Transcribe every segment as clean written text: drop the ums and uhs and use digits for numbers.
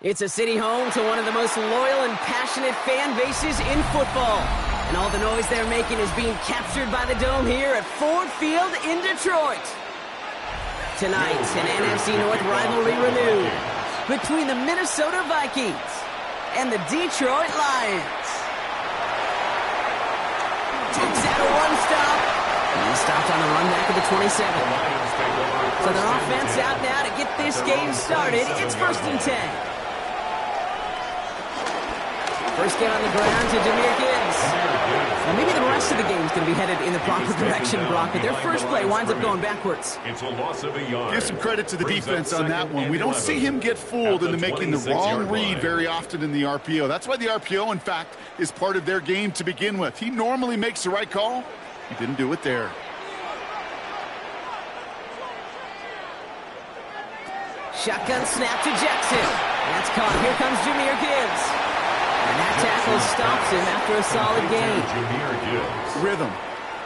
It's a city home to one of the most loyal and passionate fan bases in football. And all the noise they're making is being captured by the Dome here at Ford Field in Detroit. Tonight, an NFC North rivalry renewed between the Minnesota Vikings and the Detroit Lions. Takes out a one-stop, and he stopped on the run back at the 27. So their offense out now to get this game started. It's 1st and 10. First down on the ground to Jahmyr Gibbs. Now maybe the rest of the game's going to be headed in the proper direction, Brock, but their first play winds up going backwards. It's a loss of a yard. Give some credit to the defense on that one. We don't see him get fooled into making the wrong read very often in the RPO. That's why the RPO, in fact, is part of their game to begin with. He normally makes the right call. He didn't do it there. Shotgun snap to Jackson. That's caught. Here comes Jahmyr Gibbs. And that tackle stops him after a solid gain. Rhythm.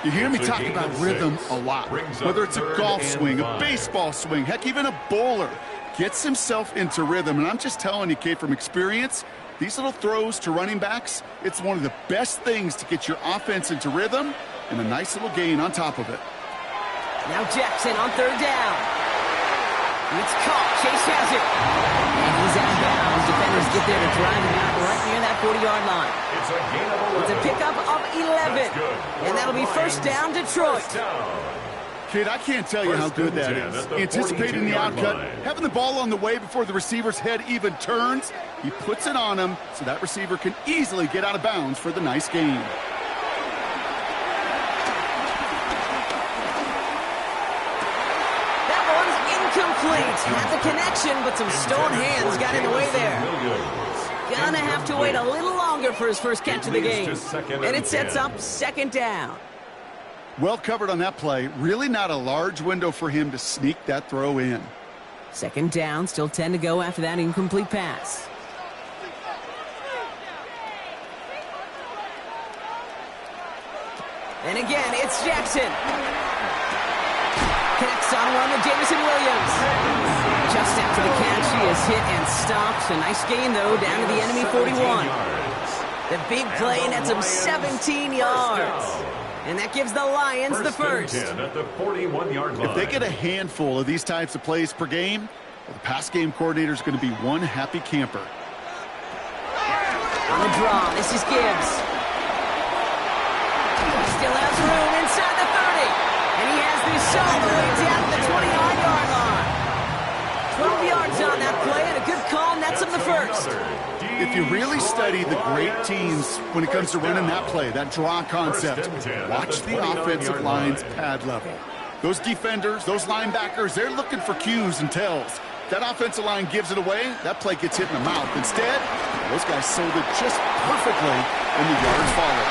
You hear me talk about rhythm a lot. Whether it's a golf swing, a baseball swing, heck, even a bowler gets himself into rhythm. And I'm just telling you, Kate, from experience, these little throws to running backs, it's one of the best things to get your offense into rhythm and a nice little gain on top of it. Now Jackson on 3rd down. It's caught. Chase has it. And he's out of bounds. Defenders get there to drive him out right near that 40-yard line. It's a gain of 11. It's a pickup of 11. And that'll be 1st down, Detroit. Kid, I can't tell you how good that is. Anticipating the outcut, having the ball on the way before the receiver's head even turns. He puts it on him so that receiver can easily get out of bounds for the nice gain. Incomplete. Had the connection, but some stone hands got in the way there. Gonna have to wait a little longer longer for his first catch of the game. And it sets up second down. Well covered on that play. Really not a large window for him to sneak that throw in. Second down, still 10 to go after that incomplete pass. And again, it's Jackson. Connects on one with Jameson Williams. Just after the catch, he is hit and stopped. A nice gain, though, down to the enemy 41. The big play nets him 17 yards. And that gives the Lions the first. At the 41-yard line. If they get a handful of these types of plays per game, well, the pass game coordinator is going to be one happy camper. On the draw, this is Gibbs. Still has room inside the 30. And he has this all the way down to the 20-yard line. 12 yards on that play, and a good call nets him the first. If you really study the great teams when it comes to running that play, that draw concept, watch the offensive line's pad level. Those defenders, those linebackers, they're looking for cues and tells. That offensive line gives it away, that play gets hit in the mouth. Instead, those guys sold it just perfectly, and the yards follow.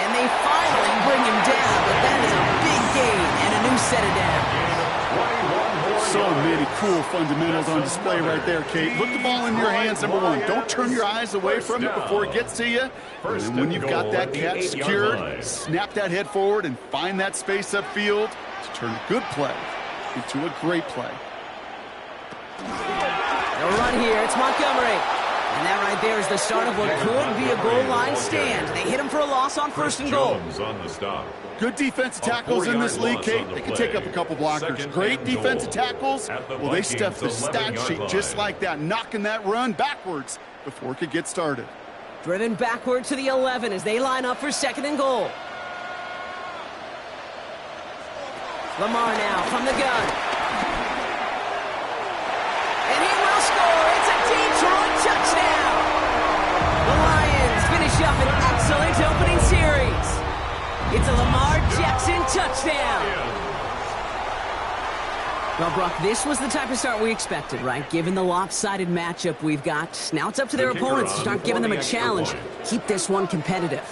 And they finally bring him down, but that is a big gain and a new set of downs. So many cool fundamentals on display right there, Kate. Look the ball in your hands, number one. Don't turn your eyes away from it before it gets to you. And then when you've got that catch secured, snap that head forward and find that space upfield to turn a good play into a great play. They'll run here. It's Montgomery. And that right there is the start of what could be a goal line stand. They hit him for a loss on first and goal. On the stop. Good defensive tackles in this league, Kate. They can take up a couple blockers. Great defensive tackles. Well, they stuff the stat sheet just like that, knocking that run backwards before it could get started. Driven backward to the 11 as they line up for second and goal. Lamar now from the gun. And he will score. It's a Detroit touchdown. The Lions finish up an excellent opening series. It's a Lamar Jackson touchdown. Well, Brock, this was the type of start we expected, right? Given the lopsided matchup we've got. Now it's up to their opponents to start giving them a challenge. Keep this one competitive.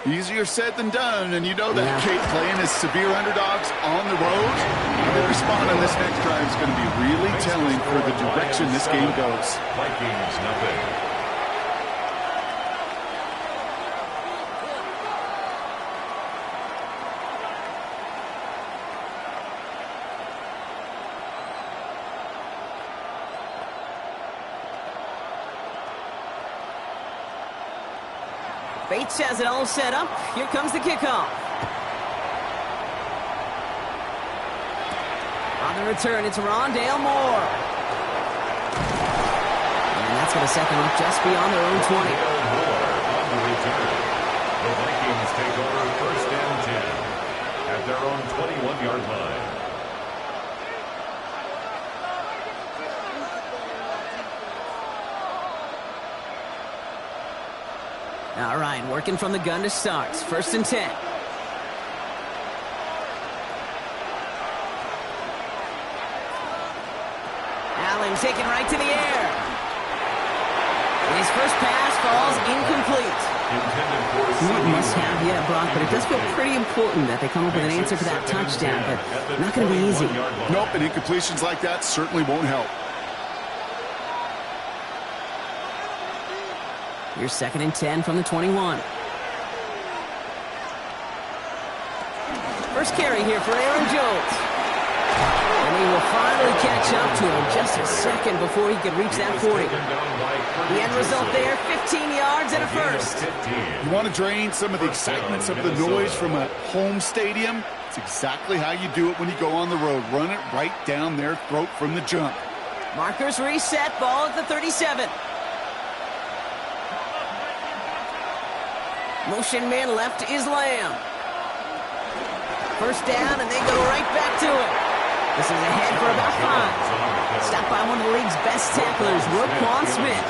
Easier said than done, and you know that, Kate, playing as severe underdogs on the road. How they respond on this next drive is going to be really telling for the direction this game goes. Vikings, nothing. Bates has it all set up. Here comes the kickoff. On the return, it's Rondale Moore. And that's going to set them up just beyond their own 20. On the return. The Vikings take over first and 10 at their own 21-yard line. All right, working from the gun to start. First and 10. Allen taken right to the air. His first pass falls incomplete. Not must-have yet, Brock, but it does feel pretty important that they come up with an answer for that touchdown, but not going to be easy. Nope, and incompletions like that certainly won't help. Here's second and 10 from the 21. First carry here for Aaron Jones. And he will finally catch up to him just a second before he could reach that 40. The end result there, 15 yards and a first. You want to drain some of the excitement, some of the noise from a home stadium? It's exactly how you do it when you go on the road. Run it right down their throat from the jump. Markers reset, ball at the 37. Motion man left is Lamb. First down, and they go right back to it. This is ahead for about 5. Stopped by one of the league's best tacklers, Roquan Smith.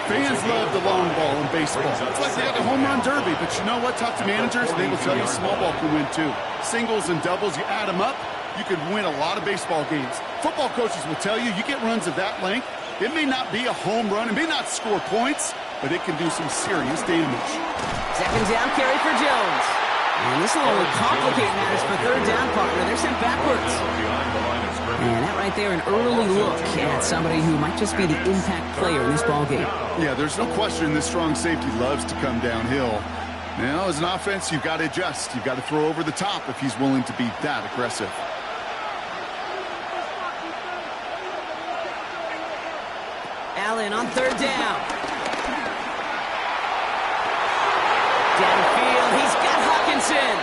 Fans love the long ball in baseball. It's like they got the home run derby, but you know what? Talk to managers, they will tell you small ball can win too. Singles and doubles, you add them up, you could win a lot of baseball games. Football coaches will tell you, you get runs of that length, it may not be a home run, it may not score points, but it can do some serious damage. Second down carry for Jones. And this will only complicate matters for third down partner. They're sent backwards. And that right there, an early look at somebody who might just be the impact player in this ballgame. Yeah, there's no question this strong safety loves to come downhill. Now, as an offense, you've got to adjust. You've got to throw over the top if he's willing to be that aggressive. Allen on third down. Downfield, he's got Hawkinson.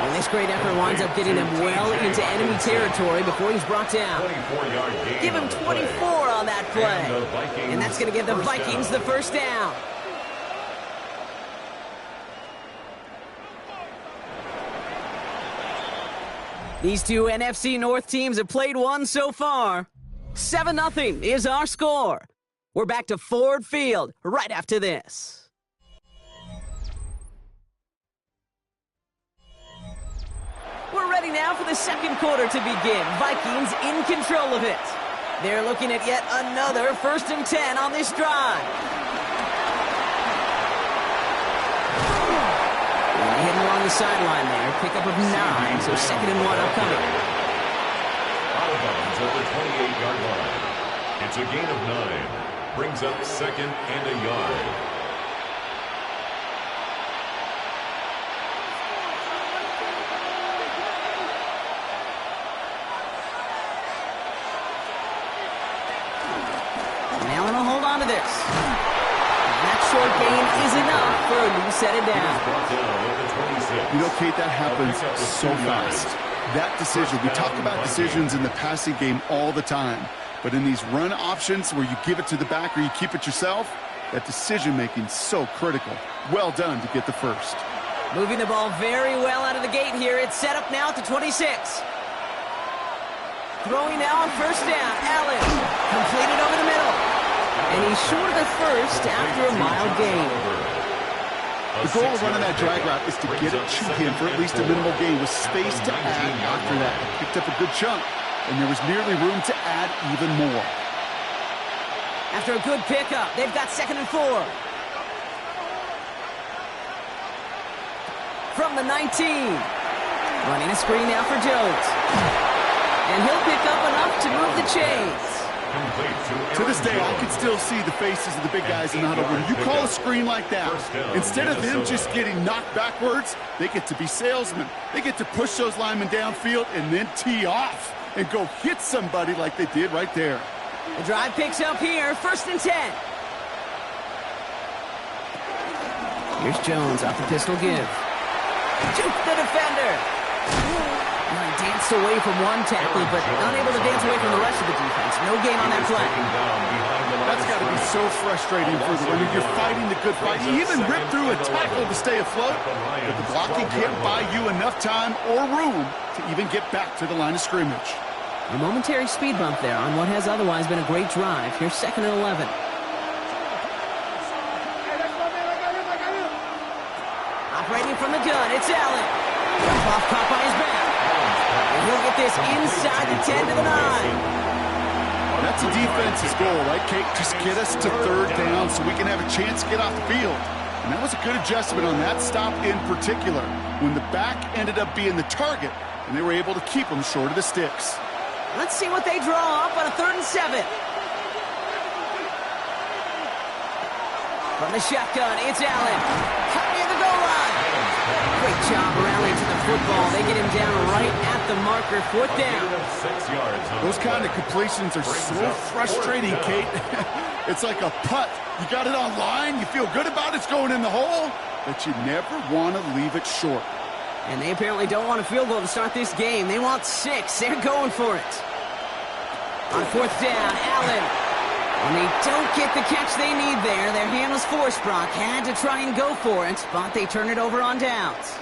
And this great effort winds up getting him well into enemy territory before he's brought down. Give him 24 on that play. And that's going to give the Vikings the first down. These two NFC North teams have played one so far. 7-0 is our score. We're back to Ford Field right after this. We're ready now for the second quarter to begin. Vikings in control of it. They're looking at yet another 1st and 10 on this drive. And they hit him along the sideline there. Pickup of 9, so 2nd and 1 upcoming. Out of bounds at the 28-yard line. It's a gain of 9. Brings up 2nd and a yard. This. That short gain is enough for him to set it down. You know, Kate, that happens so fast. That decision, we talk about decisions in the passing game all the time, but in these run options where you give it to the back or you keep it yourself, that decision-making is so critical. Well done to get the first. Moving the ball very well out of the gate here. It's set up now at the 26. Throwing now on first down. Allen completed over the middle. And he's short of the first after a mild gain. The goal of running that drag route is to get it to him for at least a minimal gain with space to add after that. He picked up a good chunk, and there was nearly room to add even more. After a good pickup, they've got 2nd and 4. From the 19. Running a screen now for Jones. And he'll pick up enough to move the chains. To this day, I can still see the faces of the big guys in the huddle. When you call a screen like that, instead of them just getting knocked backwards, they get to be salesmen. They get to push those linemen downfield and then tee off and go hit somebody like they did right there. The drive picks up here, 1st and 10. Here's Jones off the pistol give. Juke the defender. He danced away from one tackle, but unable to dance away from the rest of the defense. No gain on that play. That's got to be so frustrating for the runner. You're fighting the good fight. You even rip through a tackle to stay afloat, but the blocking can't buy you enough time or room to even get back to the line of scrimmage. A momentary speed bump there on what has otherwise been a great drive. Here's 2nd and 11. Operating from the gun, it's Allen. Off caught by his back. And he'll get this inside the 10 to the 9. That's the defense's goal, right, Kate? Just get us to 3rd down so we can have a chance to get off the field. And that was a good adjustment on that stop in particular, when the back ended up being the target, and they were able to keep them short of the sticks. Let's see what they draw up on a 3rd and 7. From the shotgun, it's Allen. Cut near the goal line. Great job rallying to the football. They get him down right at the marker, 4th down. Those kind of completions are so frustrating, Kate. It's like a putt. You got it on line, you feel good about it's going in the hole, but you never want to leave it short. And they apparently don't want a field goal to start this game. They want 6. They're going for it. On 4th down, Allen. And they don't get the catch they need there. Their hand was forced, Brock. Had to try and go for it, but they turn it over on downs.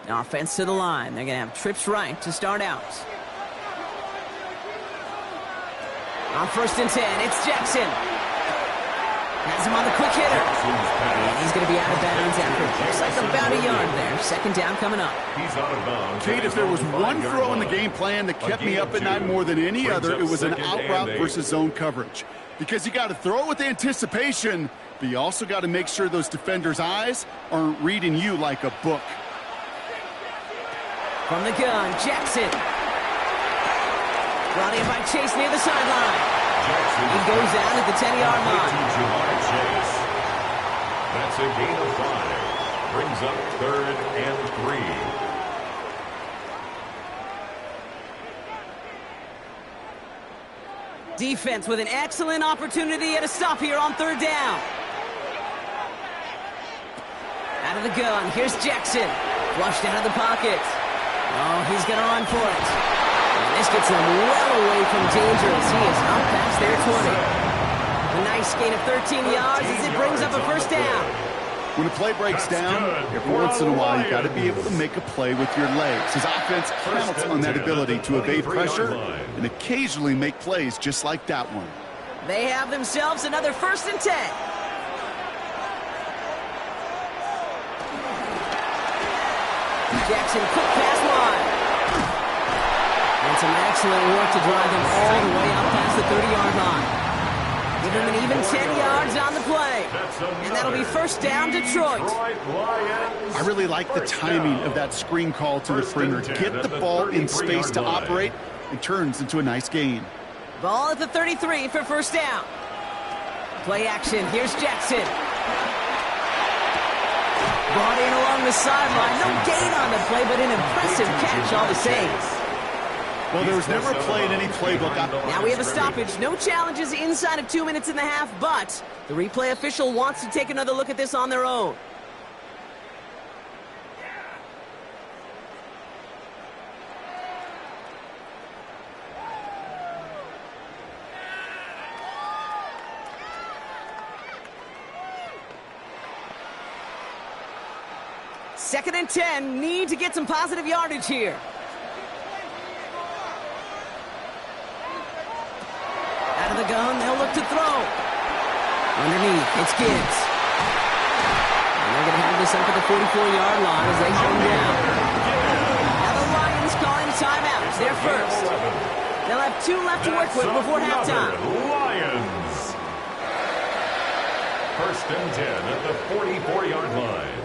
Offense to the line. They're going to have trips right to start out. On 1st and 10, it's Jackson. Has him on the quick hitter. And he's going to be out of bounds after it looks like about a yard there. Second down coming up. He's out of bounds. Kate, if there was one throw in the game plan that kept me up at night more than any other, it was an out route versus zone coverage. Because you got to throw with anticipation, but you also got to make sure those defenders' eyes aren't reading you like a book. From the gun, Jackson. Brought in by Chase near the sideline. He goes down at the 10-yard line. That's a gain of 5. Brings up 3rd and 3. Defense with an excellent opportunity at a stop here on 3rd down. Out of the gun, here's Jackson. Flushed out of the pocket. Oh, he's going to run for it. And this gets him well away from danger as he is up past their 20. A nice gain of 13 yards as it brings up a 1st down. When a play breaks down, every once in a while you got to be able to make a play with your legs. His offense counts on that ability to evade pressure and occasionally make plays just like that one. They have themselves another 1st and 10. Jackson, quick pass wide. And some excellent work to drive them all the way out past the 30-yard line. Give them an even 10 yards on the play. And that'll be 1st down, Detroit. I really like the timing of that screen call to the perimeter. Get the ball in space to operate, and turns into a nice gain. Ball at the 33 for 1st down. Play action. Here's Jackson. Brought in along the sideline. No gain on the play, but an impressive catch all the same. Well, there was never a play in any playbook. Now we have a stoppage. No challenges inside of 2 minutes and a half, but the replay official wants to take another look at this on their own. Second and 10, need to get some positive yardage here. Out of the gun, they'll look to throw. Underneath, it's Gibbs. And they're going to have this up at the 44-yard line as they come down. Now the Lions calling timeout. They're first. They'll have 2 left to work with before halftime. Lions. 1st and 10 at the 44-yard line.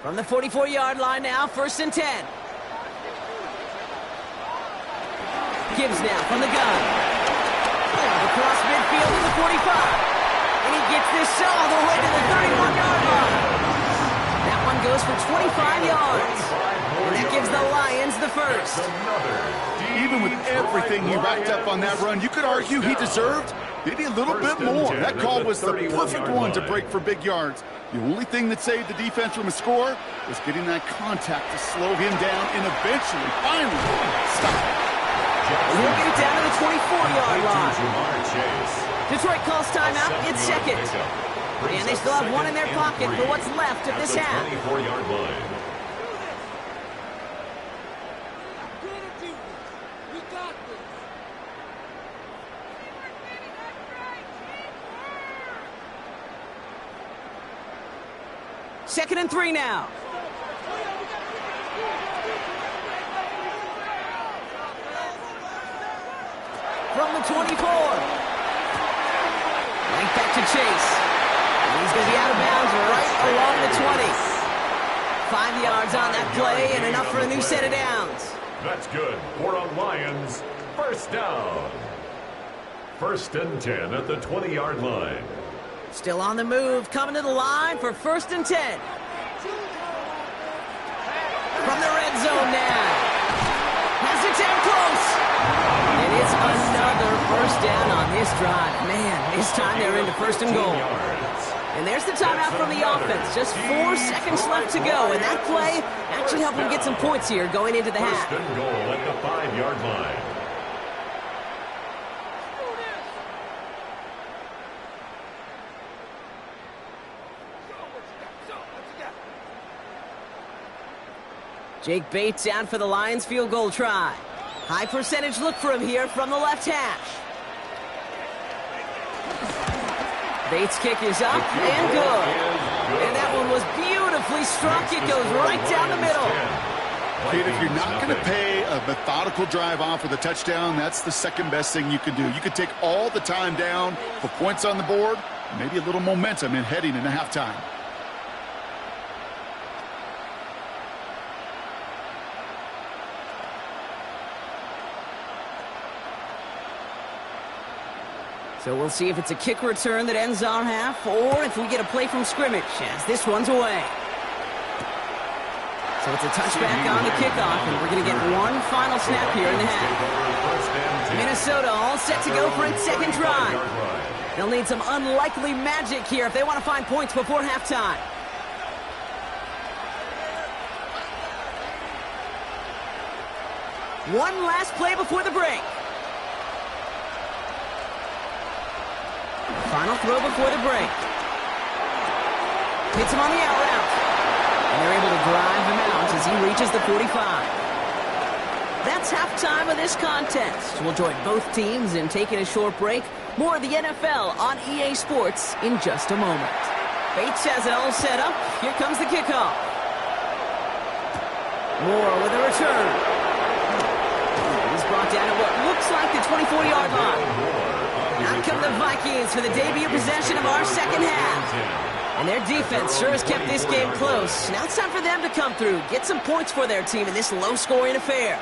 From the 44-yard line now, 1st and 10. Gibbs now from the gun. Across midfield to the 45. And he gets this all the way to the 31-yard line. That one goes for 25 yards. And that gives the Lions the 1st. Even with everything he racked up on that run, you could argue he deserved maybe a little bit more. That call was the perfect one to break for big yards. The only thing that saved the defense from a score was getting that contact to slow him down and eventually, finally, stop it. We'll get it down to the 24-yard line. Detroit calls timeout. It's second. And they still have 1 in their pocket for what's left of this half. 24-yard line. Second and 3 now. From the 24. Right back to Chase. And he's going to be out of bounds right along the 20. 5 yards on that play and enough for a new set of downs. That's good for a Lions 1st down. 1st and 10 at the 20-yard line. Still on the move, coming to the line for 1st and 10. From the red zone now. Has it down close. And it's another 1st down on this drive. Man, this time they're into 1st and goal. And there's the timeout from the offense. Just 4 seconds left to go. And that play actually helped them get some points here going into the half. 1st and goal at the 5-yard line. Jake Bates out for the Lions field goal try. High percentage look for him here from the left hash. Bates' kick is up and good. And that one was beautifully struck. It goes right down the middle. Kid, if you're not going to pay a methodical drive off with a touchdown, that's the second best thing you can do. You could take all the time down, put points on the board, maybe a little momentum in heading into halftime. So we'll see if it's a kick return that ends our half, or if we get a play from scrimmage, as this one's away. So it's a touchback on the kickoff, and we're going to get one final snap here in the half. Minnesota all set to go for its second drive. They'll need some unlikely magic here if they want to find points before halftime. One last play before the break. Final throw before the break. Hits him on the out route. And they're able to drive him out as he reaches the 45. That's halftime of this contest. We'll join both teams in taking a short break. More of the NFL on EA Sports in just a moment. Bates has it all set up. Here comes the kickoff. Moore with a return. He's brought down at what looks like the 24-yard line. Out come the Vikings for the debut possession of our second half. And their defense sure has kept this game close. Now it's time for them to come through, get some points for their team in this low-scoring affair.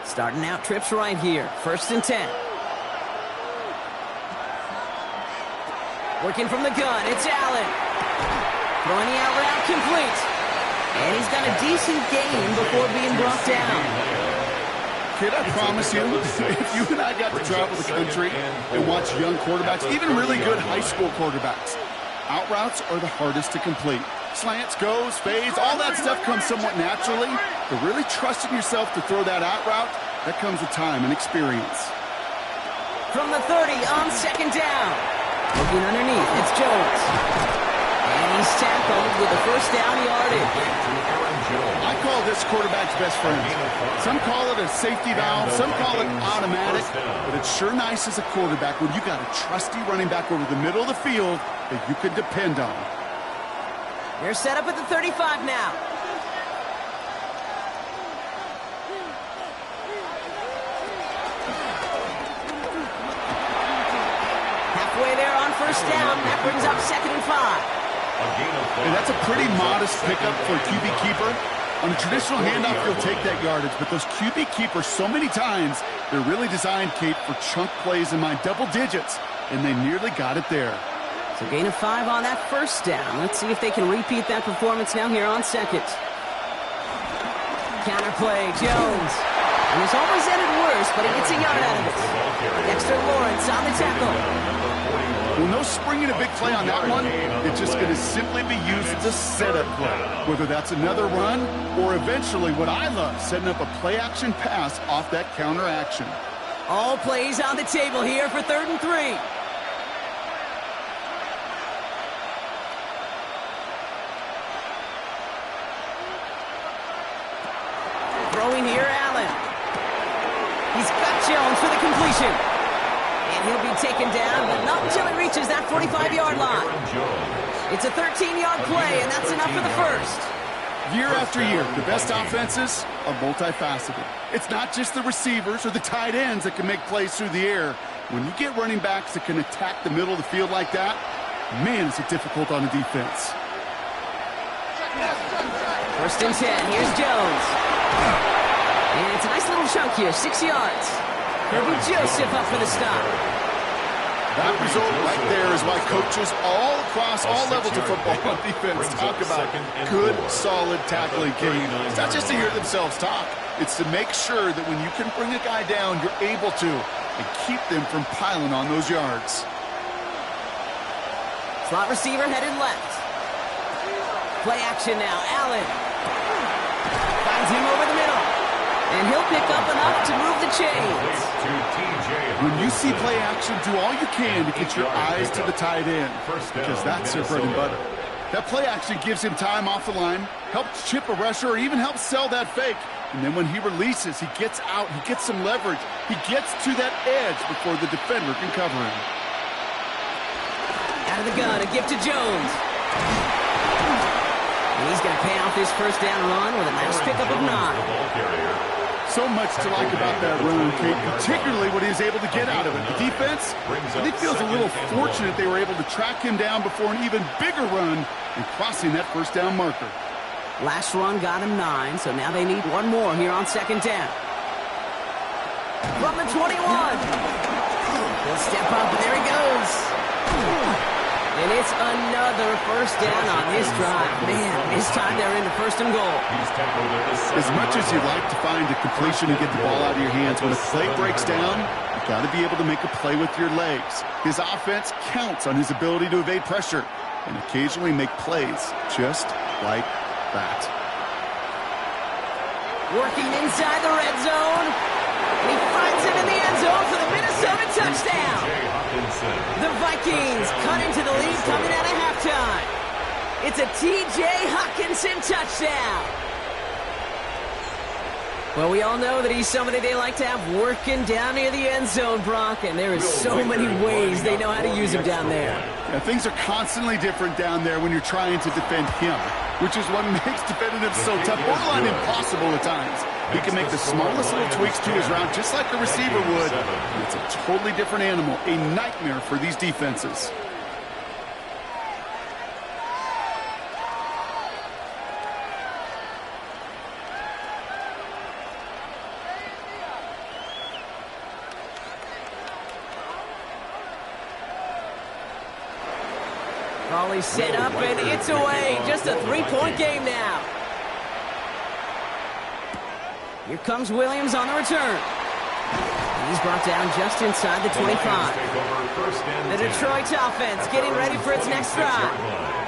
Starting out trips right here. 1st and 10. Working from the gun, it's Allen. Throwing the out route complete. And he's got a decent gain before being brought down. Kid, I promise you, if you and I got to travel the country and watch young quarterbacks, even really good high school quarterbacks, out routes are the hardest to complete. Slants, goes, fades, all that stuff comes somewhat naturally, but really trusting yourself to throw that out route, that comes with time and experience. From the 30 on 2nd down. Looking underneath, it's Jones. And he's tackled with the 1st down yardage. I call this quarterback's best friend. Some call it a safety valve, some call it automatic, but it's sure nice as a quarterback when you got a trusty running back over the middle of the field that you can depend on. They're set up at the 35 now. Halfway there on 1st down. That brings up 2nd and 5. And that's a pretty modest pickup for a QB keeper. On a traditional handoff, you'll take that yardage, but those QB keepers, so many times, they're really designed, Kate, for chunk plays in my double digits, and they nearly got it there. So gain of 5 on that 1st down. Let's see if they can repeat that performance now here on 2nd. Counterplay, Jones. And this almost ended worse, but he gets a yard out of it. Dexter Lawrence on the tackle. Well, no springing a big play on that one. It's just going to simply be used as a setup play, whether that's another run or eventually what I love, setting up a play-action pass off that counter action. All plays on the table here for 3rd and 3. Throwing here, Allen. He's got Jones for the completion. And he'll be taken down, but not until he reaches that 45-yard line. It's a 13-yard play, and that's enough for the 1st. Year after year, the best offenses are multifaceted. It's not just the receivers or the tight ends that can make plays through the air. When you get running backs that can attack the middle of the field like that, man, is it difficult on a defense. 1st and 10. Here's Jones. And it's a nice little chunk here, 6 yards. Kirby Joseph up for the stop. That result right there is why coaches all across all levels of football on defense talk about good, solid tackling game. It's not just to hear themselves talk. It's to make sure that when you can bring a guy down, you're able to, and keep them from piling on those yards. Slot receiver headed left. Play action now. Allen finds him over the middle. And he'll pick up enough to move the chains. When you see play action, do all you can to get your eyes to the tight end, because that's their bread and butter. That play action gives him time off the line, helps chip a rusher, or even helps sell that fake. And then when he releases, he gets out, he gets some leverage. He gets to that edge before the defender can cover him. Out of the gun, a gift to Jones. And he's going to pay off this first down run with a nice pickup of 9. So much to like about that run, Kate, particularly what he was able to get out of it. The defense, I think, feels a little fortunate they were able to track him down before an even bigger run and crossing that first down marker. Last run got him 9, so now they need one more here on second down. From the 21. He'll step up, and there he goes. And it's another first down on this drive. Man, this time they're into first and goal. As much as you like to find a completion and get the ball out of your hands, when a play breaks down, you've got to be able to make a play with your legs. His offense counts on his ability to evade pressure and occasionally make plays just like that. Working inside the red zone. And he finds him in the end zone for the Minnesota touchdown. The Vikings cut into the lead coming out of halftime. It's a T.J. Hockenson touchdown. Well, we all know that he's somebody they like to have working down near the end zone, Brock, and there is so many ways they know how to use him down there. Yeah, things are constantly different down there when you're trying to defend him, which is what makes defending him so tough, borderline impossible at times. He can make the smallest little tweaks to his route just like a receiver would. It's a totally different animal, a nightmare for these defenses. Volley set up, and it's away. Just a 3-point game now. Here comes Williams on the return. He's brought down just inside the 25. The Detroit offense getting ready for its next drive.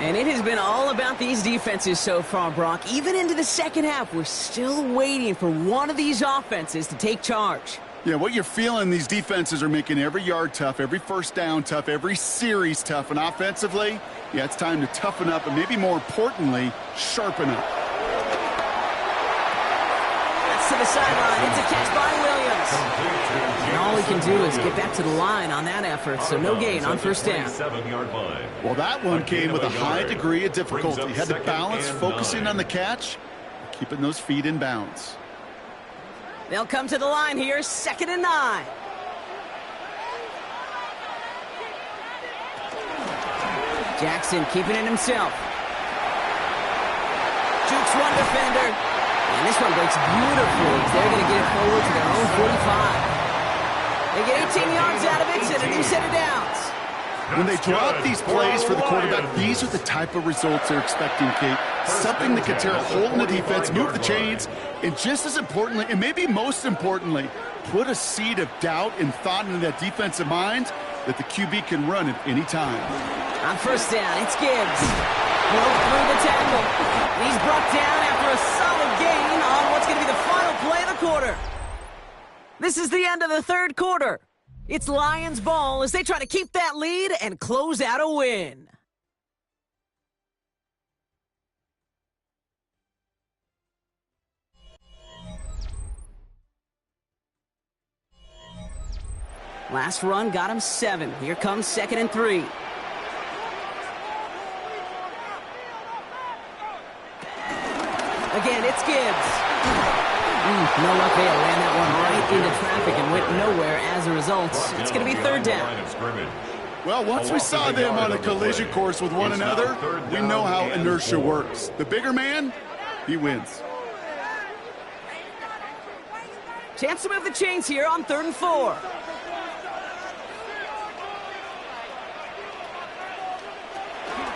And it has been all about these defenses so far, Brock. Even into the second half, we're still waiting for one of these offenses to take charge. Yeah, what you're feeling, these defenses are making every yard tough, every first down tough, every series tough. And offensively, yeah, it's time to toughen up and maybe more importantly, sharpen up. That's to the sideline. It's a catch by Williams. And all he can do is get back to the line on that effort, so no gain on first down. Well, that one came with a high degree of difficulty. He had to balance focusing on the catch, keeping those feet in bounds. They'll come to the line here, 2nd and 9. Jackson keeping it himself. Jukes one defender. And this one breaks beautifully. They're going to get it forward to their own 45. They get 18 yards out of it and a new set of downs. When they draw up these plays for the quarterback, these are the type of results they're expecting, Kate. Something that can tear a hole in the defense, move the chains, and just as importantly, and maybe most importantly, put a seed of doubt and thought into that defensive mind that the QB can run at any time. On first down, it's Gibbs. Broke through the tackle. He's brought down after a solid gain on what's going to be the final play of the quarter. This is the end of the third quarter. It's Lions ball as they try to keep that lead and close out a win. Last run got him 7. Here comes 2nd and 3. Again, it's Gibbs. No luck there. Ran that one right into traffic and went nowhere as a result. It's going to be 3rd down. Well, once we saw them on a collision course with one another, we know how inertia works. The bigger man, he wins. Chance to move the chains here on 3rd and 4.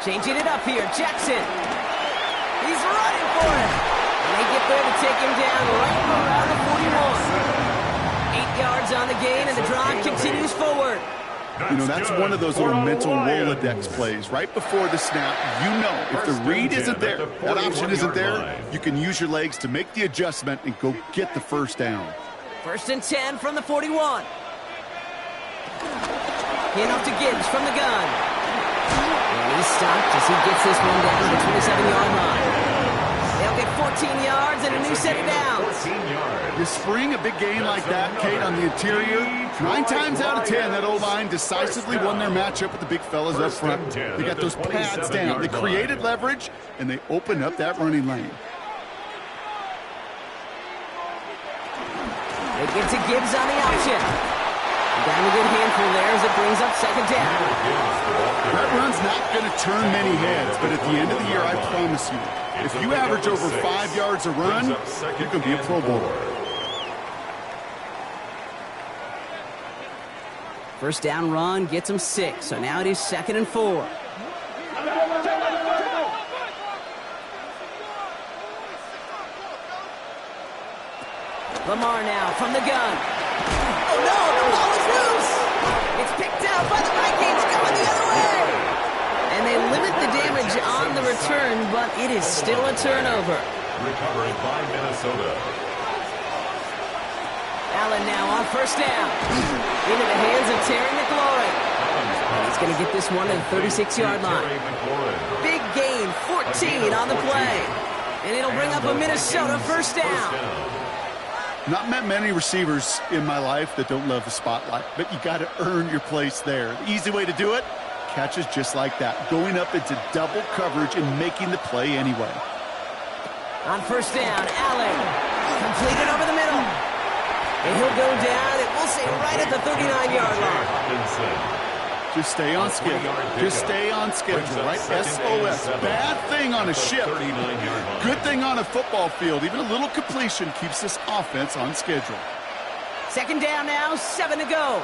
Changing it up here, Jackson. He's running for it. And they get there to take him down right around the 41. 8 yards on the gain, and the drive continues forward. You know, that's one of those little mental Rolodex plays. Right before the snap, you know if the read isn't there, that option isn't there, you can use your legs to make the adjustment and go get the first down. 1st and 10 from the 41. Hand off to Gibbs from the gun. And he's stopped as he gets this one down to the 27-yard line. They'll get 14 yards and a new set of downs. You spring a big gain like that, Kate, on the interior. 9 times out of 10, that O-line decisively won their matchup with the big fellas up front. They got those pads down. They created leverage, and they opened up that running lane. They get to Gibbs on the option. Down a good handful there as it brings up second down. That run's not going to turn many heads, but at the end of the year, I promise you, if you average over 5 yards a run, you can be a Pro Bowler. First down run gets him 6, so now it is 2nd and 4. Lamar now from the gun. Oh no, the ball is loose! It's picked out by the Vikings going the other way! And they limit the damage on the return, but it is still a turnover. Recovered by Minnesota. Allen now on first down. Into the hands of Terry McLaurin. He's going to get this one to the 36-yard line. Big gain, 14 on the play. And it'll bring up a Minnesota first down. Not met many receivers in my life that don't love the spotlight, but you got to earn your place there. The easy way to do it, catches just like that, going up into double coverage and making the play anyway. On first down, Allen completed over the middle. And he'll go down, and we'll say right at the 39-yard line. Just stay on schedule. Just stay on schedule, right? SOS. Bad thing on a ship. Good thing on a football field. Even a little completion keeps this offense on schedule. Second down now, 7 to go.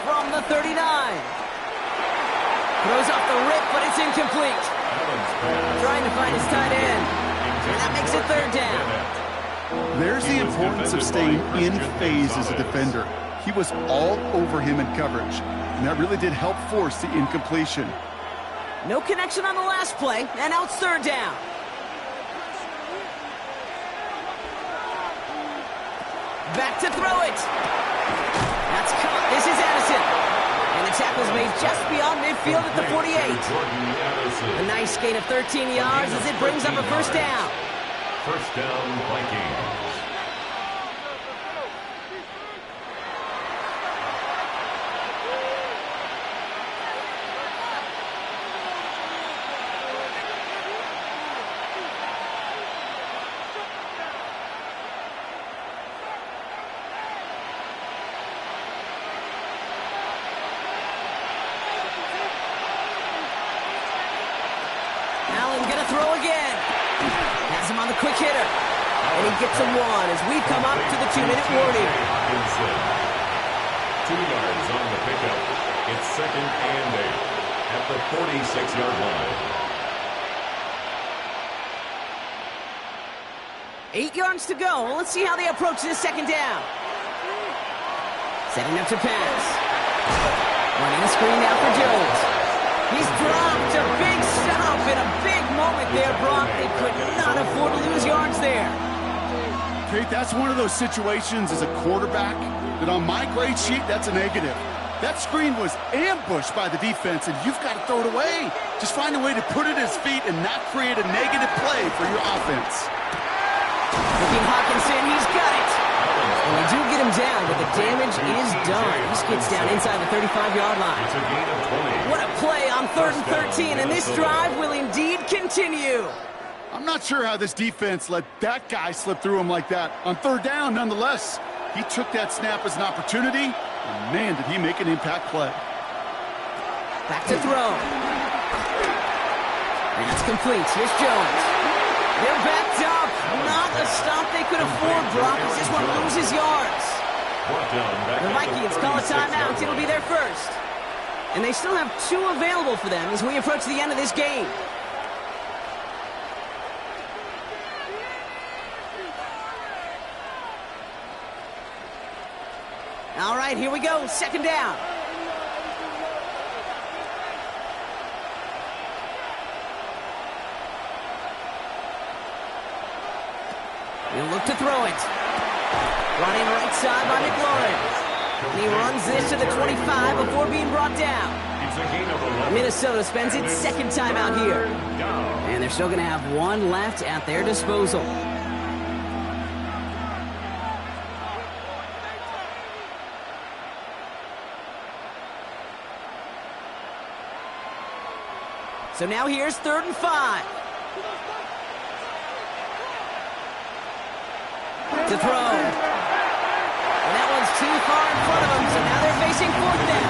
From the 39. Throws off the rip, but it's incomplete. Trying to find his tight end. And that makes it 3rd down. There's the importance of staying in phase as a defender. He was all over him in coverage, and that really did help force the incompletion. No connection on the last play, and now it's 3rd down. Back to throw it. That's caught. This is Addison. And the tackle's made just beyond midfield at the 48. A nice gain of 13 yards as it brings up a first down. First down, Vikings. Allen gonna throw again. Has him on the quick hitter. And he gets him one as we come up to the 2-minute warning. 2 yards on the pickup. It's 2nd and 8 at the 46-yard line. 8 yards to go. Let's see how they approach this second down. Setting up to pass. Running a screen now for Jones. He's dropped a big stop in a big moment there, Brock. They could not afford to lose yards there. Kate, that's one of those situations as a quarterback that on my grade sheet, that's a negative. That screen was ambushed by the defense, and you've got to throw it away. Just find a way to put it at his feet and not create a negative play for your offense. Looking Hawkinson, he's got it. And they do get him down, but the damage is done. He gets down inside the 35-yard line. It's a gain of 20. What a play on 3rd and 13, and this drive will indeed continue. I'm not sure how this defense let that guy slip through him like that. On 3rd down, nonetheless, he took that snap as an opportunity, and man, did he make an impact play. Back to throw. And it's complete. Here's Jones. They're backed up. Not a stop they could afford, Brock, as this one loses yards. The Vikings call a timeout. It'll be their first. And they still have 2 available for them as we approach the end of this game. All right, here we go. Second down. He'll look to throw it. Running right side by McLaurin. And he runs this to the 25 before being brought down. It's a gain of 11. Minnesota spends its second time out here. And they're still going to have one left at their disposal. So now here's 3rd and 5. To throw. And that one's too far in front of him, so now they're facing 4th down.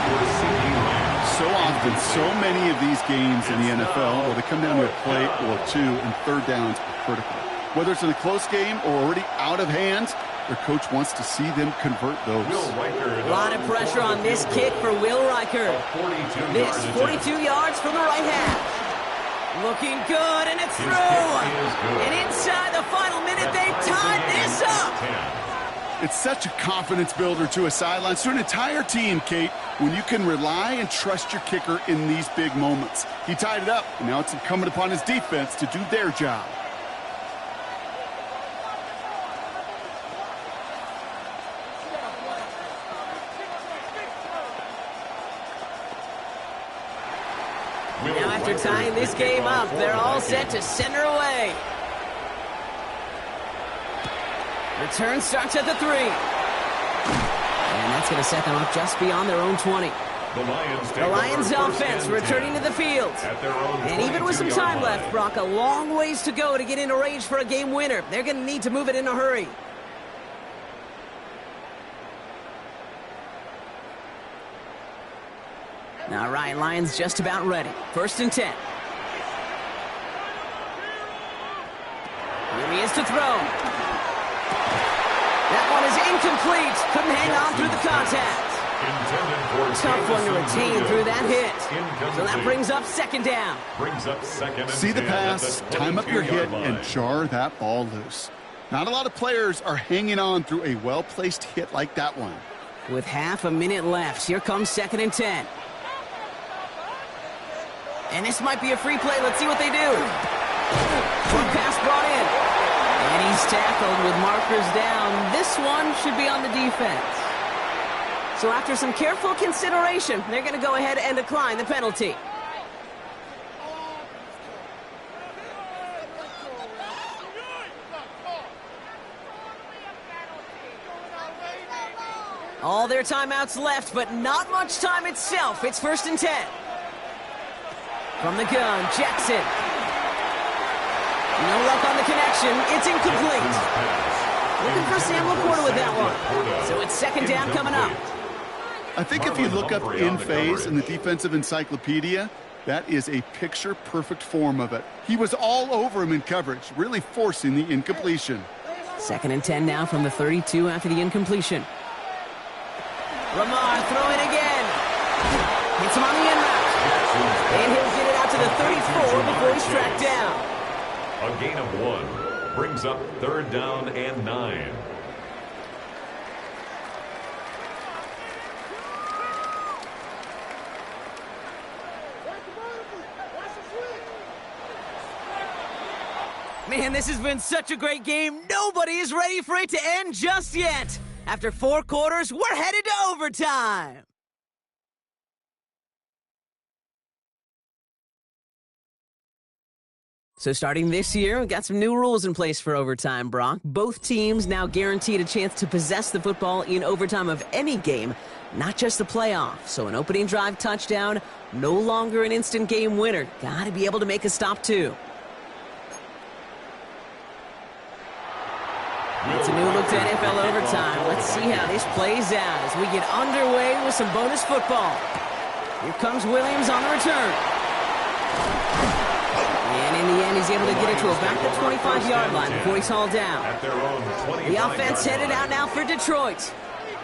So often, so many of these games in the NFL, where they come down to a play or two, and 3rd downs are critical. Whether it's in a close game or already out of hand, their coach wants to see them convert those. A lot of pressure on this kick for Will Riker. This 42 yards from the right half. Looking good, and it's through. And inside the final minute, they've tied this up. It's such a confidence builder to a sideline, to an entire team, Kate, when you can rely and trust your kicker in these big moments. He tied it up, and now it's incumbent upon his defense to do their job. Now after tying this game up, they're all set to send her away. Return starts at the 3. And that's going to set them up just beyond their own 20. The Lions offense returning to the field. And even with some time left, Brock, a long ways to go to get into range for a game winner. They're going to need to move it in a hurry. All right, Lions just about ready. 1st and 10. Here he is to throw. That one is incomplete. Couldn't hang on through the contact. Tough one to retain through that hit. So that brings up 2nd down. See the pass, time up your hit, and jar that ball loose. Not a lot of players are hanging on through a well-placed hit like that one. With half a minute left, here comes 2nd and 10. And this might be a free play. Let's see what they do. Quick pass brought in. And he's tackled with markers down. This one should be on the defense. So after some careful consideration, they're going to go ahead and decline the penalty. All their timeouts left, but not much time itself. It's 1st and 10. From the gun, Jackson. No luck on the connection. It's incomplete. Looking for Sam Laporta with that one. So it's 2nd down coming up. I think if you look up in phase in the defensive encyclopedia, that is a picture-perfect form of it. He was all over him in coverage, really forcing the incompletion. 2nd and 10 now from the 32 after the incompletion. Lamar throwing again. Hits him on the end route. And he'll get it out to the 34 before he's tracked down. A gain of 1 brings up 3rd down and 9. Man, this has been such a great game. Nobody is ready for it to end just yet. After 4 quarters, we're headed to overtime. So starting this year, we've got some new rules in place for overtime, Brock. Both teams now guaranteed a chance to possess the football in overtime of any game, not just the playoff. So an opening drive touchdown, no longer an instant game winner. Got to be able to make a stop, too. It's a new look to NFL overtime. Let's see how this plays out as we get underway with some bonus football. Here comes Williams on the return. And in the end, he's able to get it to about the 25-yard line before he's hauled down. The offense headed out now for Detroit.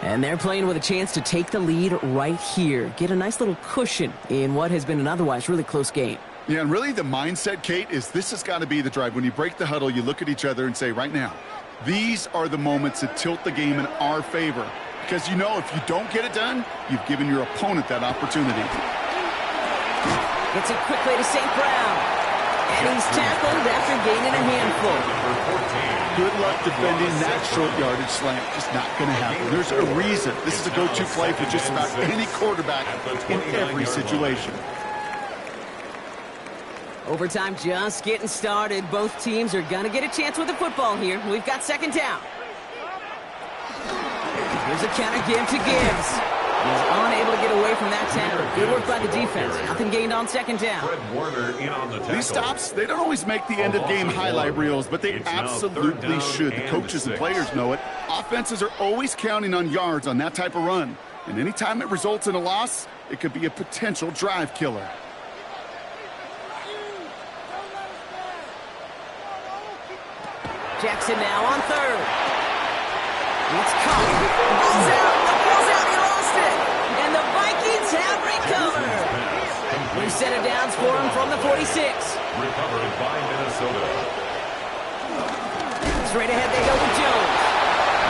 And they're playing with a chance to take the lead right here. Get a nice little cushion in what has been an otherwise really close game. Yeah, and really the mindset, Kate, is this has got to be the drive. When you break the huddle, you look at each other and say, right now, these are the moments that tilt the game in our favor. Because you know if you don't get it done, you've given your opponent that opportunity. It's a quick way to St. Brown. And he's tackled after gaining a handful. Good luck defending that short yardage slant. Just not going to happen. There's a reason. This is a go-to play for just about any quarterback in every situation. Overtime just getting started. Both teams are going to get a chance with the football here. We've got second down. Here's a counter give to Gibbs. He's unable to get away from that tackle. Good work by the defense. Nothing gained on second down. Fred Warner in on the tackle. These stops, they don't always make the end-of-game highlight reels, but they absolutely should. The coaches and players know it. Offenses are always counting on yards on that type of run. And anytime it results in a loss, it could be a potential drive killer. Jackson now on third. It's caught. Ball's out. The ball's out. He lost it. And the Vikings have recovered. New set of downs for him from the 46. Recovered by Minnesota. Straight ahead they go with Jones.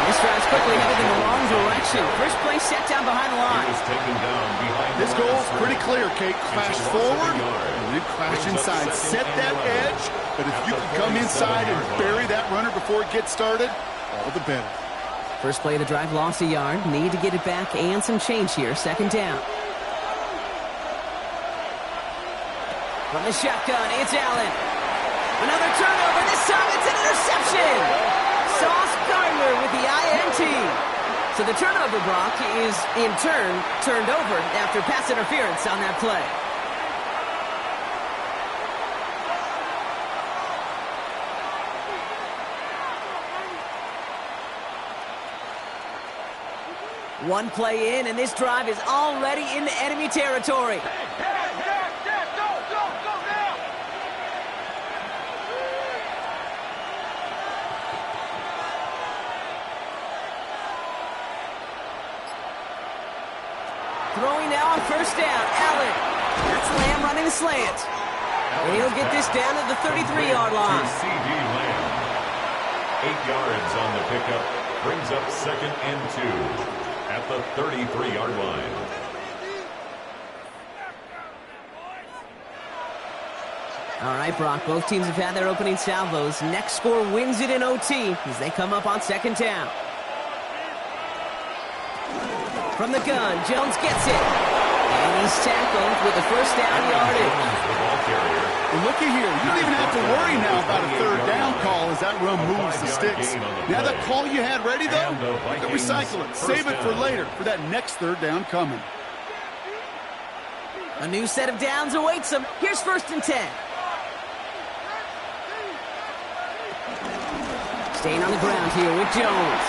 This drive's quickly headed in the wrong direction. First play set down behind the line. This goal's pretty clear, Kate. Clash forward and then clash inside. Set that edge, but if you can come inside and bury that runner before it gets started, all the better. First play of the drive lost a yard. Need to get it back and some change here. Second down. From the shotgun, it's Allen. Another turnover. This time it's an interception. Sauce Gardner with the INT. So the turnover, Brock, is in turn turned over after pass interference on that play. One play in, and this drive is already into enemy territory. Throwing now on first down, Allen. That's Lamb running the slant. And he'll get this down to the 33-yard line. C.D. Lamb. 8 yards on the pickup. Brings up second and 2. At the 33-yard line. All right, Brock, both teams have had their opening salvos. Next score wins it in OT as they come up on second down. From the gun, Jones gets it. And he's tackled with the first down yardage. And looky here, you don't even have to worry now about a third down call as that run moves the sticks. Now that call you had ready, though, you can recycle it. Save it for later, for that next third down coming. A new set of downs awaits him. Here's first and 10. Staying on the ground here with Jones.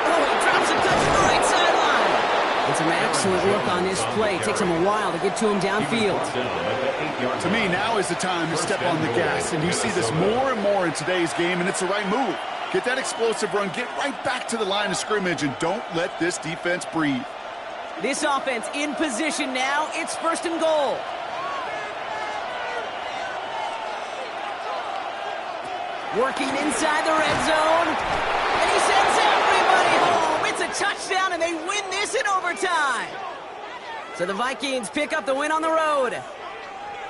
Oh, he drops a touch to the right sideline. And some excellent work on this play. It takes him a while to get to him downfield. To me, now is the time to step on the gas, and you see this more and more in today's game, and it's the right move. Get that explosive run, get right back to the line of scrimmage, and don't let this defense breathe. This offense in position now. It's first and goal. Working inside the red zone. And he sends everybody home. It's a touchdown, and they win this in overtime. So the Vikings pick up the win on the road.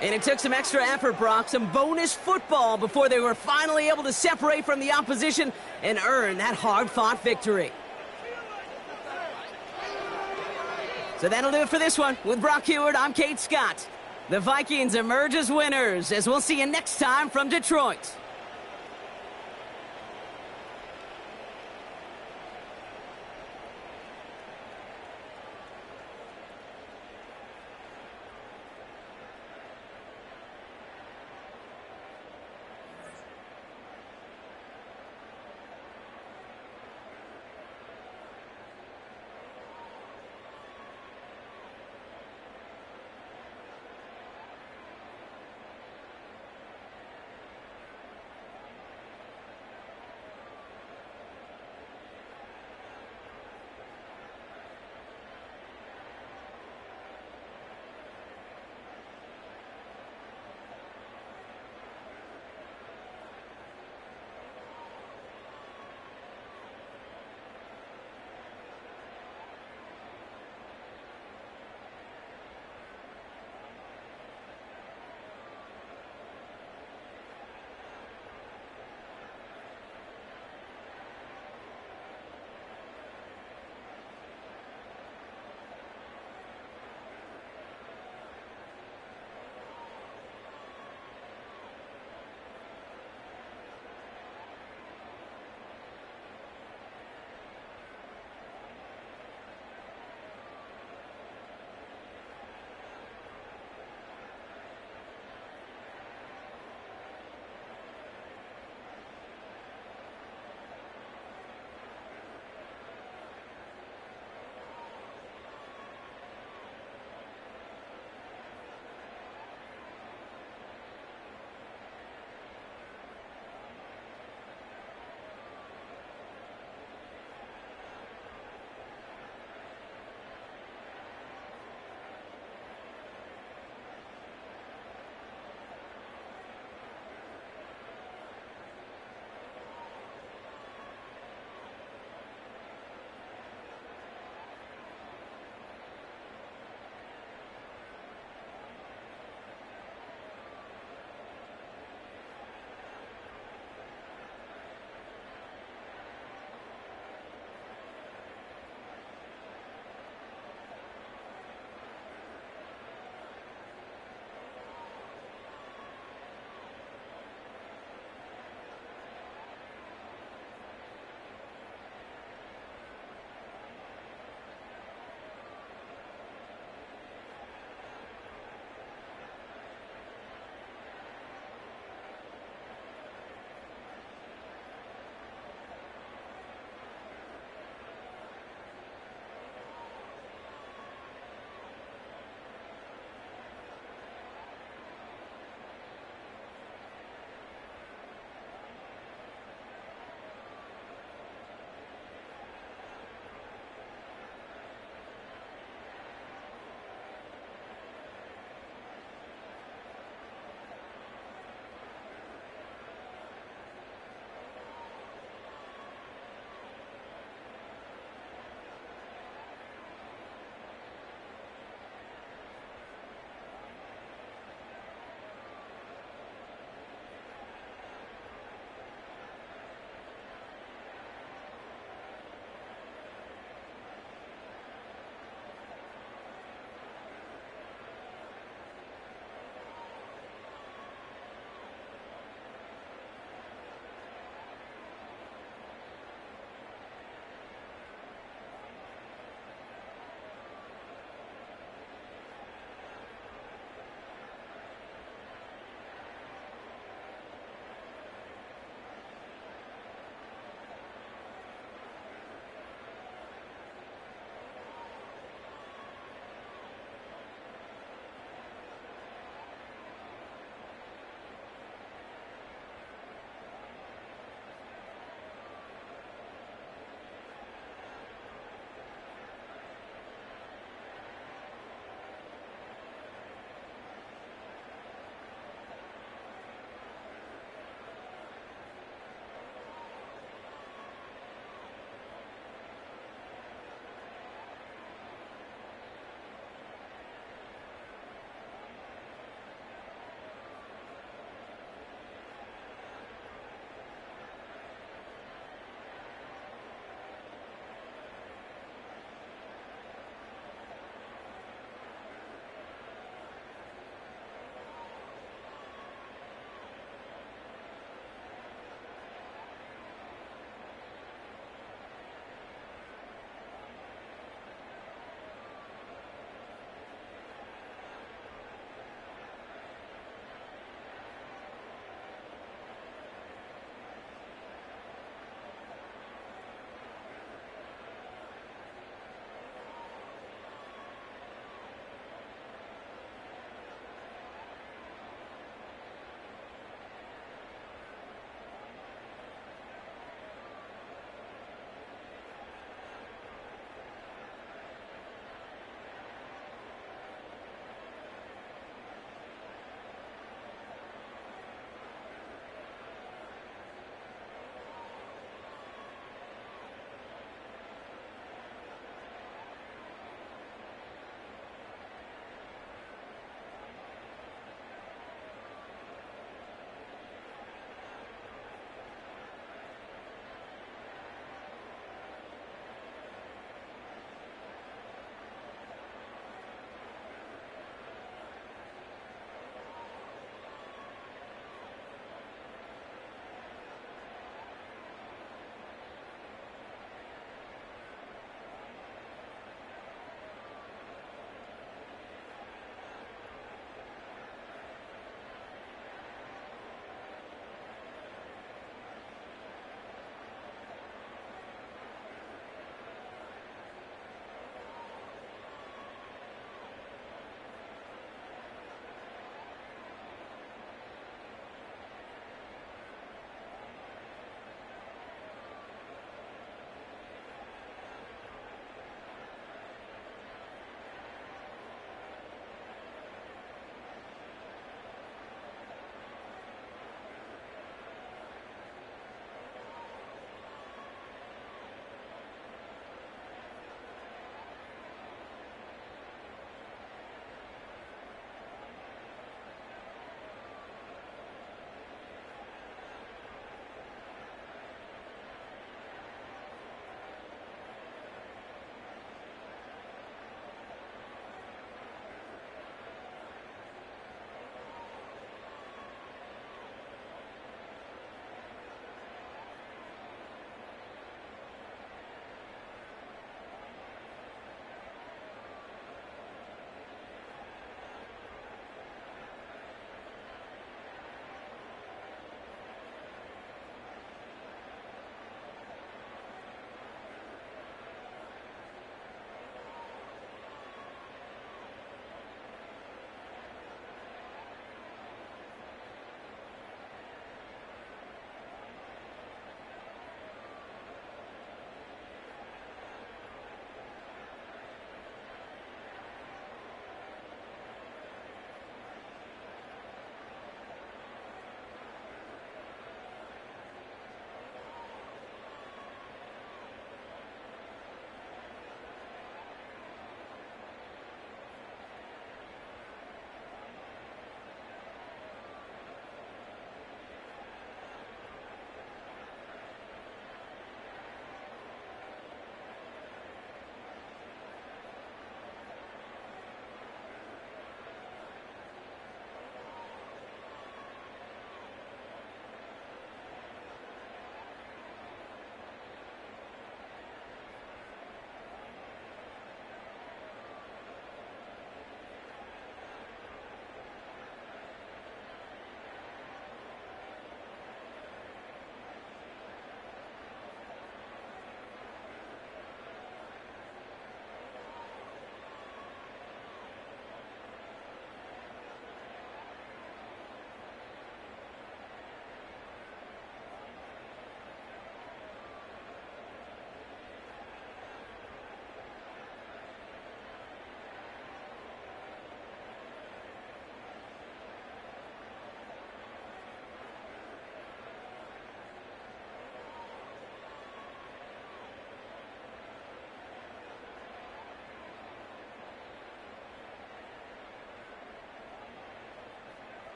And it took some extra effort, Brock, some bonus football before they were finally able to separate from the opposition and earn that hard-fought victory. So that'll do it for this one. With Brock Huard, I'm Kate Scott. The Vikings emerge as winners, as we'll see you next time from Detroit.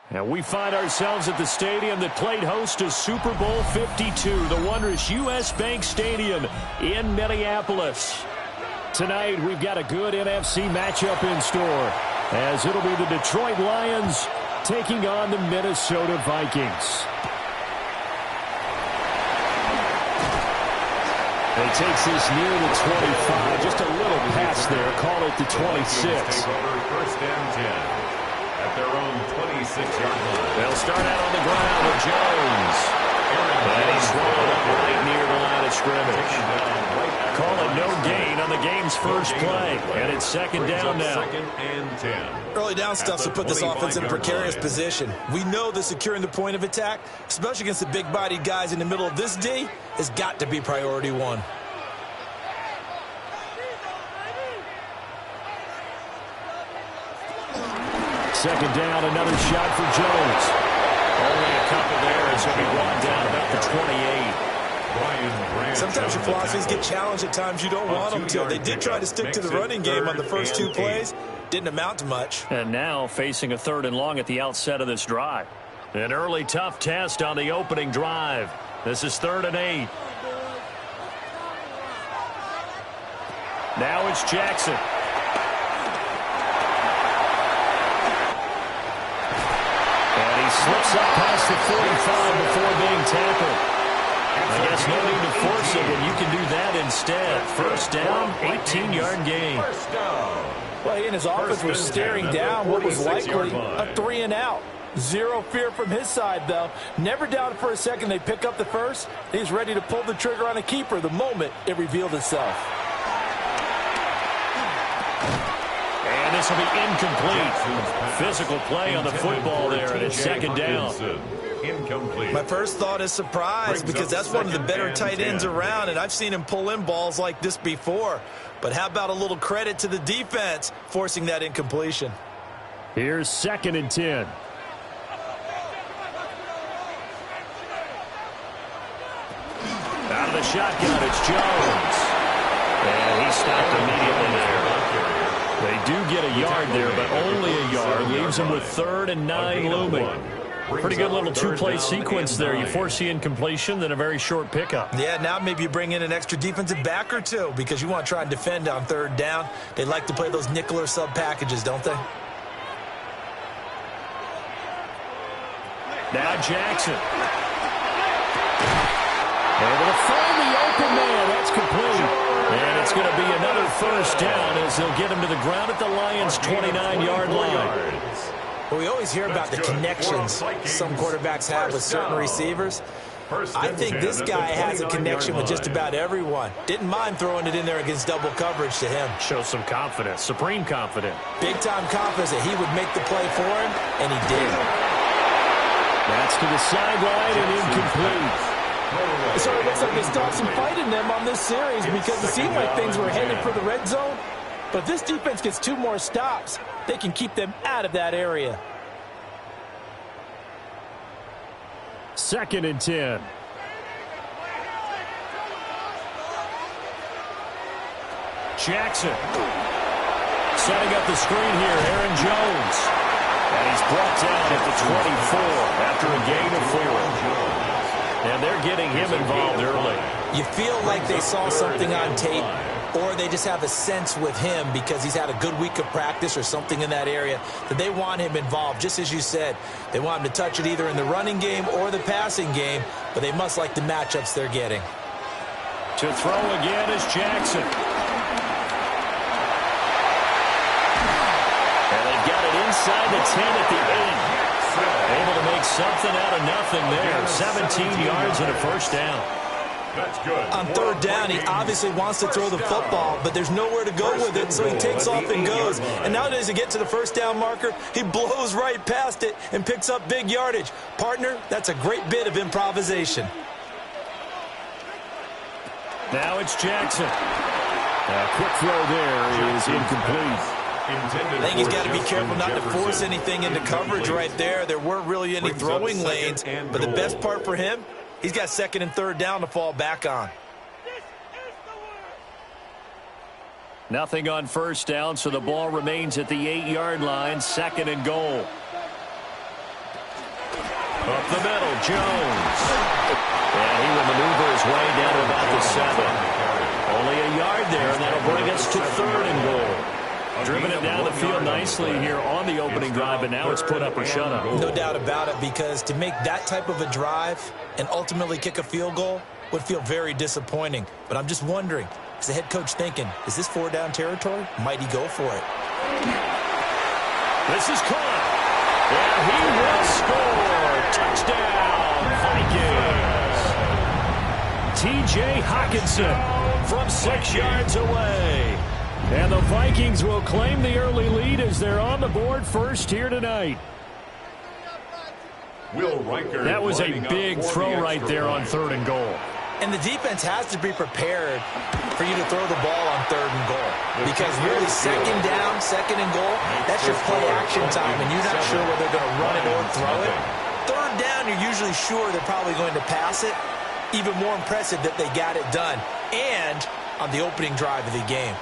And we find ourselves at the stadium that played host to Super Bowl 52, the wondrous U.S. Bank Stadium in Minneapolis. Tonight, we've got a good NFC matchup in store, as it'll be the Detroit Lions taking on the Minnesota Vikings. He takes this near the 25, just a little pass there, call it the 26. First and 10. At their own 26-yard line. They'll start out on the ground with Jones. And he's swallowed up right near the line of scrimmage. Call it no gain on the game's first play. And it's second down now. Second and 10. Early down stuff to put this offense in a precarious position. We know that securing the point of attack, especially against the big-bodied guys in the middle of this D, has got to be priority one. Second down, another shot for Jones. Only a couple there as he'll be brought down about the 28. Sometimes your philosophies get challenged at times you don't want them to. They did try to stick to the running game on the first two plays. Didn't amount to much. And now facing a 3rd and long at the outset of this drive. An early tough test on the opening drive. This is 3rd and 8. Now it's Jackson. Slips up past the 45 before being tackled. I guess no need to force it when you can do that instead. First down, 18-yard gain. Well, he and his offense were staring down what was likely a 3-and-out. Zero fear from his side, though. Never doubted for a second they pick up the first. He's ready to pull the trigger on a keeper the moment it revealed itself. And this will be incomplete. Physical play on the football there, and it's second down. Incomplete. My first thought is surprise, because that's one of the better tight ends around, and I've seen him pull in balls like this before. But how about a little credit to the defense forcing that incompletion? Here's 2nd and 10. Out of the shotgun, it's Jones. And he stopped immediately there. They do get a yard there, but only a yard. Leaves them with 3rd and 9 looming. Pretty good little two-play sequence there. You force the incompletion, then a very short pickup. Yeah, now maybe you bring in an extra defensive back or two because you want to try and defend on 3rd down. They like to play those nickel or sub packages, don't they? Now Jackson. Able to find the open man. That's complete. And it's going to be another first down as they'll get him to the ground at the Lions' 29-yard line. Well, we always hear about the connections some quarterbacks have with certain receivers. I think this guy has a connection with just about everyone. Didn't mind throwing it in there against double coverage to him. Shows some confidence, supreme confidence. Big-time confidence that he would make the play for him, and he did. That's to the sideline and incomplete. So it looks like they stopped some fight in them on this series because it seemed like things were headed for the red zone. But this defense gets 2 more stops. They can keep them out of that area. 2nd and 10. Jackson. Setting up the screen here, Aaron Jones. And he's brought down at the 24 after a gain of 4. And they're getting him involved early. You feel like they saw something on tape, or they just have a sense with him because he's had a good week of practice or something in that area that they want him involved. Just as you said, they want him to touch it either in the running game or the passing game, but they must like the matchups they're getting. To throw again is Jackson. And they've got it inside the 10 something out of nothing there. 17 yards and a first down. That's good. On third down, he obviously wants to throw the football, but there's nowhere to go with it, so he takes off and goes. And now as he gets to the first down marker, he blows right past it and picks up big yardage. Partner, that's a great bit of improvisation. Now it's Jackson. A quick throw there is incomplete. I think he's got to be careful not to force anything into coverage right there. There weren't really any throwing lanes, but the best part for him, he's got second and third down to fall back on. Nothing on first down, so the ball remains at the 8-yard line, second and goal. Up the middle, Jones. And he will maneuver his way down to about the 7. Only a yard there, and that'll bring us to third and goal. Driven it down the field nicely here on the opening drive, and now it's put up or shut up. No doubt about it, because to make that type of a drive and ultimately kick a field goal would feel very disappointing. But I'm just wondering, is the head coach thinking, is this 4-down territory? Might he go for it? This is caught. And he will score. Touchdown, Vikings. T.J. Hockenson from 6 yards away. And the Vikings will claim the early lead as they're on the board first here tonight. That was a big throw right there on third and goal. And the defense has to be prepared for you to throw the ball on third and goal. Because really, second down, second and goal, that's your play action time, and you're not sure whether they're going to run it or throw it. Third down, you're usually sure they're probably going to pass it. Even more impressive that they got it done. And on the opening drive of the game.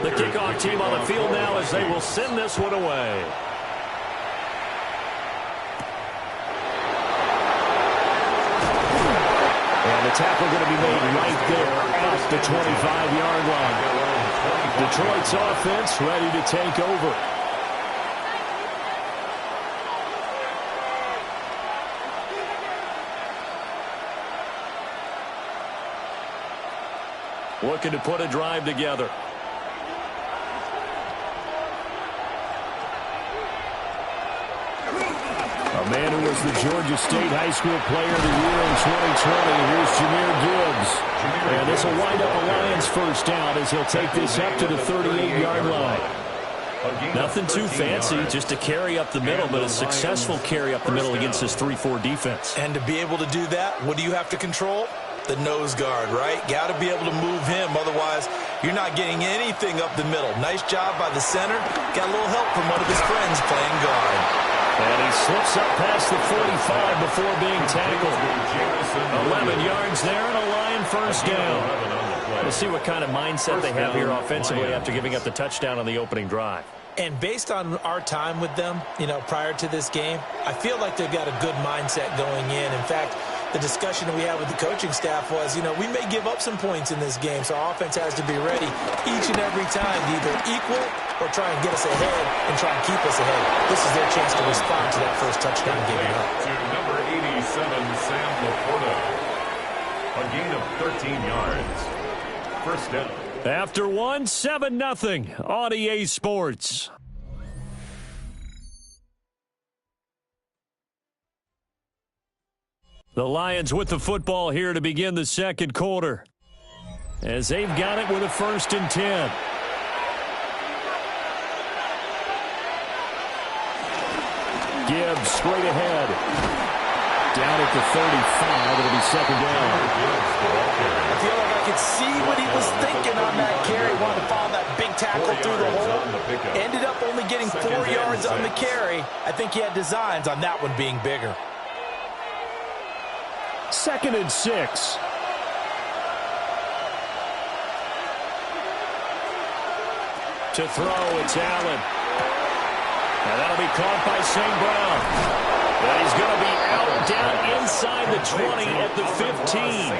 The kickoff team on the field now as they will send this one away. And the tackle going to be made right there off the 25-yard line. Detroit's offense ready to take over. Looking to put a drive together. A man who was the Georgia State High School Player of the Year in 2020. Here's Jahmyr Gibbs. And this will wind up a Lions first down as he'll take this up to the 38-yard line. Nothing too fancy, just a carry up the middle, but a successful carry up the middle against this 3-4 defense. And to be able to do that, what do you have to control? The nose guard, right? Got to be able to move him. Otherwise, you're not getting anything up the middle. Nice job by the center. Got a little help from one of his friends playing guard. And he slips up past the 45 before being tackled. 11 yards there and a Lion first down. We'll see what kind of mindset they have here offensively after giving up the touchdown on the opening drive. And based on our time with them, prior to this game, I feel like they've got a good mindset going in. In fact, the discussion that we had with the coaching staff was, we may give up some points in this game, so our offense has to be ready each and every time to either equal or try and get us ahead and try and keep us ahead. This is their chance to respond to that first touchdown given up. To number 87, Sam Laporta. A gain of 13 yards. First down. After 7-0 on EA Sports. The Lions with the football here to begin the second quarter. As they've got it with a 1st and 10. Gibbs straight ahead. Down at the 35. It'll be second down. I feel like I could see what he was thinking on that carry. Wanted to follow that big tackle through the hole. Ended up only getting 4 yards on the carry. I think he had designs on that one being bigger. 2nd and 6. To throw, it's Allen. And that'll be caught by St. Brown. And he's going to be out down inside the 20 at the 15.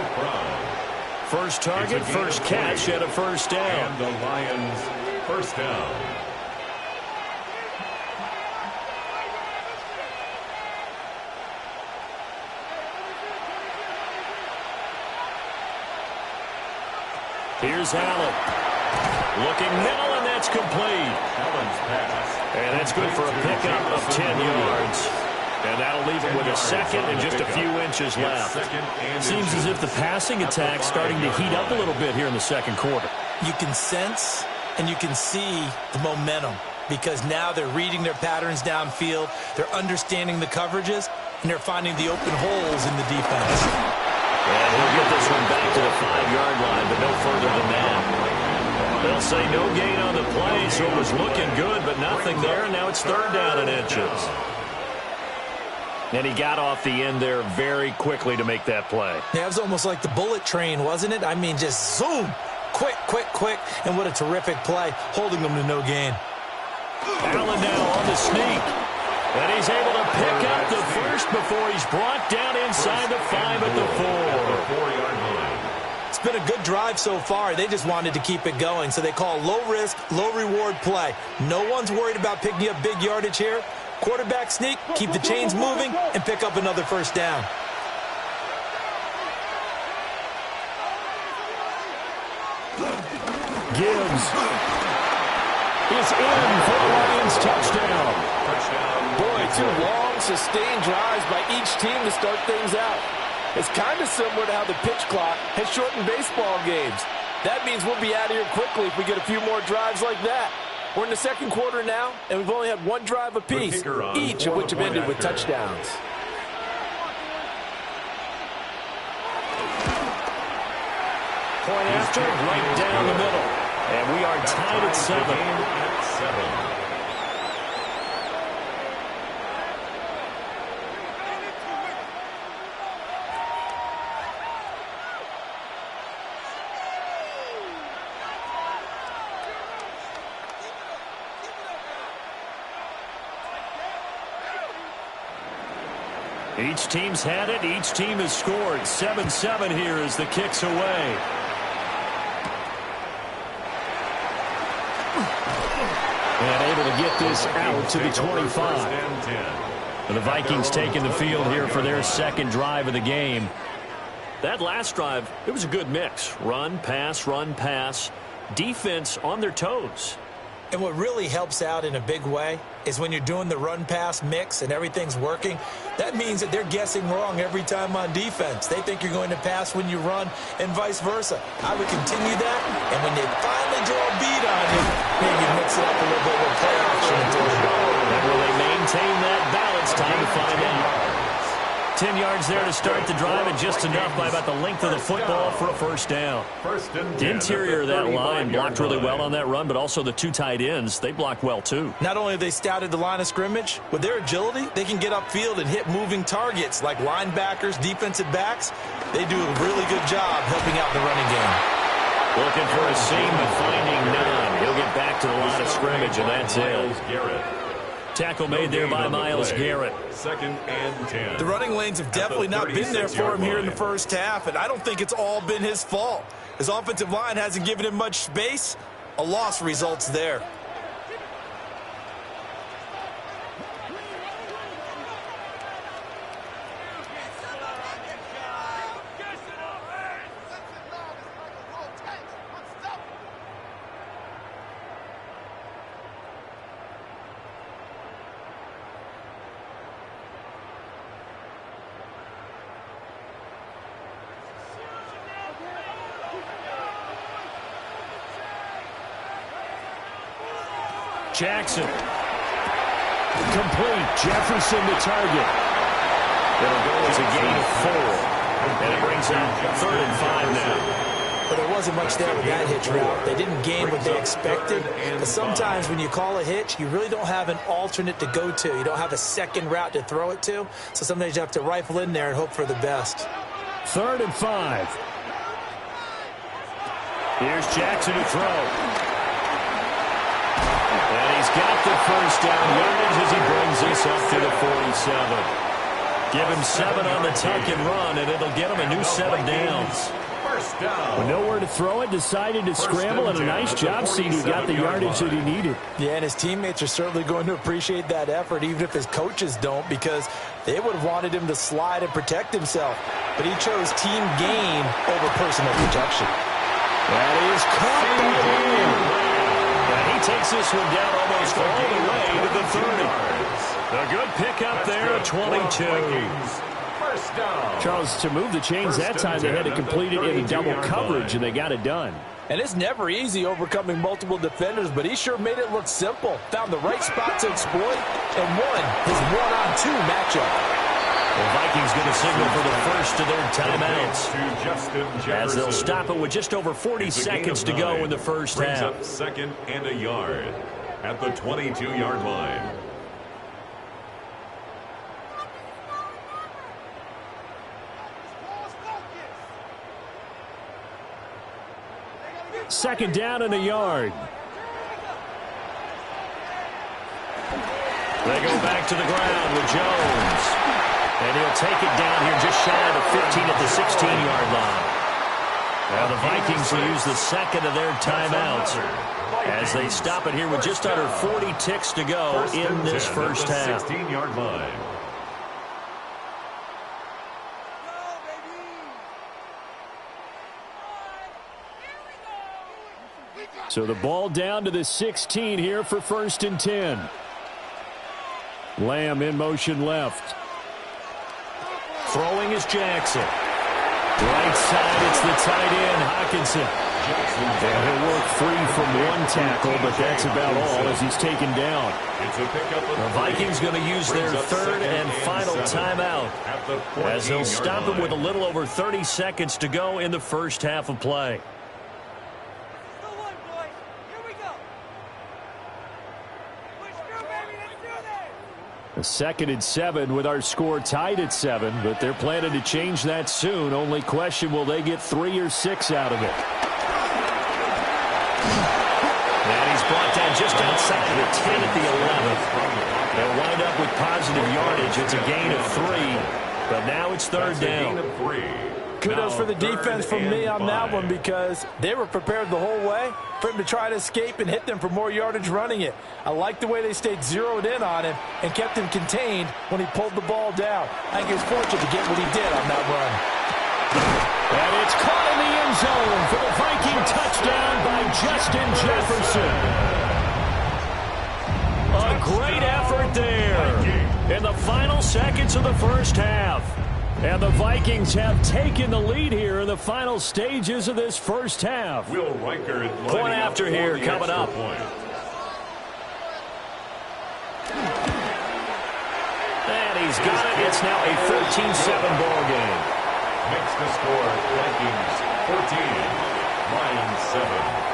First target, first catch at a first down. And the Lions first down. Here's Allen. Looking middle, and that's complete. Allen's pass. And that's good for a pickup of 10 yards. And that'll leave him with a second and just a few inches left. Seems as if the passing attack's starting to heat up a little bit here in the second quarter. You can sense and you can see the momentum because now they're reading their patterns downfield, they're understanding the coverages, and they're finding the open holes in the defense. And he'll get this one back to the 5-yard line, but no further than that. They'll say no gain on the play, so it was looking good, but nothing there. Now it's 3rd down and inches. And he got off the end there very quickly to make that play. Yeah, it was almost like the bullet train, wasn't it? I mean, just zoom, quick, quick, quick, and what a terrific play, holding them to no gain. Allen now on the sneak. And he's able to pick up the first before he's brought down inside the 5 at the 4. 4-yard line. It's been a good drive so far. They just wanted to keep it going, so they call low-risk, low-reward play. No one's worried about picking up big yardage here. Quarterback sneak, keep the chains moving, and pick up another first down. Gibbs is in for a Lions touchdown. Boy, 2 long, sustained drives by each team to start things out. It's kind of similar to how the pitch clock has shortened baseball games. That means we'll be out of here quickly if we get a few more drives like that. We're in the second quarter now, and we've only had 1 drive apiece, each of which have ended with touchdowns. Point after, right down the middle. And we are tied at 7. Each team's had it. Each team has scored. 7-7 here as the kick's away. And able to get this out to the 25. And the Vikings taking the field here for their second drive of the game. That last drive, it was a good mix. Run, pass. Defense on their toes. And what really helps out in a big way is when you're doing the run-pass mix and everything's working, that means that they're guessing wrong every time on defense. They think you're going to pass when you run and vice versa. I would continue that, and when they finally draw a beat on you, maybe mix it up a little bit with play action until they go. And will they maintain that balance? Time to find out. 10 yards there to start the drive, and just enough by about the length of the football for a first down. The interior of that line blocked really well on that run, but also the 2 tight ends, they blocked well too. Not only have they scouted the line of scrimmage, with their agility, they can get upfield and hit moving targets like linebackers, defensive backs. They do a really good job helping out the running game. Looking for a seam, but finding none. He'll get back to the line of scrimmage, and that's it. Tackle made there by Myles Garrett. 2nd and 10. The running lanes have definitely not been there for him here in the first half, and I don't think it's all been his fault. His offensive line hasn't given him much space. A loss results there. Jackson. Complete. Jefferson to target. It'll go as a gain of 4. And it brings out 3rd and 5 now. But there wasn't much there with that hitch route. They didn't gain what they expected. But sometimes when you call a hitch, you really don't have an alternate to go to. You don't have a second route to throw it to. So sometimes you have to rifle in there and hope for the best. 3rd and 5. Here's Jackson to throw. And he's got the first down yardage as he brings us up to the 47. Give him 7 on the tuck and run, and it'll get him a new set of downs. First down. With nowhere to throw it, decided to scramble, and a nice job seeing he got the yardage that he needed. Yeah, and his teammates are certainly going to appreciate that effort, even if his coaches don't, because they would have wanted him to slide and protect himself. But he chose team gain over personal protection. That is caught by him. And he takes this one down almost all the way to the 30. A good pickup there at 22. Charles, to move the chains that time, they had to complete it in double coverage, and they got it done. And it's never easy overcoming multiple defenders, but he sure made it look simple. Found the right spot to exploit and won his one-on-two matchup. The Vikings going to signal for the first of their timeouts, as they'll stop it with just over 40 seconds to go in the first half. Up second and a yard at the 22-yard line. Second down and a yard. They go back to the ground with Jones. And he'll take it down here just shy of the 15 at the 16-yard line. Now the Vikings will use the second of their timeouts as they stop it here with just under 40 ticks to go in this first half. 16-yard line. So the ball down to the 16 here for 1st and 10. Lamb in motion left. Throwing is Jackson. Right side, it's the tight end, Hockenson. And he'll work free from one tackle, but that's about all as he's taken down. The Vikings going to use their third and final timeout as they'll stop it with a little over 30 seconds to go in the first half of play. A 2nd and 7 with our score tied at 7, but they're planning to change that soon. Only question, will they get 3 or 6 out of it? And he's brought down just outside of the 10 at the 11. They'll wind up with positive yardage. It's a gain of 3, but now it's 3rd down. Kudos for the defense from me on that one, because they were prepared the whole way for him to try to escape and hit them for more yardage running it. I like the way they stayed zeroed in on him and kept him contained when he pulled the ball down. I think he was fortunate to get what he did on that run. And it's caught in the end zone for the Viking touchdown by Justin Jefferson. A great effort there in the final seconds of the first half. And the Vikings have taken the lead here in the final stages of this first half. Will Reichard point after here coming up. And he's got it. It's now a 13-7 ball game. Makes the score Vikings 14, Lions 7.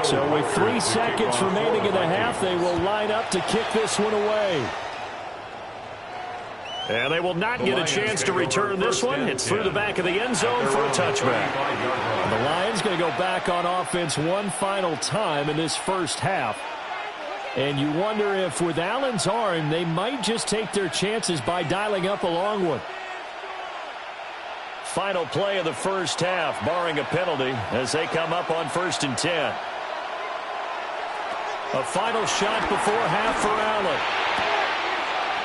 So with 3 seconds remaining in the half, they will line up to kick this one away. And they will not get a chance to return this one. It's through the back of the end zone for a touchback. And the Lions going to go back on offense one final time in this first half. And you wonder if with Allen's arm, they might just take their chances by dialing up a long one. Final play of the first half, barring a penalty, as they come up on 1st and 10. A final shot before half for Allen.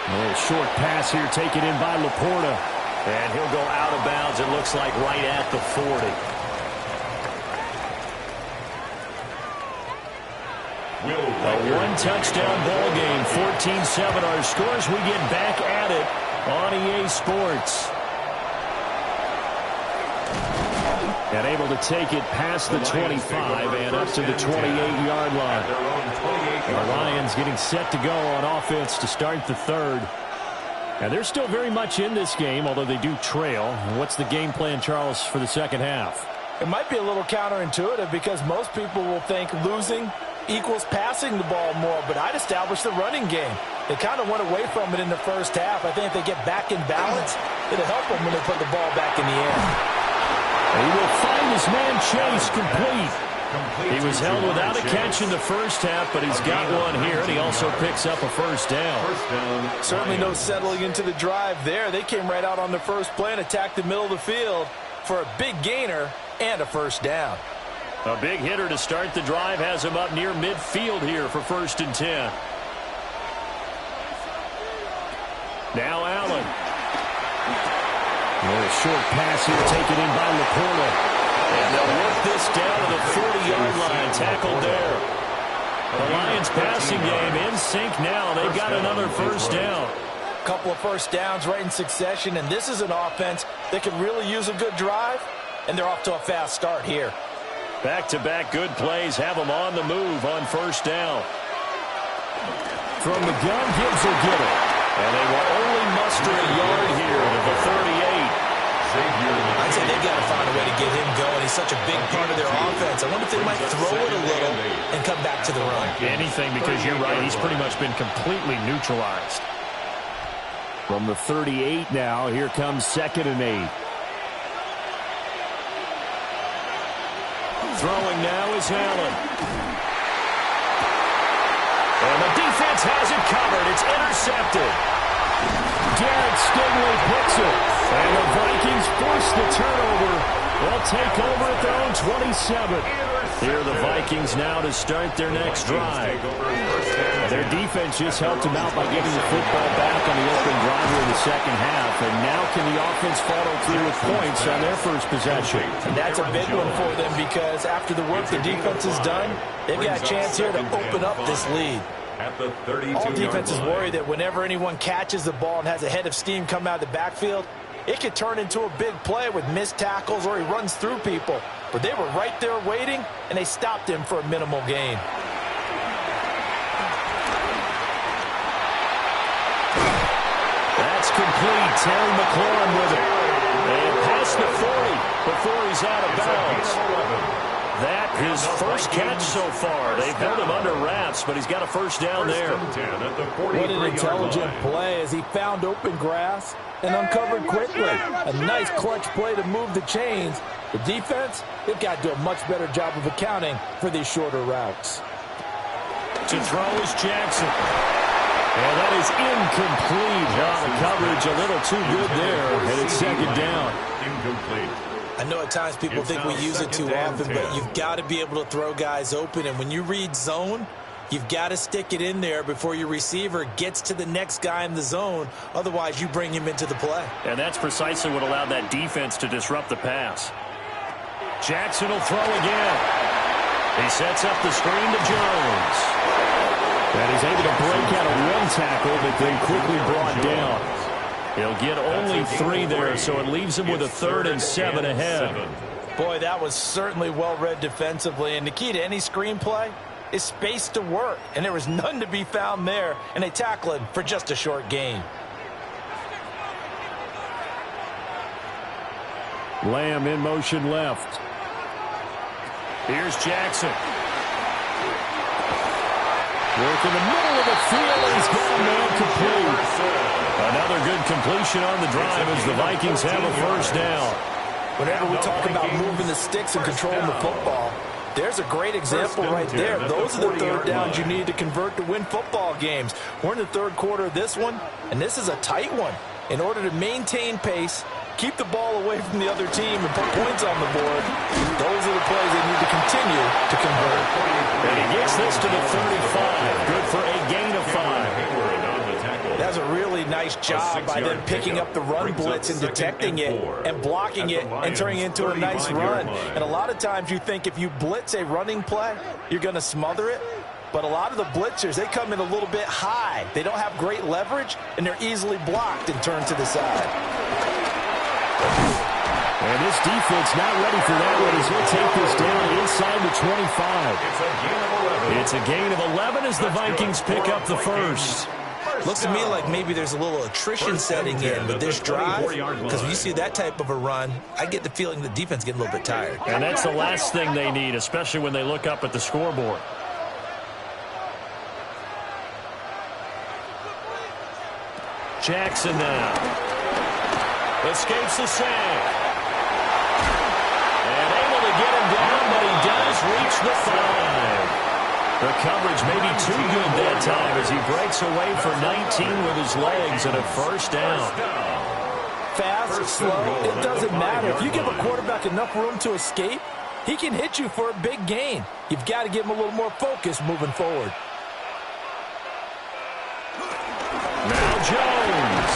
A little short pass here taken in by Laporta. And he'll go out of bounds, it looks like, right at the 40. A one-touchdown ball game, 14-7 our scores. We get back at it on EA Sports. And able to take it past the 25 and up to the 28-yard line. The Lions getting set to go on offense to start the third. And they're still very much in this game, although they do trail. What's the game plan, Charles, for the second half? It might be a little counterintuitive because most people will think losing equals passing the ball more, but I'd establish the running game. They kind of went away from it in the first half. I think if they get back in balance, it'll help them when they put the ball back in the air. He will find his man Chase complete. He was held without a catch in the first half, but he's got one here, and he also picks up a first down. Certainly no settling into the drive there. They came right out on the first play and attacked the middle of the field for a big gainer and a first down. A big hitter to start the drive has him up near midfield here for 1st and 10. Now Allen. A short pass here taken in by Laporta. And they'll work this down to the 40-yard line. Tackled there. The Lions passing game in sync now. They've got another first down. Couple of first downs right in succession, and this is an offense that can really use a good drive, and they're off to a fast start here. Back-to-back good plays have them on the move on first down. From the gun, Gibbs will get it. And they will only muster a yard here to the 38. I'd say they've got to find a way to get him going. He's such a big part of their offense. I wonder if they might throw it a little and come back to the run. Anything, because you're right. He's pretty much been completely neutralized. From the 38 now, here comes 2nd and 8. Throwing now is Allen. And the defense has it covered. It's intercepted. Garrett Stingley picks it. And the Vikings force the turnover. They'll take over at their own 27. Here are the Vikings now to start their next drive. Their defense just helped them out by getting the football back on the open drive in the second half. And now can the offense follow through with points on their first possession? And that's a big one for them because after the work the defense has done, they've got a chance here to open up this lead. All defenses worry that whenever anyone catches the ball and has a head of steam come out of the backfield, it could turn into a big play with missed tackles or he runs through people. But they were right there waiting, and they stopped him for a minimal gain. That's complete. Terry McLaurin with it. And past the 40 before he's out of bounds. That his first catch so far. They've held him under wraps, but he's got a first down there. What an intelligent play as he found open grass and uncovered quickly. A nice clutch play to move the chains. The defense, they've got to do a much better job of accounting for these shorter routes. To throw is Jackson. And that is incomplete. The coverage a little too good there, and it's 2nd down. Incomplete. I know at times people think we use it too often, but you've got to be able to throw guys open. And when you read zone, you've got to stick it in there before your receiver gets to the next guy in the zone. Otherwise, you bring him into the play. And that's precisely what allowed that defense to disrupt the pass. Jackson will throw again. He sets up the screen to Jones. And he's able to break out of one tackle, but then quickly brought down. He'll get only 3 there, so it leaves him with a 3rd and 7 ahead. Boy, that was certainly well-read defensively. And the key to any screenplay is space to work. And there was none to be found there. And they tackle him for just a short gain. Lamb in motion left. Here's Jackson. Work in the middle of the field, and he's got him man complete. Another good completion on the drive as the Vikings have a first down. Whenever we talk about moving the sticks and controlling the football, there's a great example right there. Those are the third downs you need to convert to win football games. We're in the third quarter of this one, and this is a tight one. In order to maintain pace, keep the ball away from the other team, and put points on the board, those are the plays they need to continue to convert. And he gets this to the 35. Good for a gain of 5. That's a really nice job by them picking up the run blitz and detecting it and blocking it and turning it into a nice run. And a lot of times you think if you blitz a running play, you're going to smother it. But a lot of the blitzers, they come in a little bit high. They don't have great leverage, and they're easily blocked and turned to the side. And this defense not ready for that one as he'll take this down inside the 25. It's a gain of 11 as the Vikings pick up the first. Looks to me like maybe there's a little attrition setting in with this drive, because when you see that type of a run, I get the feeling the defense getting a little bit tired. And that's the last thing they need, especially when they look up at the scoreboard. Jackson now. Escapes the sack. And able to to get him down, but he does reach the 5. The coverage may be too good that time as he breaks away for 19 with his legs and a first down. Fast, slow, it doesn't matter. If you give a quarterback enough room to escape, he can hit you for a big gain. You've got to give him a little more focus moving forward. Now Jones.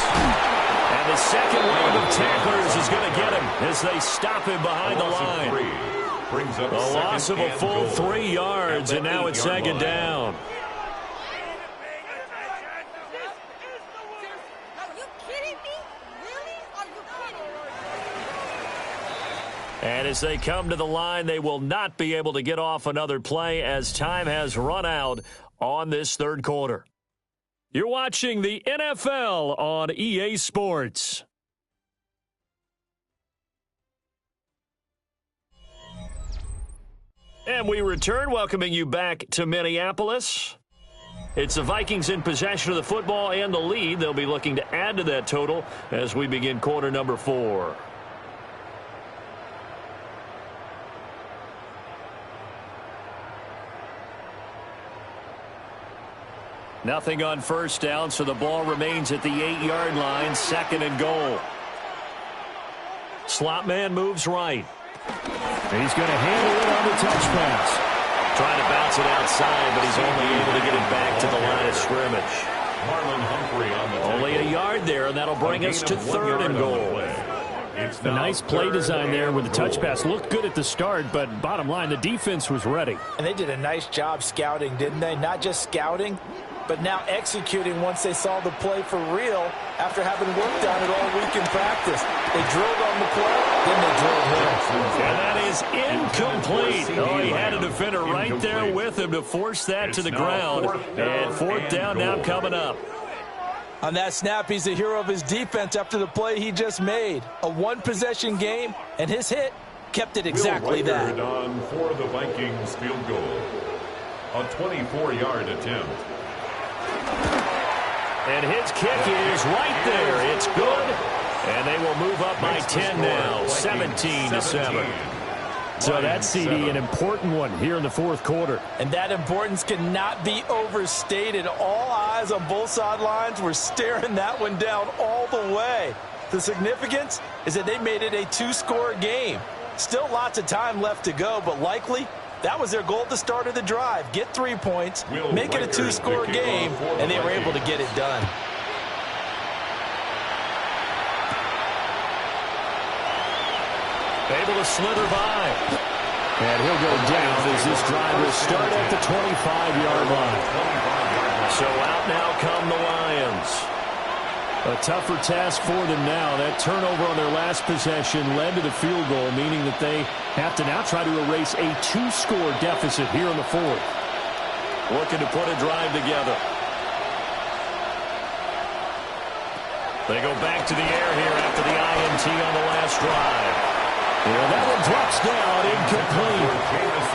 And the second wave of tacklers is going to get him as they stop him behind the line. Brings up a loss of a full 3 yards, and now it's second down. And as they come to the line, they will not be able to get off another play as time has run out on this third quarter. You're watching the NFL on EA Sports. And we return, welcoming you back to Minneapolis. It's the Vikings in possession of the football and the lead. They'll be looking to add to that total as we begin quarter number 4. Nothing on first down, so the ball remains at the 8-yard line, second and goal. Slot man moves right. He's going to handle it on the touch pass. Trying to bounce it outside, but he's only able to get it back to the line of scrimmage. Marlon Humphrey on the only a yard there, and that'll bring us to third and goal. A nice play design there with the touch pass. Looked good at the start, but bottom line, the defense was ready. And they did a nice job scouting, didn't they? Not just scouting, but now executing once they saw the play for real after having worked on it all week in practice. They drilled on the play, then they drilled him. And that is incomplete. Oh, he had a defender right there with him to force that to the ground. And fourth down now coming up. On that snap, he's the hero of his defense after the play he just made. A one-possession game, and his hit kept it exactly that. On for the Vikings field goal. A 24-yard attempt. And his kick is right there. It's good. And they will move up by 10 now, 17-7. So that's, CD, an important one here in the fourth quarter. And that importance cannot be overstated. All eyes on both sidelines were staring that one down all the way. The significance is that they made it a 2-score game. Still lots of time left to go, but likely that was their goal at the start of the drive. Get 3 points, make it a 2-score game, and they were able to get it done. Able to slither by. And he'll go down as this drive will start at the 25-yard line. So out now come the Lions. A tougher task for them now. That turnover on their last possession led to the field goal, meaning that they have to now try to erase a 2-score deficit here in the fourth. Looking to put a drive together. They go back to the air here after the INT on the last drive. Yeah, that one drops down, incomplete.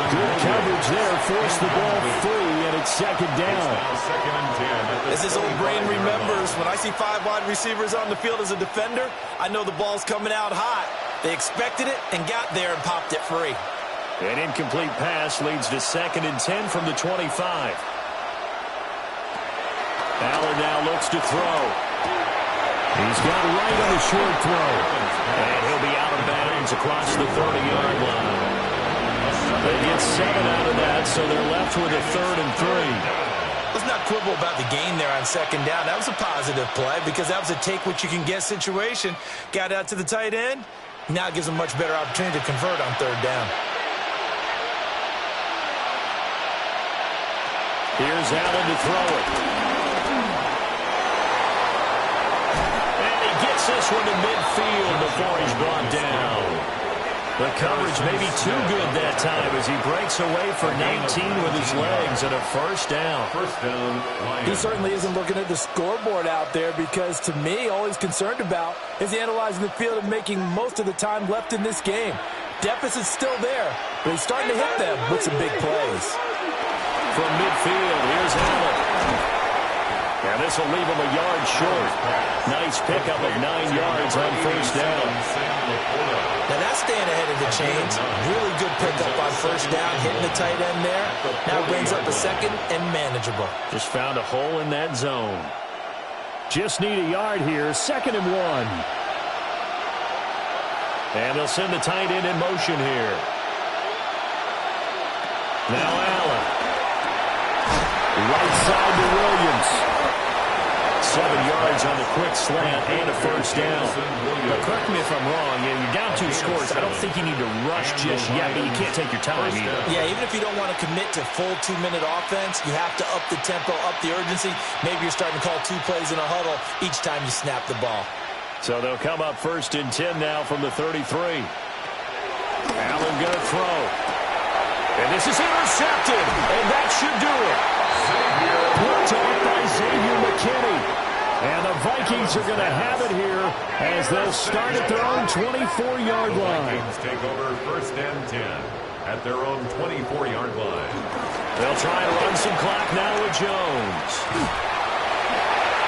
Good coverage there, forced the ball free, and it's second down. As his old brain remembers, when I see 5 wide receivers on the field as a defender, I know the ball's coming out hot. They expected it and got there and popped it free. An incomplete pass leads to 2nd and 10 from the 25. Allen now looks to throw. He's got right on the short throw. And he'll be out of bounds across the 30-yard line. They get 7 out of that, so they're left with a 3rd and 3. Let's not quibble about the gain there on second down. That was a positive play because that was a take-what-you-can-get situation. Got out to the tight end. Now it gives them a much better opportunity to convert on 3rd down. Here's Allen to throw it. This one to midfield before he's brought down. The coverage may be too good that time as he breaks away for 19 with his legs and a first down. He certainly isn't looking at the scoreboard out there because, to me, all he's concerned about is analyzing the field and making most of the time left in this game. Deficit's still there, but he's starting to hit them with some big plays. From midfield, here's Allen. And And this will leave him a yard short. Nice pickup of 9 yards on first down. Now that's staying ahead of the chains. Really good pickup on first down, hitting the tight end there. Now brings up a second and manageable. Just found a hole in that zone. Just need a yard here, 2nd and 1. And they'll send the tight end in motion here. Now Allen. Right side to Williams. 7 yards on the quick slant and a first down. Now, correct me if I'm wrong. You're down 2 scores. I don't think you need to rush just yet, but you can't take your time either. Yeah, even if you don't want to commit to full 2-minute offense, you have to up the tempo, up the urgency. Maybe you're starting to call 2 plays in a huddle each time you snap the ball. So they'll come up 1st and 10 now from the 33. Allen going to throw. And this is intercepted. And that should do it. Picked off by Xavier McKinney. And the Vikings are going to have it here as they'll start at their own 24-yard line. Vikings take over 1st and 10 at their own 24-yard line. They'll try to run some clock now with Jones.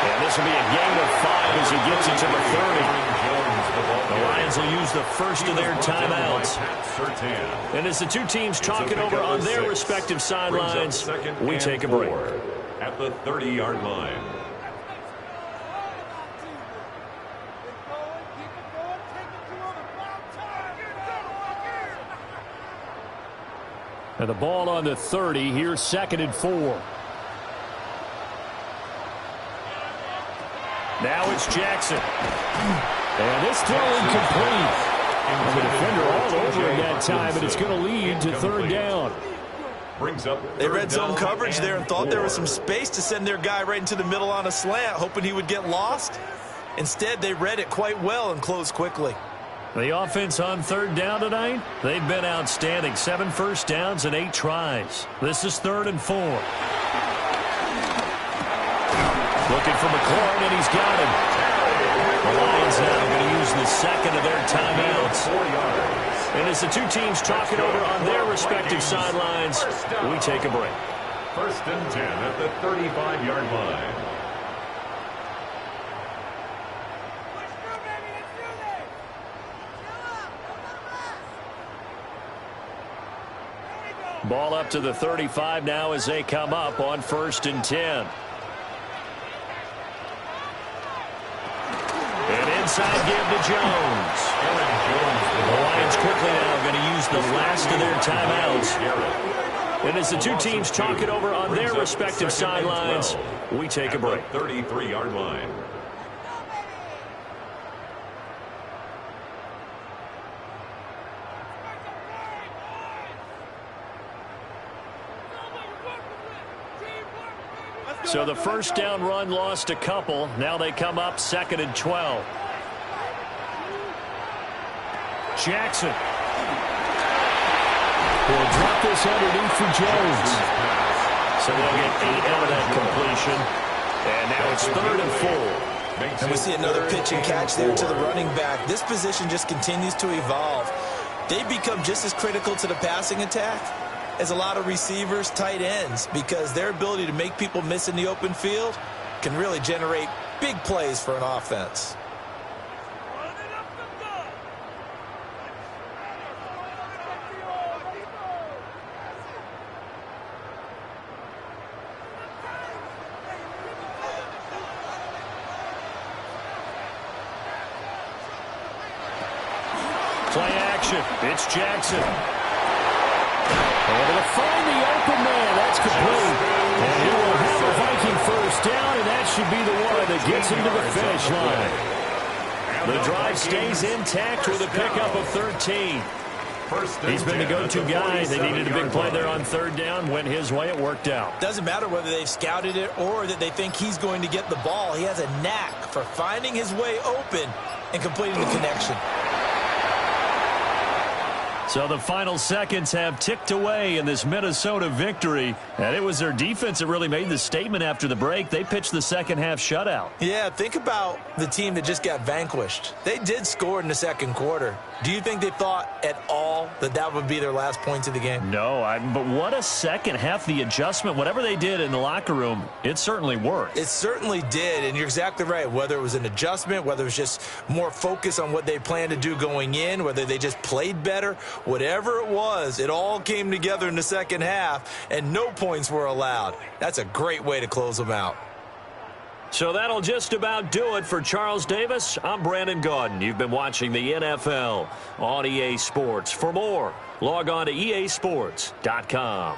And this will be a gain of 5 as he gets it to the 30. The Lions will use the first of their timeouts. And as the 2 teams talk it over on their respective sidelines, we take a break. At the 30-yard line. And the ball on the 30. Here's 2nd and 4. Now it's Jackson. And this throw incomplete. And the defender all over him that time, and it's going to lead to 3rd down. They read zone coverage there and thought there was some space to send their guy right into the middle on a slant, hoping he would get lost. Instead, they read it quite well and closed quickly. The offense on 3rd down tonight, they've been outstanding. 7 first downs and 8 tries. This is 3rd and 4. Looking for McLaurin, and he's got him. The Lions now going to use the 2nd of their timeouts. And as the 2 teams talk it over on their respective sidelines, we take a break. 1st and 10 at the 35-yard line. Ball up to the 35 now as they come up on 1st and 10. And inside give to Jones. The Lions quickly now going to use the last of their timeouts. And as the 2 teams talk it over on their respective sidelines, we take a break. 33-yard line. So the first down run lost a couple. Now they come up 2nd and 12. Jackson. Will drop this underneath for Jones. So they'll get 8 out of that completion. And now it's 3rd and 4. And we see another pitch and catch there to the running back. This position just continues to evolve. They become just as critical to the passing attack as a lot of receivers, tight ends, because their ability to make people miss in the open field can really generate big plays for an offense. Play action. It's Jackson. Able to find the open man. That's complete. And he will have a Viking first down, and that should be the one that gets him to the finish line. The drive stays intact with a pickup of 13. He's been the go-to guy. They needed a big play there on 3rd down. Went his way. It worked out. Doesn't matter whether they've scouted it or that they think he's going to get the ball. He has a knack for finding his way open and completing the connection. So the final seconds have ticked away in this Minnesota victory. And it was their defense that really made the statement after the break. They pitched the second half shutout. Yeah, think about the team that just got vanquished. They did score in the second quarter. Do you think they thought at all that that would be their last points of the game? No, but what a second half. The adjustment, whatever they did in the locker room, it certainly worked. It certainly did, and you're exactly right. Whether it was an adjustment, whether it was just more focus on what they planned to do going in, whether they just played better, whatever it was, it all came together in the second half, and no points were allowed. That's a great way to close them out. So that'll just about do it for Charles Davis. I'm Brandon Gaudin. You've been watching the NFL on EA Sports. For more, log on to easports.com.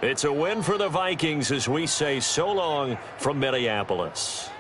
It's a win for the Vikings as we say so long from Minneapolis.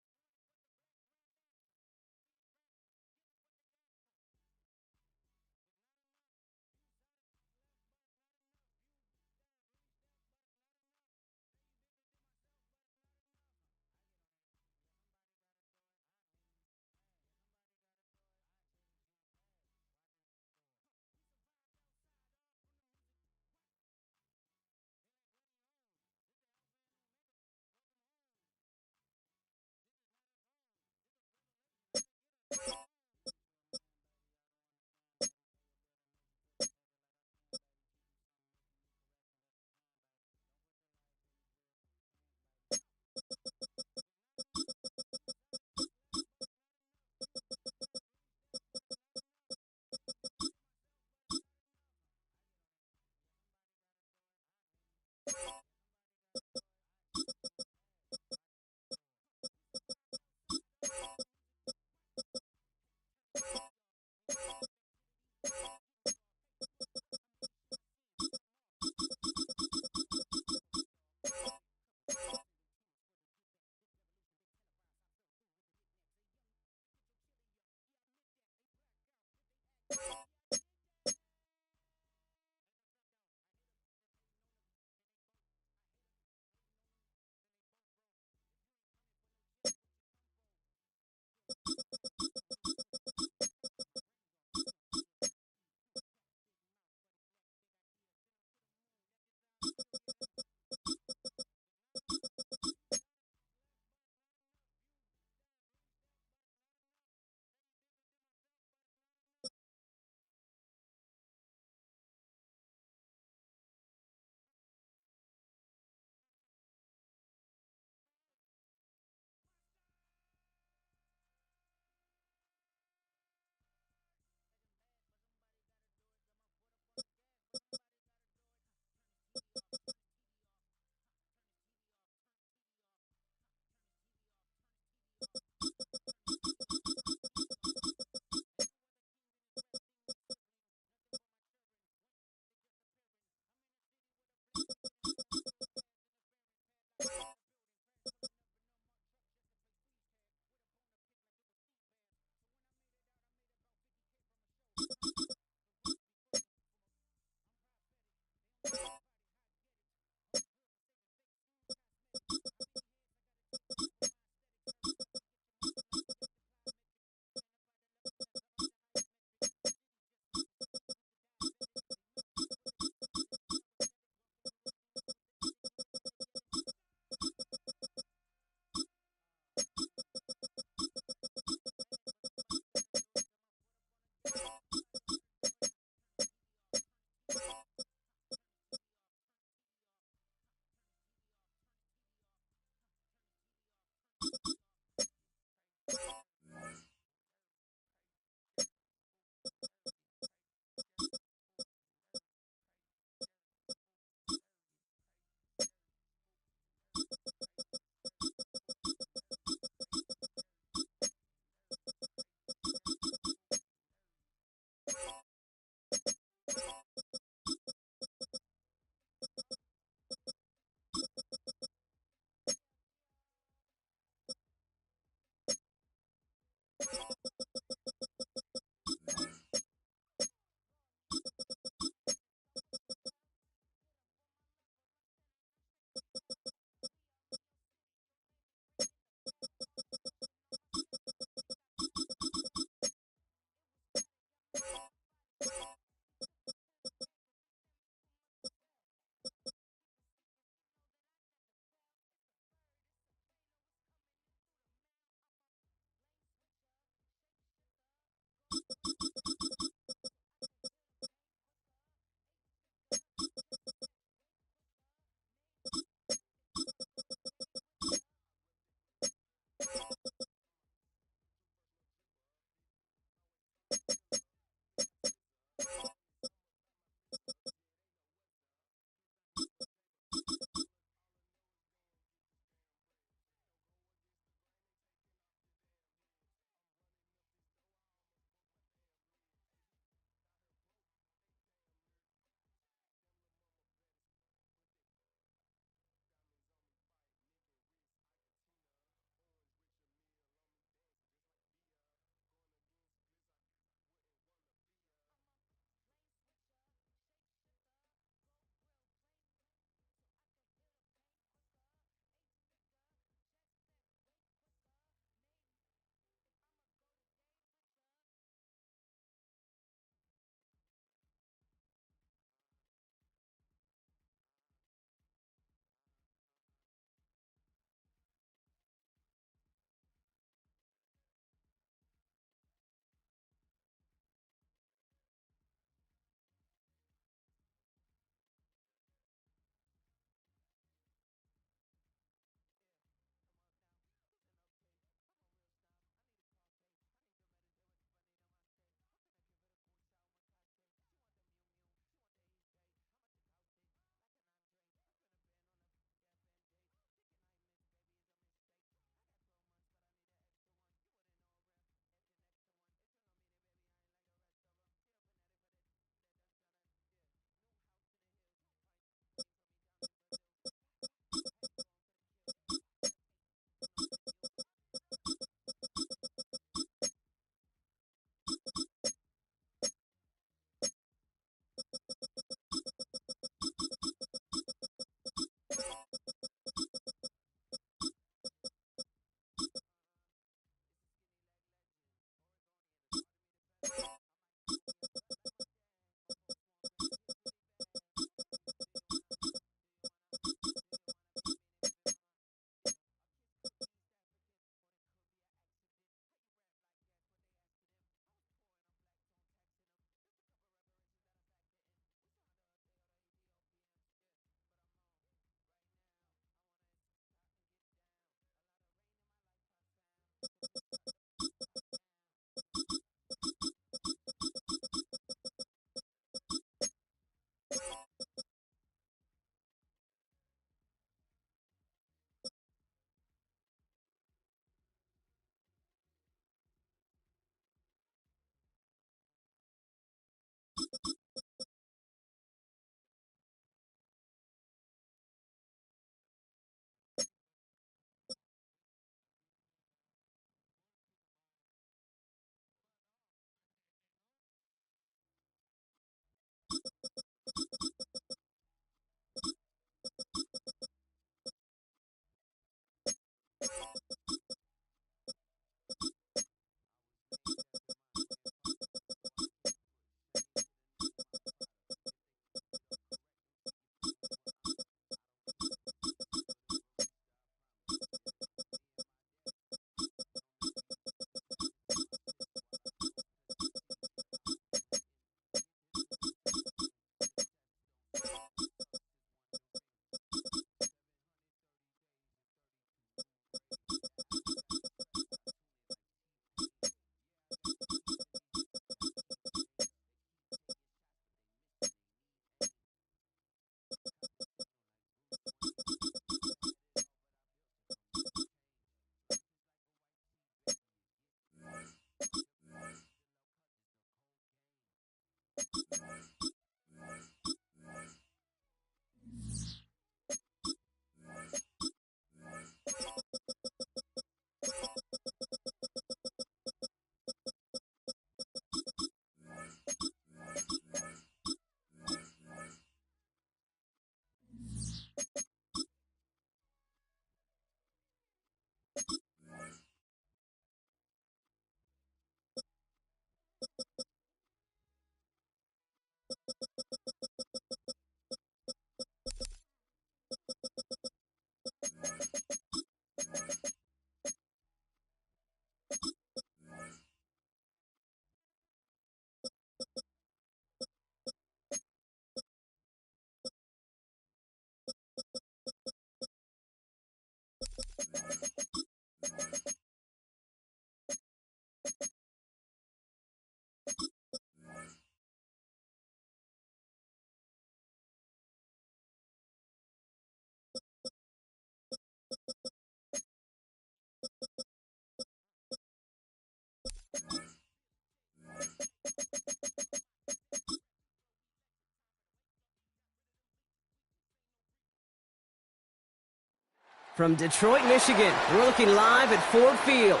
From Detroit, Michigan, we're looking live at Ford Field.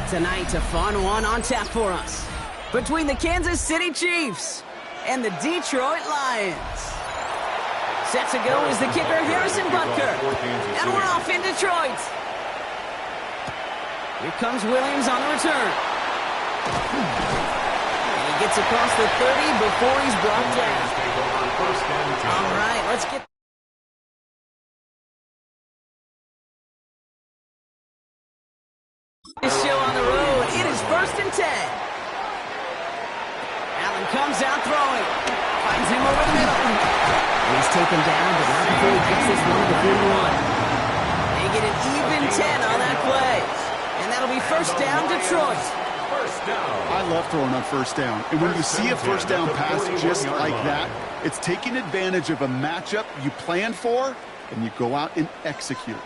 Tonight, a fun one on tap for us between the Kansas City Chiefs and the Detroit Lions. Set to go is the kicker, Harrison Butker. And we're off in Detroit. Here comes Williams on the return. And he gets across the 30 before he's brought down. All right, let's get this show on the road. It is 1st and 10. Allen comes out throwing. Finds him over the middle. He's taken down, but not before he gets this one to 41. They get an even 10 on that play. And that'll be 1st down, Detroit. I love throwing on 1st down. And when you see a 1st down pass just like that, it's taking advantage of a matchup you planned for, and you go out and execute.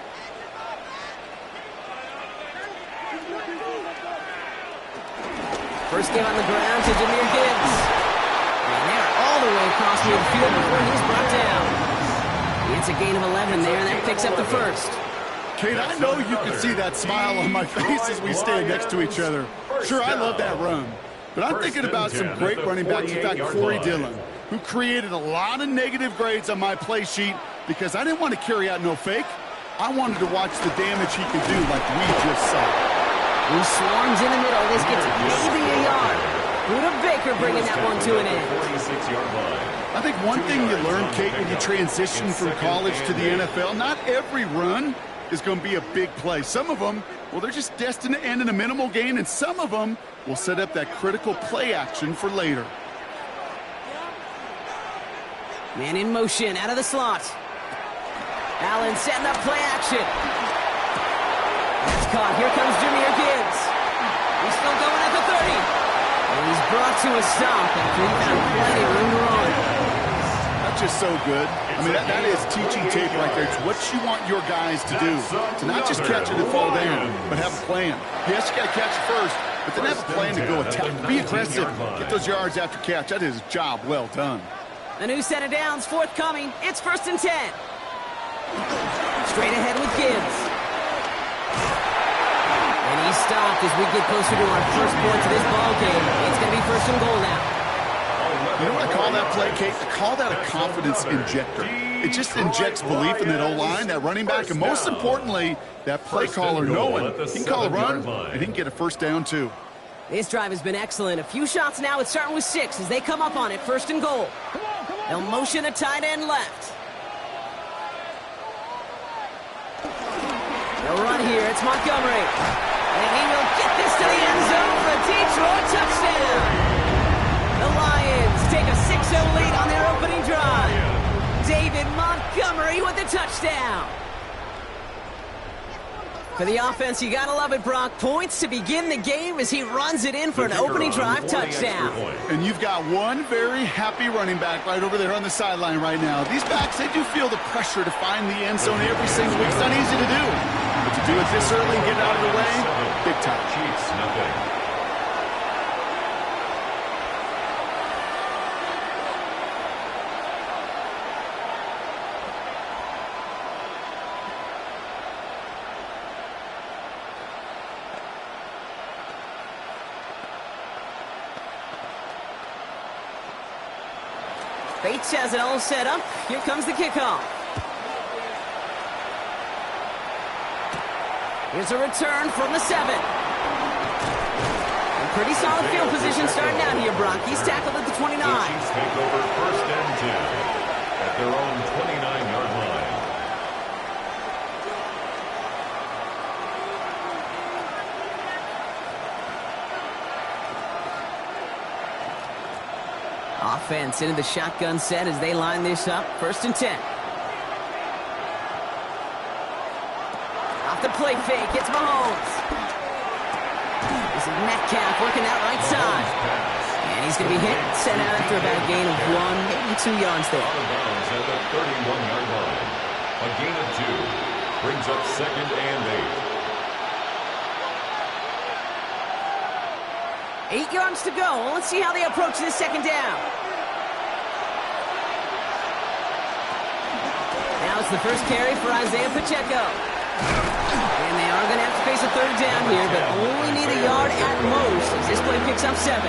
First game on the ground to Jahmyr Gibbs. And they're all the way across midfield before he's brought down. It's a gain of 11 there, and that picks up the 1st. Kate, I know you can see that smile on my face as we stand next to each other. Sure, I love that run. But I'm thinking about some great running backs. In fact, Corey Dillon, who created a lot of negative grades on my play sheet because I didn't want to carry out no fake. I wanted to watch the damage he could do like we just saw. He swarms in the middle. This gets maybe a yard. Buda Baker bringing that one to an end. I think one thing you learn, Kate, when you transition from college to the NFL, not every run is going to be a big play. Some of them, well, they're just destined to end in a minimal gain, and some of them will set up that critical play action for later. Man in motion out of the slot. Allen setting up play action. That's caught. Here comes Jahmyr Gibbs. He's still going at the 30. And he's brought to a stop after he found plenty of room to run. That's just so good. I mean, that is teaching tape right there. It's what you want your guys to do. To not just catch it and fall down, but have a plan. Yes, you got to catch it first, but then have a plan to go attack. Be aggressive. Get those yards after catch. That is a job well done. A new set of downs forthcoming. It's 1st and 10. Straight ahead with Gibbs. And he's stopped as we get closer to our first point to this ball game. It's going to be 1st and goal now. You know what I call that play, Kate? I call that a confidence injector. It just injects belief in that O-line, that running back, and most importantly, that play caller knowing he can call a run and he can get a 1st down too. This drive has been excellent. A few shots now. It's starting with 6 as they come up on it. 1st and goal. They'll motion a tight end left. They'll run here. It's Montgomery. And he will get this to the end zone for a Detroit touchdown. The Lions take a 6-0 lead on their opening drive. David Montgomery with the touchdown. For the offense, you gotta love it, Brock. Points to begin the game as he runs it in for an opening drive touchdown. And you've got one very happy running back right over there on the sideline right now. These backs, they do feel the pressure to find the end zone every single week. It's not easy to do. But to do it this early and get it out of the way, big time. Chiefs, nothing. Bates has it all set up. Here comes the kickoff. Here's a return from the 7. And pretty solid field position starting out here, Bronk. He's tackled at the 29. The Chiefs take over 1st and 10 at their own 29-yard line. Offense into the shotgun set as they line this up. 1st and 10. Off the play fake, it's Mahomes. This is Metcalf working that right side. And he's going to be hit, sent out after about a gain of 1, maybe 2 yards there. Out of bounds at the 31-yard line. A gain of 2 brings up 2nd and 8. 8 yards to go. Well, let's see how they approach this 2nd down. Now it's the first carry for Isaiah Pacheco. And they are going to have to face a 3rd down here, but only need a yard at most as this play picks up 7.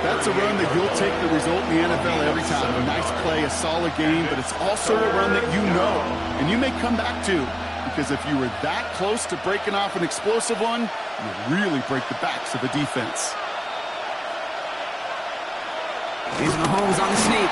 That's a run that you'll take the result in the NFL every time. A nice play, a solid game, but it's also a run that you know and you may come back to, because if you were that close to breaking off an explosive one, you really break the backs of the defense. Here's Mahomes on the sneak.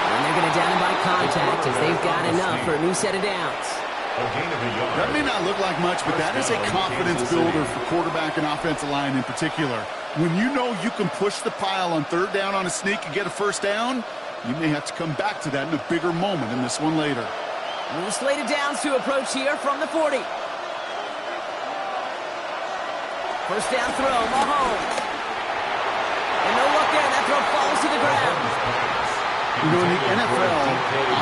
And they're going to down him by contact as they've got enough for a new set of downs. That may not look like much, but that is a confidence builder for quarterback and offensive line in particular. When you know you can push the pile on 3rd down on a sneak and get a 1st down, you may have to come back to that in a bigger moment in this one later. New slated downs to approach here from the 40. 1st down throw, Mahomes. And no look there, that throw falls to the ground. You know, in the NFL,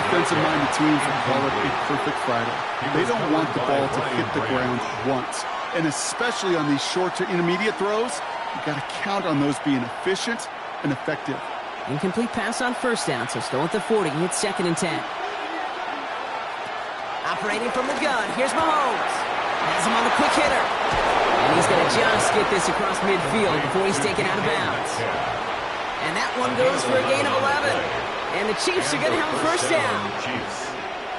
offensive-minded teams will call it a perfect Friday. They don't want the ball to hit the ground once. And especially on these short to intermediate throws, you've got to count on those being efficient and effective. Incomplete pass on 1st down, so still at the 40. It's 2nd and 10. Operating from the gun, here's Mahomes. Has him on the quick hitter. And he's going to just get this across midfield before he's taken out of bounds. And that one goes for a gain of 11. And the Chiefs are going to have a 1st down.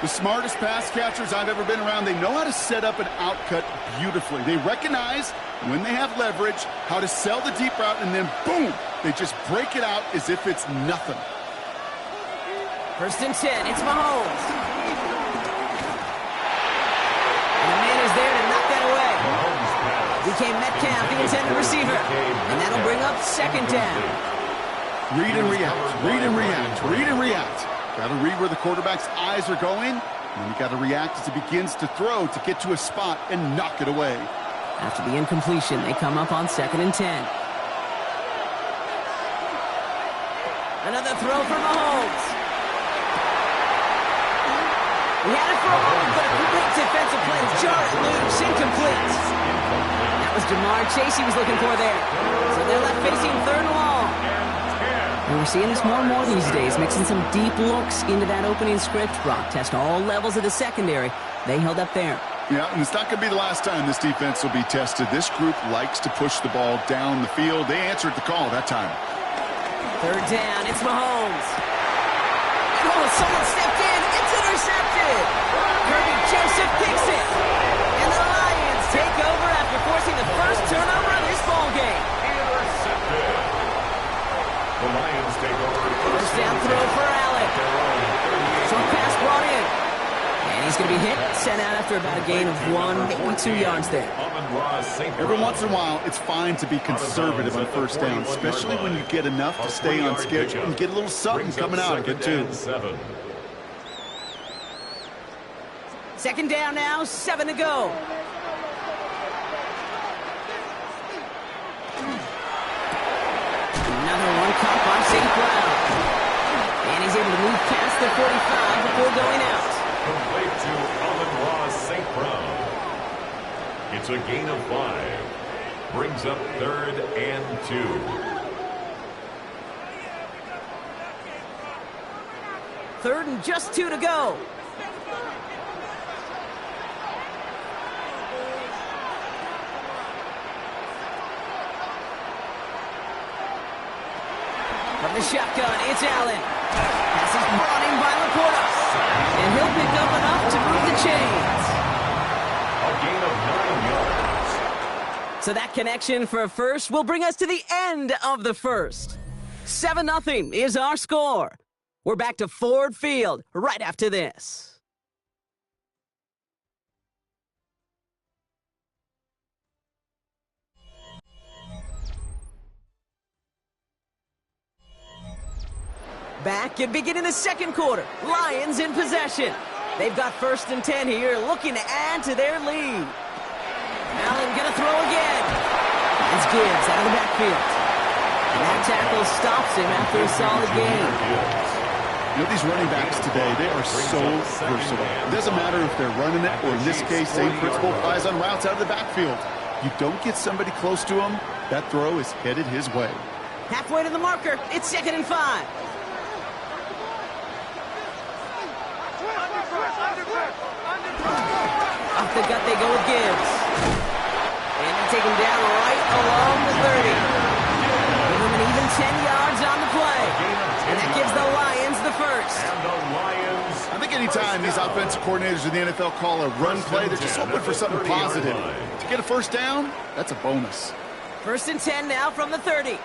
The smartest pass catchers I've ever been around, they know how to set up an outcut beautifully. They recognize when they have leverage, how to sell the deep route, and then boom, they just break it out as if it's nothing. 1st and 10, it's Mahomes. And the man is there to knock that away. DK Metcalf, the intended receiver. And that'll bring up 2nd down. Read and react, read and react, read and react. Got to read where the quarterback's eyes are going, and you got to react as he begins to throw to get to a spot and knock it away. After the incompletion, they come up on 2nd and 10. Another throw for Mahomes. He had it for a moment, but a great defensive play to jar it loose, incomplete. That was Jamar Chase he was looking for there. So they're left facing 3rd and long. And we're seeing this more and more these days, mixing some deep looks into that opening script. Brock test all levels of the secondary. They held up there. Yeah, and it's not going to be the last time this defense will be tested. This group likes to push the ball down the field. They answered the call that time. 3rd down, it's Mahomes. Oh, someone stepped in. It's intercepted. Kirby Joseph picks it. And the Lions take over after forcing the 1st turnover of this ball game. Intercepted. The Lions take over 1st down throw for Allen. Short pass brought in. And he's going to be hit, sent out after about a gain of 1, maybe 2 yards there. Every once in a while, it's fine to be conservative on 1st down, especially when you get enough to stay on schedule and get a little something coming out of it, too. 2nd down now, 7 to go. Another one caught by St. Brown. And he's able to move past the 45 before going out. Complete to Amon-Ra St. Brown. It's a gain of 5. Brings up 3rd and 2. Third and just 2 to go. From the shotgun, it's Allen. Pass is brought in by Laporta. And he'll pick up enough to move the chains. A gain of 9 yards. So that connection for a first will bring us to the end of the first. 7-0 is our score. We're back to Ford Field right after this. Back and beginning the second quarter. Lions in possession. They've got 1st and 10 here, looking to add to their lead. Allen gonna throw again. It's Gibbs out of the backfield. And that tackle stops him after a solid gain. You know, these running backs today, they are so versatile. It doesn't matter if they're running it, or in this case, same principle applies on routes out of the backfield. You don't get somebody close to him, that throw is headed his way. Halfway to the marker, it's 2nd and 5. Off the gut they go with Gibbs. And they take him down right along the 30. Give him an even 10 yards on the play. And that gives the Lions the first. And the Lions. I think anytime these offensive coordinators in the NFL call a run play, they're just hoping for something positive. To get a first down, that's a bonus. 1st and 10 now from the 30.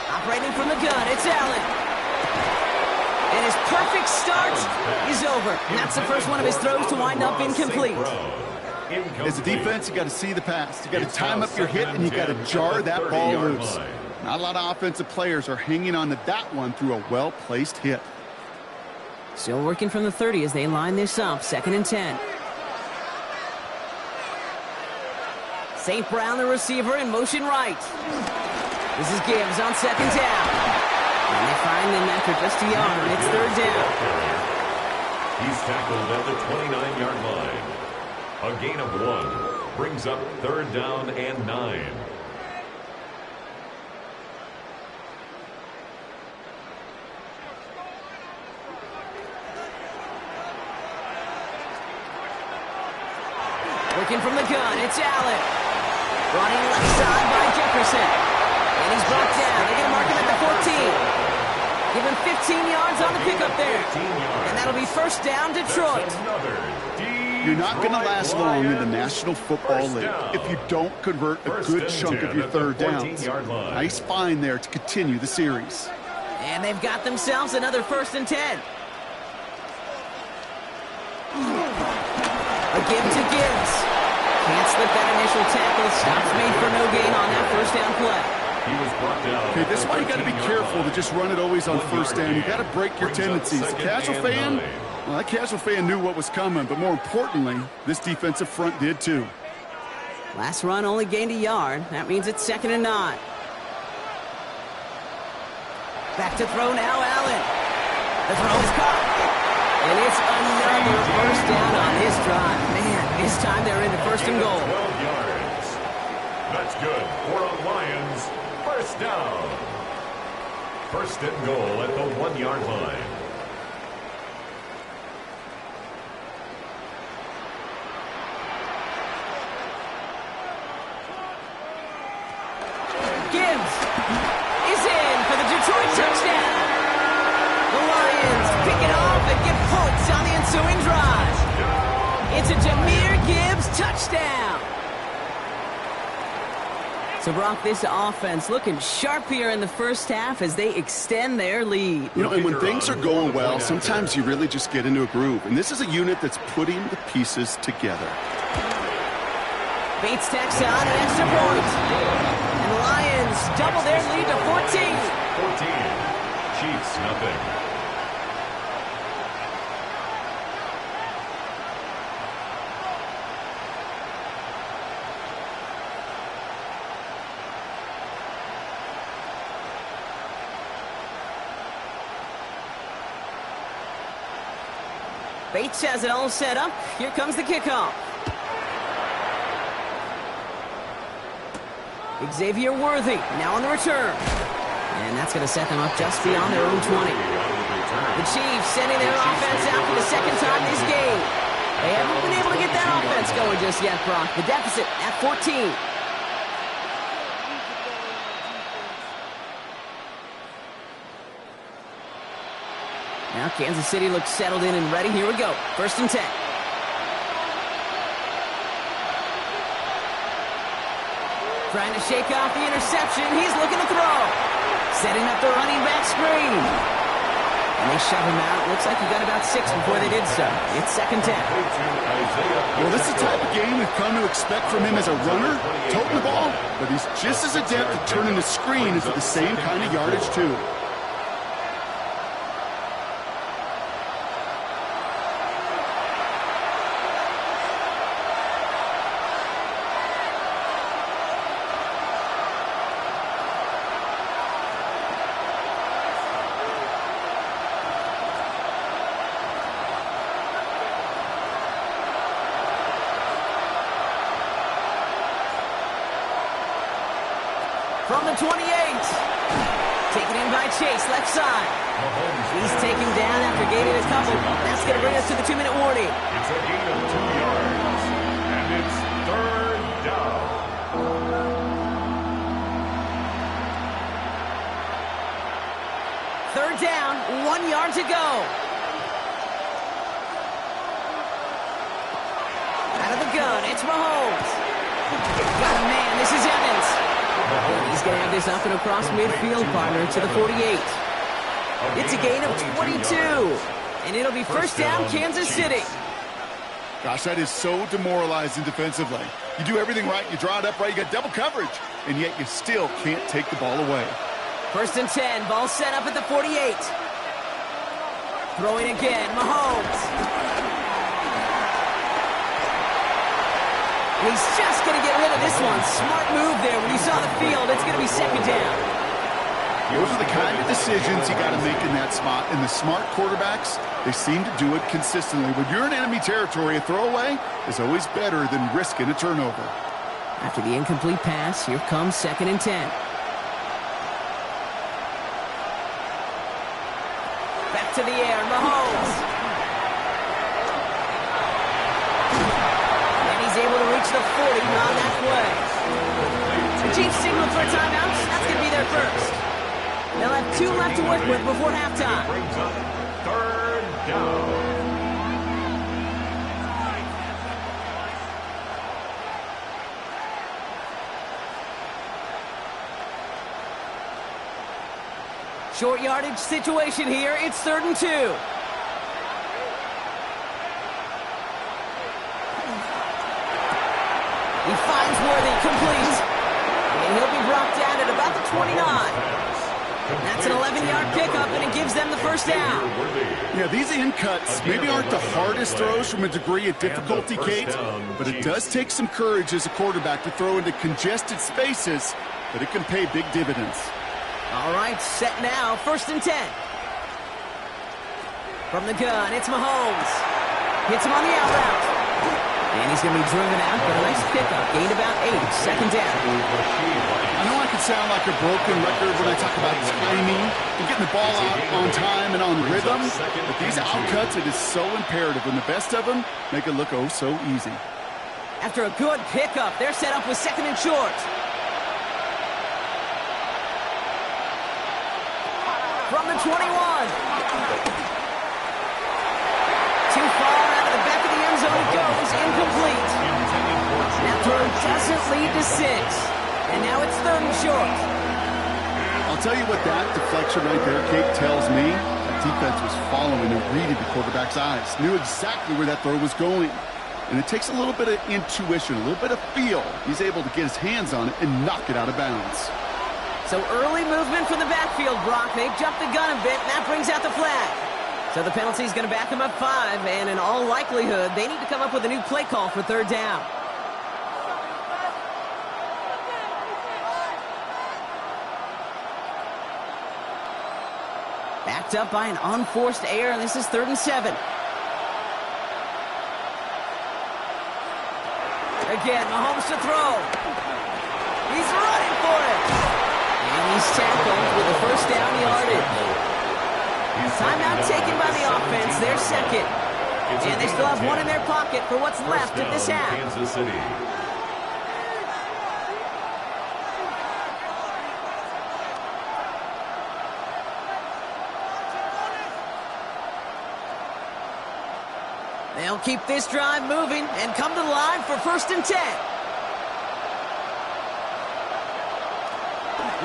Operating from the gun, it's Allen. And his perfect start is over. And that's the first one of his throws to wind up incomplete. As a defense, you got to see the pass. You got to time up your hit, and you got to jar that ball loose. Not a lot of offensive players are hanging on to that one through a well-placed hit. Still working from the 30 as they line this up. 2nd and 10. St. Brown, the receiver, in motion right. This is Gibbs on 2nd down. And they find him after just a yard. It's 3rd down. He's tackled at the 29-yard line. A gain of 1 brings up 3rd down and 9. Working from the gun, it's Allen. Running left side by Jefferson. And he's brought down. They're going to mark him at the 14. Give him 15 yards on the pickup there. And that'll be 1st down, Detroit. You're not going to last long in the National Football League if you don't convert a good chunk of your 3rd downs. Nice find there to continue the series. And they've got themselves another 1st and 10. A give to Gibbs. Can't slip that initial tackle. Stops made for no gain on that 1st down play. He was brought down. Okay, this is why you got to be careful to just run it always on 1st down. You got to break your tendencies. Casual fan, well, that casual fan knew what was coming, but more importantly, this defensive front did too. Last run only gained a yard. That means it's 2nd and 9. Back to throw now, Allen. The throw is caught. And it's another 1st down on this drive. Man, this time they're into 1st and goal. 12 yards. That's good for a Lions 1st down. 1st and goal at the 1-yard line. Gibbs is in for the Detroit touchdown. The Lions pick it off and get points on the ensuing drive. It's a Jahmyr Gibbs touchdown. So, Brock, this offense looking sharp here in the 1st half as they extend their lead. You know, and when things are going well, sometimes you really just get into a groove. And this is a unit that's putting the pieces together. Bates tacks on an extra point. And the Lions double their lead to 14. 14. Chiefs, nothing. Bates has it all set up. Here comes the kickoff. Xavier Worthy now on the return. And that's going to set them up just beyond their own 20. The Chiefs sending their offense out for the 2nd time this game. They haven't been able to get that offense going just yet, Brock. The deficit at 14. Now Kansas City looks settled in and ready. Here we go. 1st and 10. Trying to shake off the interception. He's looking to throw. Setting up the running back screen. And they shove him out. Looks like he got about 6 before they did so. It's 2nd 10. Well, this is the type of game we've come to expect from him as a runner, toting the ball, but he's just as adept at turning the screen into the same kind of yardage, too. From the 28. Taken in by Chase, left side. He's taken down after gaining a couple. That's going to bring us to the 2-minute warning. It's a gain of 2 yards. And it's 3rd down. Third down, 1 yard to go. Out of the gun, it's Mahomes. Got a man, this is Evans. He's going to have this up and across midfield, partner, to the 48. It's a gain of 22. And it'll be 1st down, Kansas City. Gosh, that is so demoralizing defensively. You do everything right, you draw it up right, you got double coverage, and yet you still can't take the ball away. 1st and 10, ball set up at the 48. Throwing again, Mahomes. He's just going to get rid of this one. Smart move there. When you saw the field, it's going to be 2nd down. Those are the kind of decisions you got to make in that spot. And the smart quarterbacks, they seem to do it consistently. When you're in enemy territory, a throwaway is always better than risking a turnover. After the incomplete pass, here comes 2nd and 10. Back to the air, Mahomes. Able to reach the 40 on that play. The Chiefs signal for a timeout. That's going to be their first. They'll have 2 left to work with before halftime. Brings up 3rd down. Short yardage situation here. It's 3rd and 2. He finds Worthy, complete. And he'll be brought down at about the 29. That's an 11-yard pickup, and it gives them the 1st down. Yeah, these in cuts maybe aren't the hardest throws from a degree of difficulty, Kate, but it does take some courage as a quarterback to throw into congested spaces, but it can pay big dividends. All right, set now, 1st and 10. From the gun, it's Mahomes. Hits him on the out route. And he's going to be driven out, but a nice pickup. Gained about 8, 2nd down. I know I can sound like a broken record when I talk about timing and getting the ball out on time and on rhythm, but these outcuts, it is so imperative, and the best of them make it look oh so easy. After a good pickup, they're set up with 2nd and short. From the 21. Too far out of the back of the end zone it goes, incomplete. That throw doesn't lead to 6. And now it's 3rd and short. I'll tell you what that deflection right there, Kate, tells me. The defense was following and reading the quarterback's eyes. Knew exactly where that throw was going. And it takes a little bit of intuition, a little bit of feel. He's able to get his hands on it and knock it out of bounds. So early movement from the backfield, Brock. They jumped the gun a bit, and that brings out the flag. So the penalty is going to back them up 5, and in all likelihood, they need to come up with a new play call for 3rd down. Backed up by an unforced error, and this is 3rd and 7. Again, Mahomes to throw. He's running for it. And he's tackled with a 1st down yardage. Timeout taken by the offense. They're 2nd. And they still have 1 in their pocket for what's left of this half. Kansas City. They'll keep this drive moving and come to the line for 1st and 10.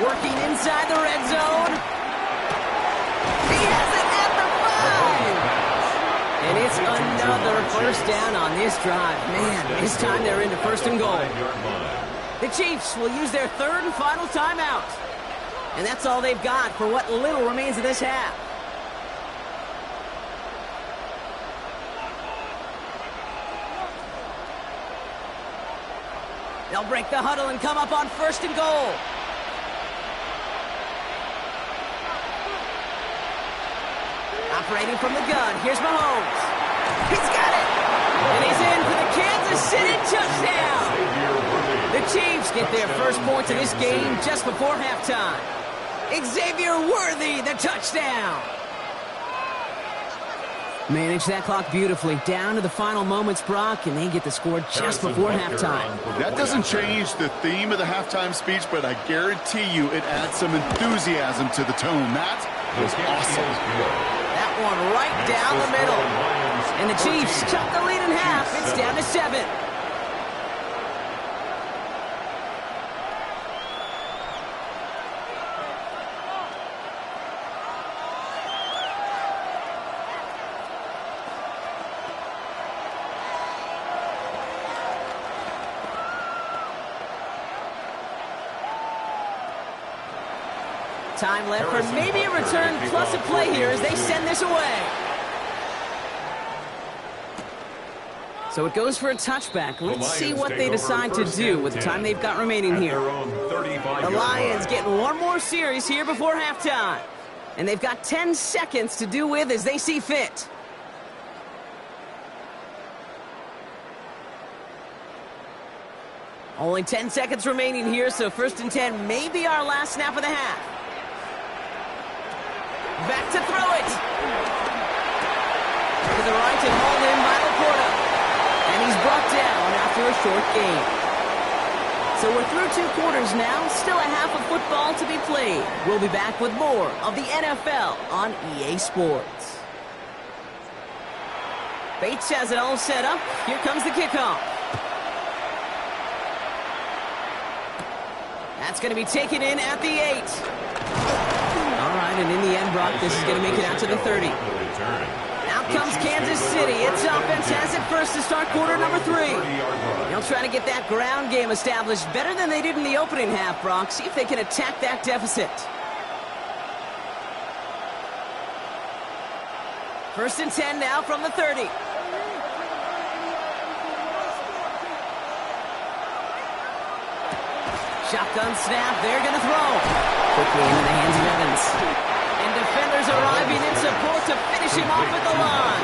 Working inside the red zone. He has it at the 5. And it's another 1st down on this drive. Man, this time they're into 1st and goal. The Chiefs will use their 3rd and final timeout. And that's all they've got for what little remains of this half. They'll break the huddle and come up on 1st and goal. Operating from the gun, here's Mahomes. He's got it! And he's in for the Kansas City touchdown! The Chiefs get their first points of this game just before halftime. Xavier Worthy, the touchdown! Manage that clock beautifully. Down to the final moments, Brock, and they get the score just before halftime. That doesn't change the theme of the halftime speech, but I guarantee you it adds some enthusiasm to the tone. That was awesome. That one right down the middle. And the Chiefs cut the lead in half. It's down to 7. Time left for maybe a return plus a play here as they send this away. So it goes for a touchback. Let's see what they decide to do with the time they've got remaining here. The Lions getting one more series here before halftime. And they've got 10 seconds to do with as they see fit. Only 10 seconds remaining here, so 1st and 10 may be our last snap of the half. Back to throw it. To the right and hauled in by Laporta. And he's brought down after a short gain. So we're through 2 quarters now. Still a half of football to be played. We'll be back with more of the NFL on EA Sports. Bates has it all set up. Here comes the kickoff. That's going to be taken in at the 8. All right, and in the end, Brock, this is going to make it out to the 30. Out comes Kansas City. Its offense has it first to start quarter number 3. They'll try to get that ground game established better than they did in the opening half, Brock. See if they can attack that deficit. 1st and 10 now from the 30. Shotgun snap. They're going to throw. Quickly into the hands of Evans. And defenders arriving in support to finish him off at the line.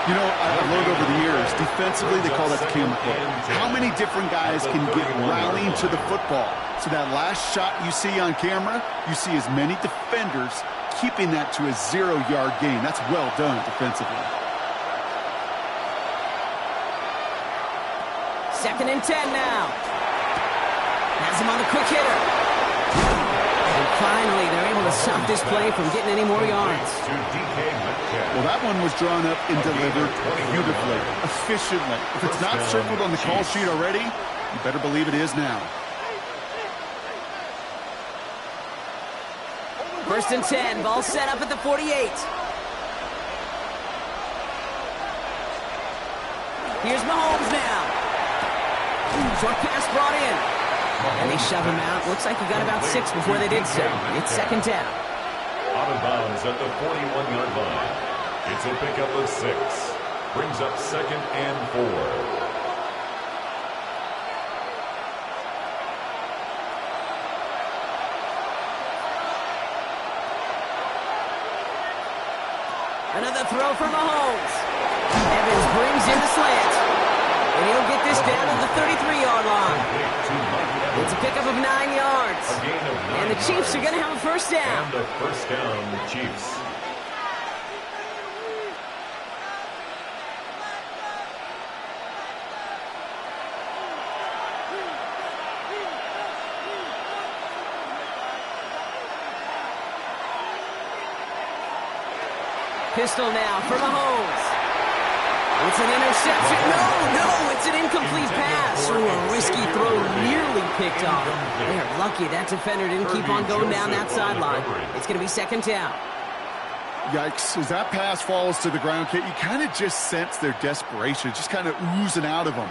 You know, I've learned over the years, defensively, they call that the camera club. How many different guys can get rallying to the football? So that last shot you see on camera, you see as many defenders keeping that to a 0-yard gain. That's well done defensively. 2nd and 10 now. Has him on the quick hitter. And finally, they're able to stop this play from getting any more yards. Well, that one was drawn up and delivered beautifully, efficiently. If it's not circled on the call sheet already, you better believe it is now. 1st and 10, ball set up at the 48. Here's Mahomes now. Short pass brought in. And they shove him out. Looks like he got about 6 before they did so. It's 2nd down. Out of bounds at the 41-yard line. It's a pickup of 6. Brings up 2nd and 4. Another throw for Mahomes. Evans brings in the slant. And he'll get this down to the 33-yard line. It's a pickup of 9 yards. And the Chiefs are going to have a 1st down. And a 1st down, the Chiefs. Pistol now for Mahomes. It's an interception. No, it's an incomplete pass. Ooh, a risky throw nearly picked off. They are lucky that defender didn't keep on going down that sideline. It's going to be second down. Yikes. As that pass falls to the ground, Kate, you kind of just sense their desperation, just kind of oozing out of them.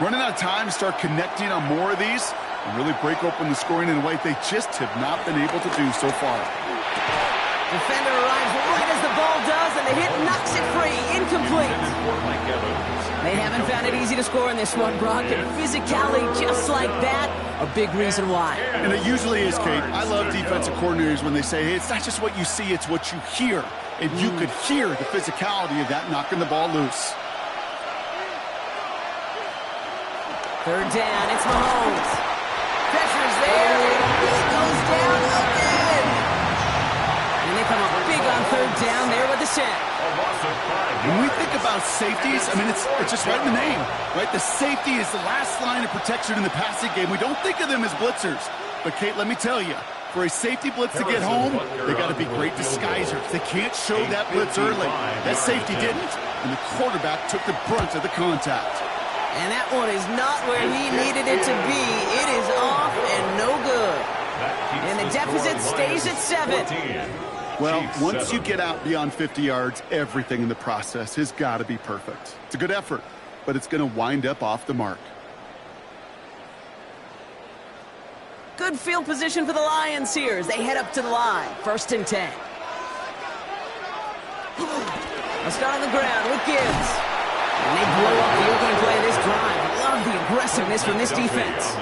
Running out of time to start connecting on more of these and really break open the scoring in a way they just have not been able to do so far. Defender arrives right as the ball does, and the hit knocks it free. Incomplete. They haven't found it easy to score in this one, Brock, and physicality just like that, a big reason why. And it usually is, Kate. I love defensive coordinators when they say, hey, it's not just what you see, it's what you hear. And you could hear the physicality of that knocking the ball loose. Third down, it's Mahomes. Pressure's there, and he goes down again. And they come up big on third down there with the sack. When we think about safeties, I mean, it's just right in the name, right? The safety is the last line of protection in the passing game. We don't think of them as blitzers. But, Kate, let me tell you, for a safety blitz to get home, they got to be great disguisers. They can't show that blitz early. That safety didn't, and the quarterback took the brunt of the contact. And that one is not where he needed it to be. It is off and no good. And the deficit stays at 7. Well, once you get out beyond 50 yards, everything in the process has got to be perfect. It's a good effort, but it's going to wind up off the mark. Good field position for the Lions here as they head up to the line. 1st and 10. Let's start on the ground with Gibbs. And they blow up the opening play of this drive. Love the aggressiveness from this defense.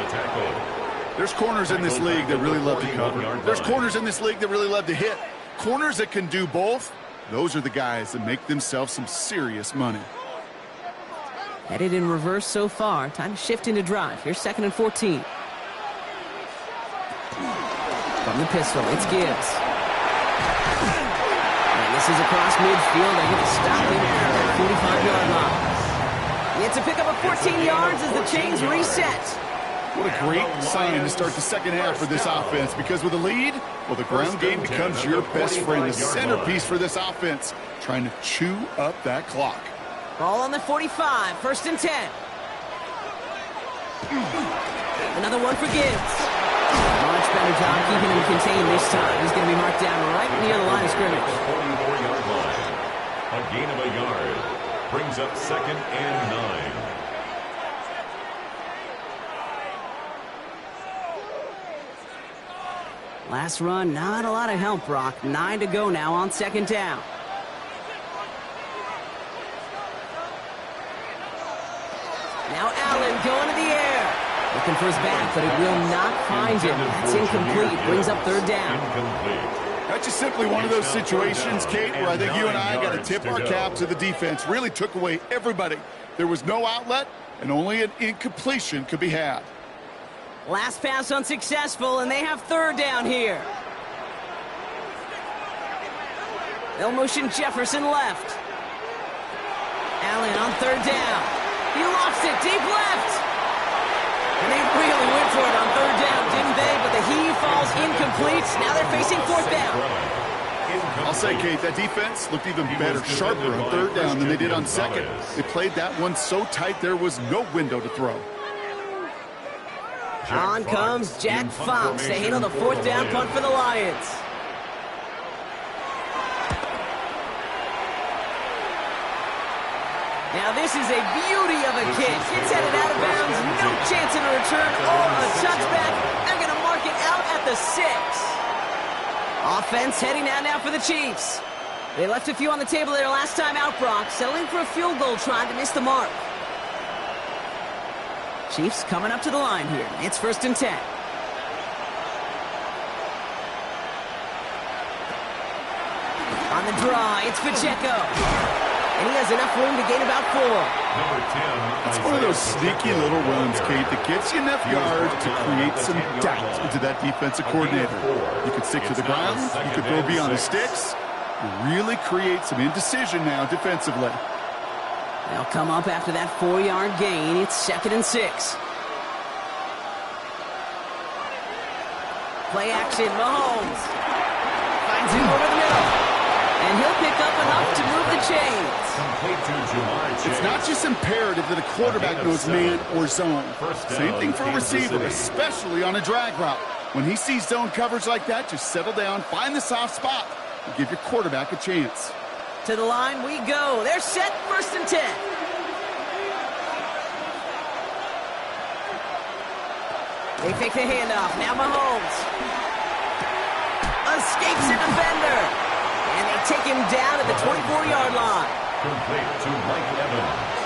There's corners in this league that really love to cover. There's corners in this league that really love to hit. Corners that can do both, those are the guys that make themselves some serious money. Headed in reverse so far. Time to shift into drive. Here's 2nd and 14. From the pistol, it's Gibbs. And this is across midfield. They're going to stop him at the 45-yard line. It's a pickup of 14 yards as the chains reset. What a great sign to start the second half for this offense, because with a lead, well, the ground game becomes your best friend, the centerpiece for this offense, trying to chew up that clock. Ball on the 45, 1st and 10. Another one for Gibbs. Much better job keeping him contained this time. He's going to be marked down right near the line of scrimmage. 44-yard line. A gain of a yard brings up 2nd and 9. Last run, not a lot of help, Brock. 9 to go now on 2nd down. Now Allen going to the air. Looking for his back, but it will not find him. That's incomplete. Brings up 3rd down. That's just simply one of those situations, Kate, where I think you and I got to tip our cap to the defense. Really took away everybody. There was no outlet, and only an incompletion could be had. Last pass unsuccessful, and they have 3rd down here. They'll motion Jefferson left. Allen on 3rd down. He lost it deep left. And they really went for it on 3rd down, didn't they? But the heave falls incomplete. Now they're facing 4th down. I'll say, Kate, that defense looked even better, sharper on 3rd down than they did on 2nd. They played that one so tight there was no window to throw. On comes Jack Fox. They handle the 4th down punt for the Lions. Now this is a beauty of a kick. It's headed out of bounds. No chance of a return or a touchback. They're going to mark it out at the 6. Offense heading out now for the Chiefs. They left a few on the table there last time out, Brock. Settling for a field goal, trying to miss the mark. Chiefs coming up to the line here. It's 1st and 10. On the draw, it's Pacheco. And he has enough room to gain about 4. It's one of those sneaky little runs, Kate, that gets you enough yards to create some doubt into that defensive coordinator. You could stick to the ground. You could throw beyond the sticks. You really create some indecision now defensively. They'll come up after that 4-yard gain. It's 2nd and 6. Play action, Mahomes. Finds him over the middle. And he'll pick up enough to move the chains. It's not just imperative that a quarterback knows man or zone. Same thing for a receiver, especially on a drag route. When he sees zone coverage like that, just settle down, find the soft spot, and give your quarterback a chance. To the line we go. They're set, 1st and 10. They fake the handoff. Now Mahomes. Escapes a defender. And they take him down at the 24-yard line. Complete to Mike Evans.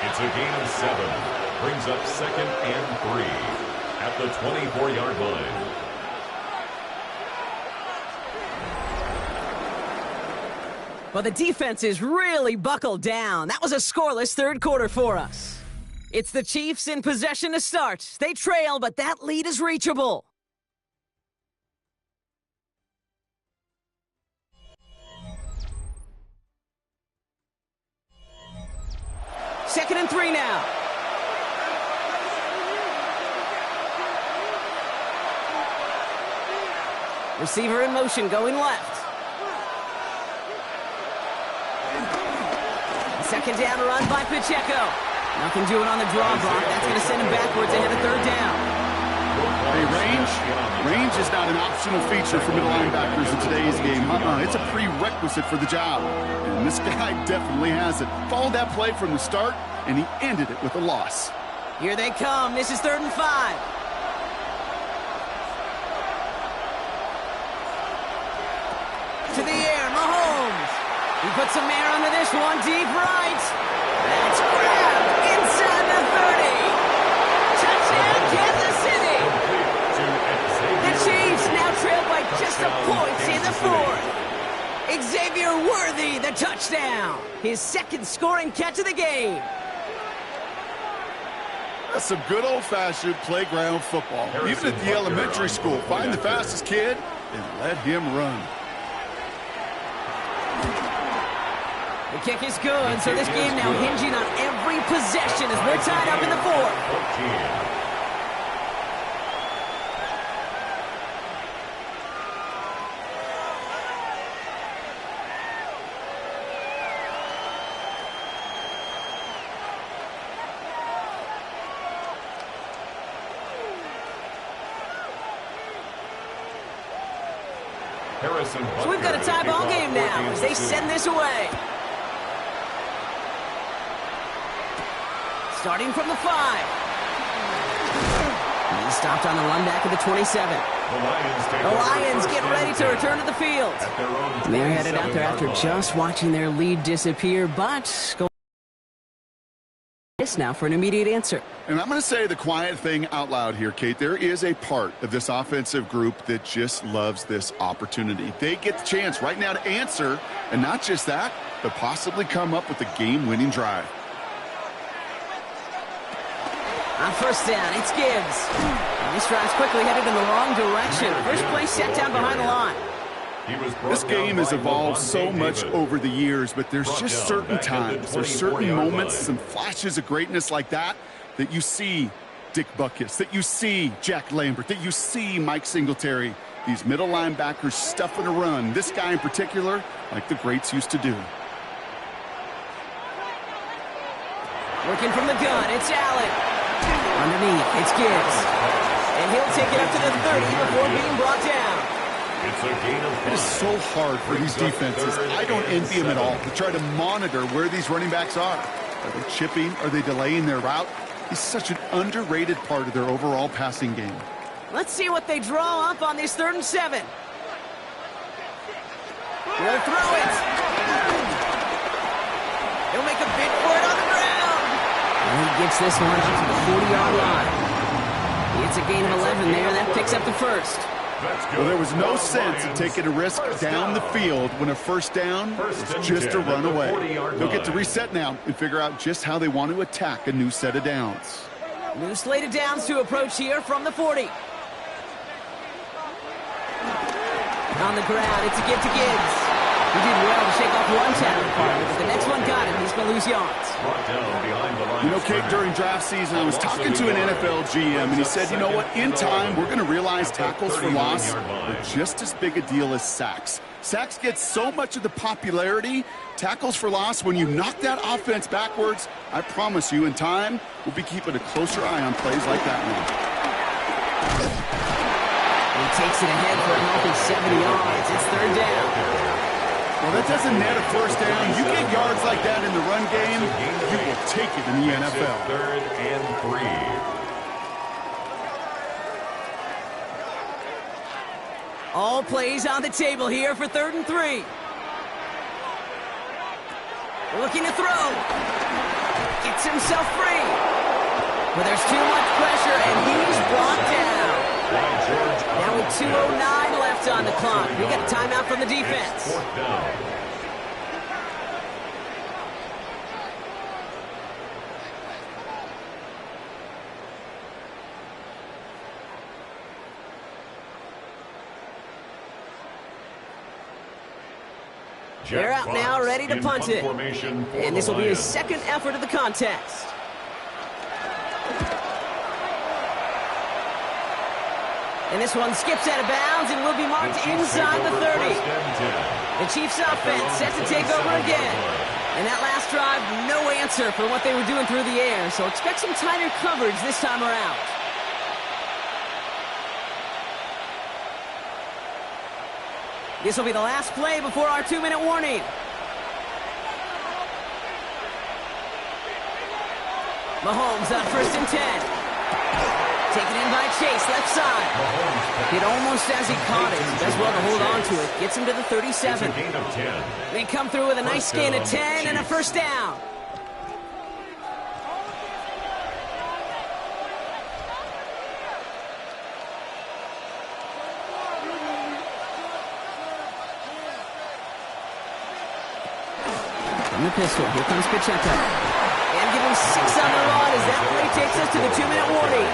It's a gain of 7. Brings up 2nd and 3 at the 24-yard line. Well, the defense is really buckled down. That was a scoreless third quarter for us. It's the Chiefs in possession to start. They trail, but that lead is reachable. Second and 3 now. Receiver in motion, going left. Second down run by Pacheco. Nothing doing on the draw block. That's going to send him backwards ahead of 3rd down. Hey, range is not an optional feature for middle linebackers in today's game. It's a prerequisite for the job. And this guy definitely has it. Followed that play from the start, and he ended it with a loss. Here they come. This is 3rd and 5. To the air, Mahomes. He puts some air under this one, deep right. That's grabbed inside the 30. Touchdown, Kansas City. The Chiefs now trail by just a point in the 4th. Xavier Worthy, the touchdown. His 2nd scoring catch of the game. That's some good old-fashioned playground football. Even at the elementary school, find the fastest kid and let him run. The kick is good, so this game now hinging on every possession as we're tied up in the 4th. So we've got a tie ball game now as they send this away. Starting from the 5. He's stopped on the run back at the 27. The Lions get ready to return to the field. They're headed out there after just watching their lead disappear, but go this now for an immediate answer. And I'm going to say the quiet thing out loud here, Kate. There is a part of this offensive group that just loves this opportunity. They get the chance right now to answer, and not just that, but possibly come up with a game-winning drive. On 1st down, it's Gibbs. And this drive's quickly headed in the wrong direction. First play set down behind the line. This game has evolved so much over the years, but there's just certain times, there's certain moments, some flashes of greatness like that you see Dick Butkus, that you see Jack Lambert, that you see Mike Singletary. These middle linebackers stuffing a run. This guy in particular, like the greats used to do. Working from the gun, it's Allen. Underneath, it's Gibbs. And he'll take it up to the 30 before being brought down. It's a gain of 5. It is so hard for these defenses. I don't envy them at all to try to monitor where these running backs are. Are they chipping? Are they delaying their route? He's such an underrated part of their overall passing game. Let's see what they draw up on this 3rd and 7. They'll throw it. He'll make a bid for it on the ground. And he gets this one out to the 40-yard line. It's a gain of 11 there. That picks up the 1st. Well, there was no sense in taking a risk down the field when a 1st down is just a run away. They'll get to reset now and figure out just how they want to attack a new set of downs. New slate of downs to approach here from the 40. On the ground, it's a give to Gibbs. He did well to shake off one tackle, but the next one got him. He's going to lose yards. You know, Kate, during draft season, I was talking to an NFL GM, and he said, you know what, in time, we're going to realize tackles for loss are just as big a deal as sacks. Sacks get so much of the popularity. Tackles for loss, when you knock that offense backwards, I promise you, in time, we'll be keeping a closer eye on plays like that one. He takes it ahead for a healthy 70 yards. It's third down. Well, that doesn't net a first down. You get yards like that in the run game, you will take it in the NFL. Third and 3. All plays on the table here for 3rd and 3. Looking to throw. Gets himself free. But there's too much pressure, and he's brought down. Now with 2:09 left on the clock. We got a timeout from the defense. Fourth down. They're out now, ready to punt it. And this will be his second effort of the contest. And this one skips out of bounds and will be marked inside the 30. The Chiefs offense set to take over again. And that last drive, no answer for what they were doing through the air. So expect some tighter coverage this time around. This will be the last play before our 2-minute warning. Mahomes on 1st and 10. Taken in by Chase, left side. Hit almost as he caught it. Does well to hold on to it. Gets him to the 37. They come through with a nice gain of 10 and a first down. From the pistol, here comes Pacheco. And give him 6 on the run as that play takes us to the 2-minute warning.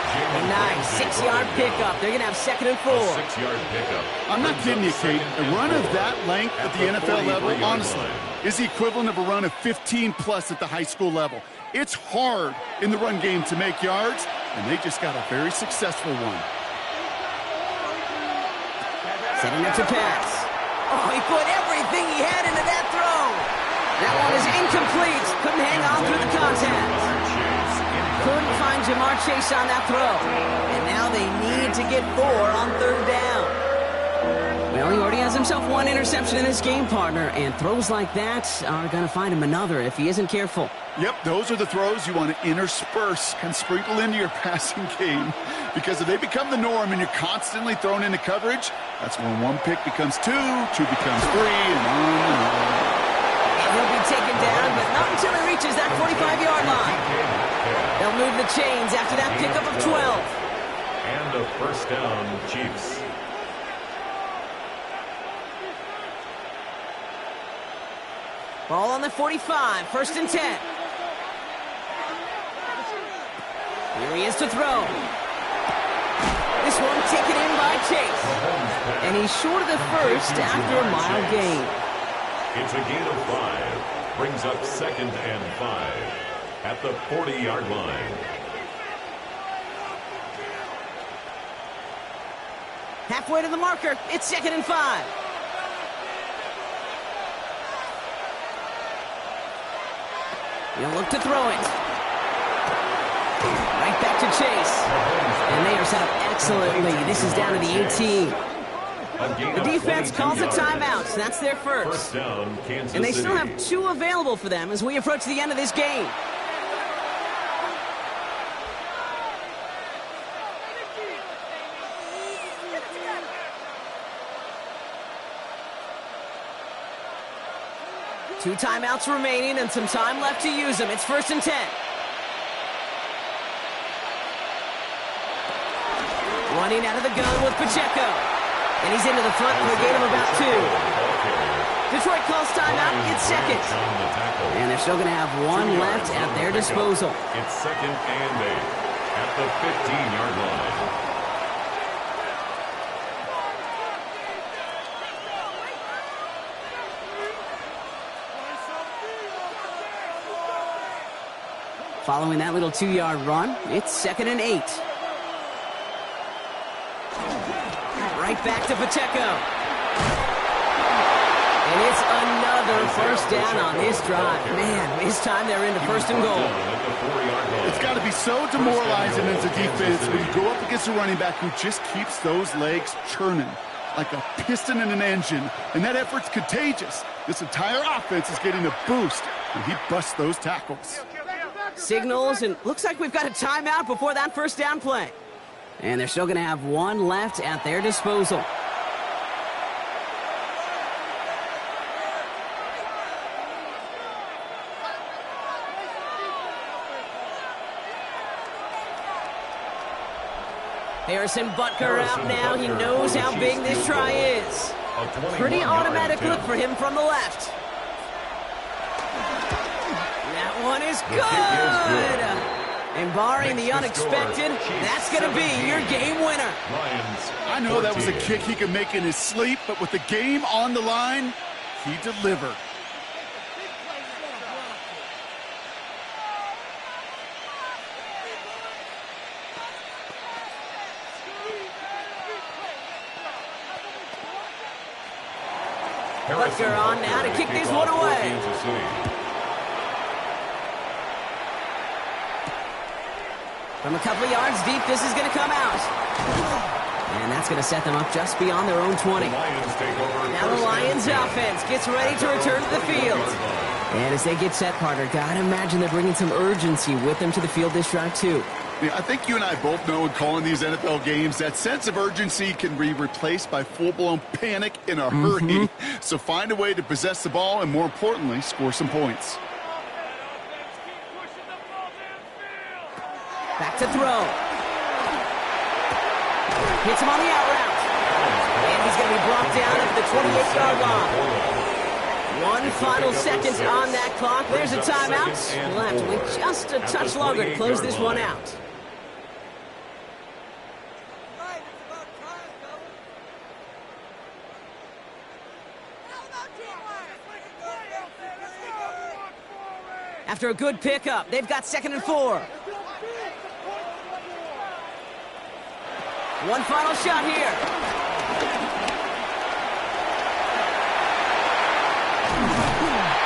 A nice 6-yard pickup. They're going to have 2nd and 4. 6-yard pickup. I'm not kidding you, Kate. A run of that length at the NFL level, honestly, is the equivalent of a run of 15-plus at the high school level. It's hard in the run game to make yards, and they just got a very successful one. Setting up to pass. Oh, he put everything he had into that throw. That one is incomplete. Couldn't hang on through the contact. Couldn't find Jamar Chase on that throw. And now they need to get 4 on 3rd down. Well, he already has himself 1 interception in this game, partner. And throws like that are going to find him another if he isn't careful. Yep, those are the throws you want to intersperse and sprinkle into your passing game. Because if they become the norm and you're constantly thrown into coverage, that's when 1 pick becomes 2, 2 becomes 3, and on and on. He'll be taken down, but not until he reaches that 45-yard line. They'll move the chains after that pickup of 12. And a first down, Chiefs. Ball on the 45, 1st and 10. Here he is to throw. This one taken in by Chase. And he's short of the first after a mile gain. It's a gain of 5. Brings up 2nd and 5 at the 40-yard line. Halfway to the marker. It's 2nd and 5. He'll look to throw it. Right back to Chase. And they are set up excellently. This is down to the 18. The defense calls a timeout, so that's their first. Down, and they still have 2 available for them as we approach the end of this game. Two timeouts remaining and some time left to use them. It's 1st and 10. Running out of the gun with Pacheco. And he's into the front for a gain of about 2. Detroit calls timeout. It's 2nd. And they're still going to have 1 left at their disposal. It's 2nd and 8 at the 15-yard line. Following that little 2-yard run, it's 2nd and 8. Right back to Pacheco. And it's another first down on this drive. Man, this time they're into 1st and goal. It's got to be so demoralizing as a defense when you go up against a running back who just keeps those legs churning like a piston in an engine, and that effort's contagious. This entire offense is getting a boost, and he busts those tackles. Signals, and looks like we've got a timeout before that first down play. And they're still going to have one left at their disposal. Harrison Butker out now. He knows how big this try is. Pretty automatic look for him from the left. That one is good. And barring the unexpected, that's going to be your game winner. I know that was a kick he could make in his sleep, but with the game on the line, he delivered. Butker on now to kick this one away. From a couple of yards deep, this is going to come out. And that's going to set them up just beyond their own 20. Now the Lions offense gets ready to return to the field. And as they get set, Carter, gotta imagine they're bringing some urgency with them to the field this drive, too. Yeah, I think you and I both know in calling these NFL games that sense of urgency can be replaced by full-blown panic in a hurry. So find a way to possess the ball and, more importantly, score some points. Back to throw. Hits him on the out route. And he's going to be brought down at the 28-yard line. One final second on that clock. There's a timeout. We'll have to wait just a touch longer to close this one out. After a good pickup, they've got 2nd and 4. One final shot here.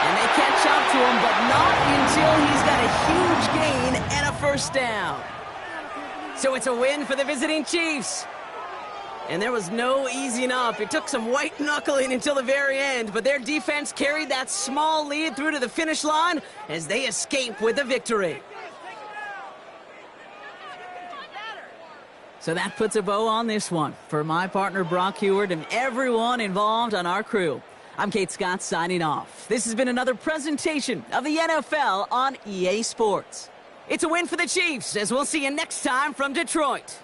And they catch up to him, but not until he's got a huge gain and a first down. So it's a win for the visiting Chiefs. And there was no easing up. It took some white knuckling until the very end, but their defense carried that small lead through to the finish line as they escape with the victory. So that puts a bow on this one. For my partner Brock Huard and everyone involved on our crew, I'm Kate Scott signing off. This has been another presentation of the NFL on EA Sports. It's a win for the Chiefs, as we'll see you next time from Detroit.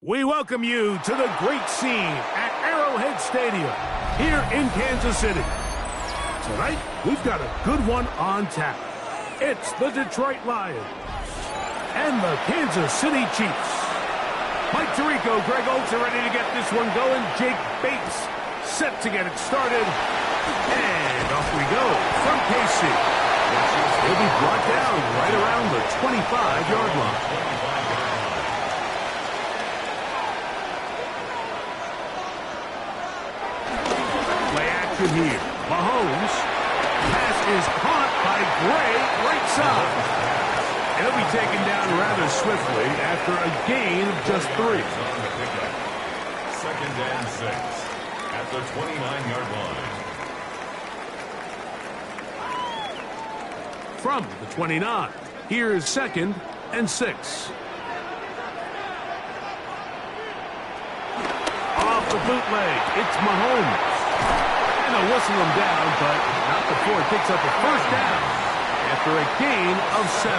We welcome you to the great scene at Arrowhead Stadium here in Kansas City. Tonight, we've got a good one on tap. It's the Detroit Lions and the Kansas City Chiefs. Mike Tirico, Greg Olsen ready to get this one going. Jake Bates set to get it started. And off we go from KC. He'll be brought down right around the 25-yard line. Here, Mahomes. Pass is caught by Gray, right side. And he'll be taken down rather swiftly after a gain of just 3. 2nd and 6 at the 29-yard line. From the 29, here's 2nd and 6. Off the bootleg, it's Mahomes. They'll whistle him down, but not before he picks up a first down after a gain of 7.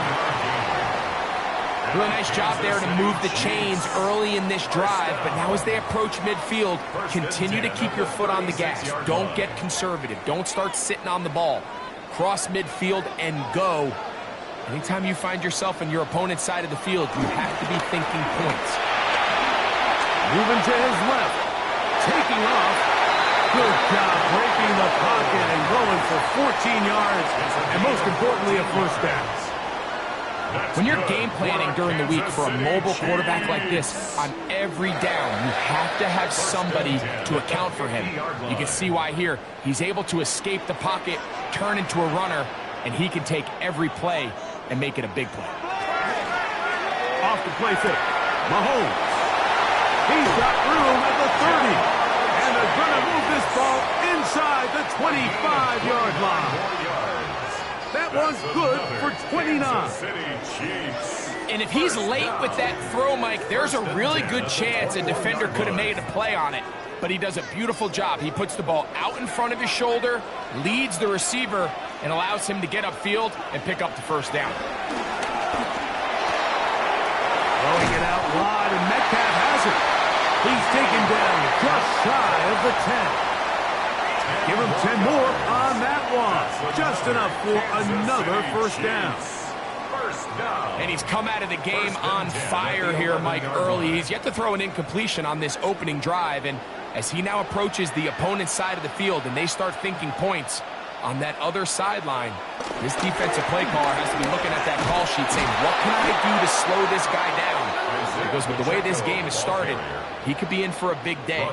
Really nice job there to move the chains early in this drive, but now as they approach midfield, continue to keep your foot on the gas. Don't get conservative. Don't start sitting on the ball. Cross midfield and go. Anytime you find yourself on your opponent's side of the field, you have to be thinking points. Moving to his left, taking off. Good job breaking the pocket and going for 14 yards, and most importantly, a first down. When you're game planning during the week for a mobile quarterback like this, on every down, you have to have somebody to account for him. You can see why here. He's able to escape the pocket, turn into a runner, and he can take every play and make it a big play. Off the play fake, Mahomes. He's got room at the 30. And they're going to move this ball inside the 25-yard line. That one's good for 29. And if he's late with that throw, Mike, there's a really good chance a defender could have made a play on it. But he does a beautiful job. He puts the ball out in front of his shoulder, leads the receiver, and allows him to get upfield and pick up the first down. Throwing it out wide, and Metcalf has it. He's taken down just shy of the 10. Give him 10 more on that one. Just enough for another first down. And he's come out of the game on fire here, Mike, early. He's yet to throw an incompletion on this opening drive. And as he now approaches the opponent's side of the field and they start thinking points on that other sideline, this defensive play caller has to be looking at that call sheet saying, what can I do to slow this guy down? Because with the way this game has started, he could be in for a big day.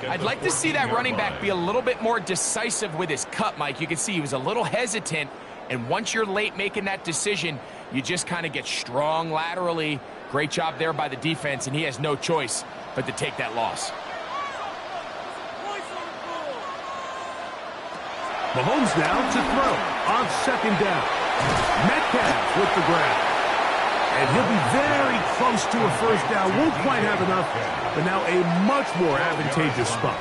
I'd like to see that running back be a little bit more decisive with his cut, Mike. You can see he was a little hesitant, and once you're late making that decision, you just kind of get strong laterally. Great job there by the defense, and he has no choice but to take that loss. Mahomes now to throw on 2nd down. Metcalf with the grab. And he'll be very close to a first down. Won't quite have enough, but now a much more advantageous spot.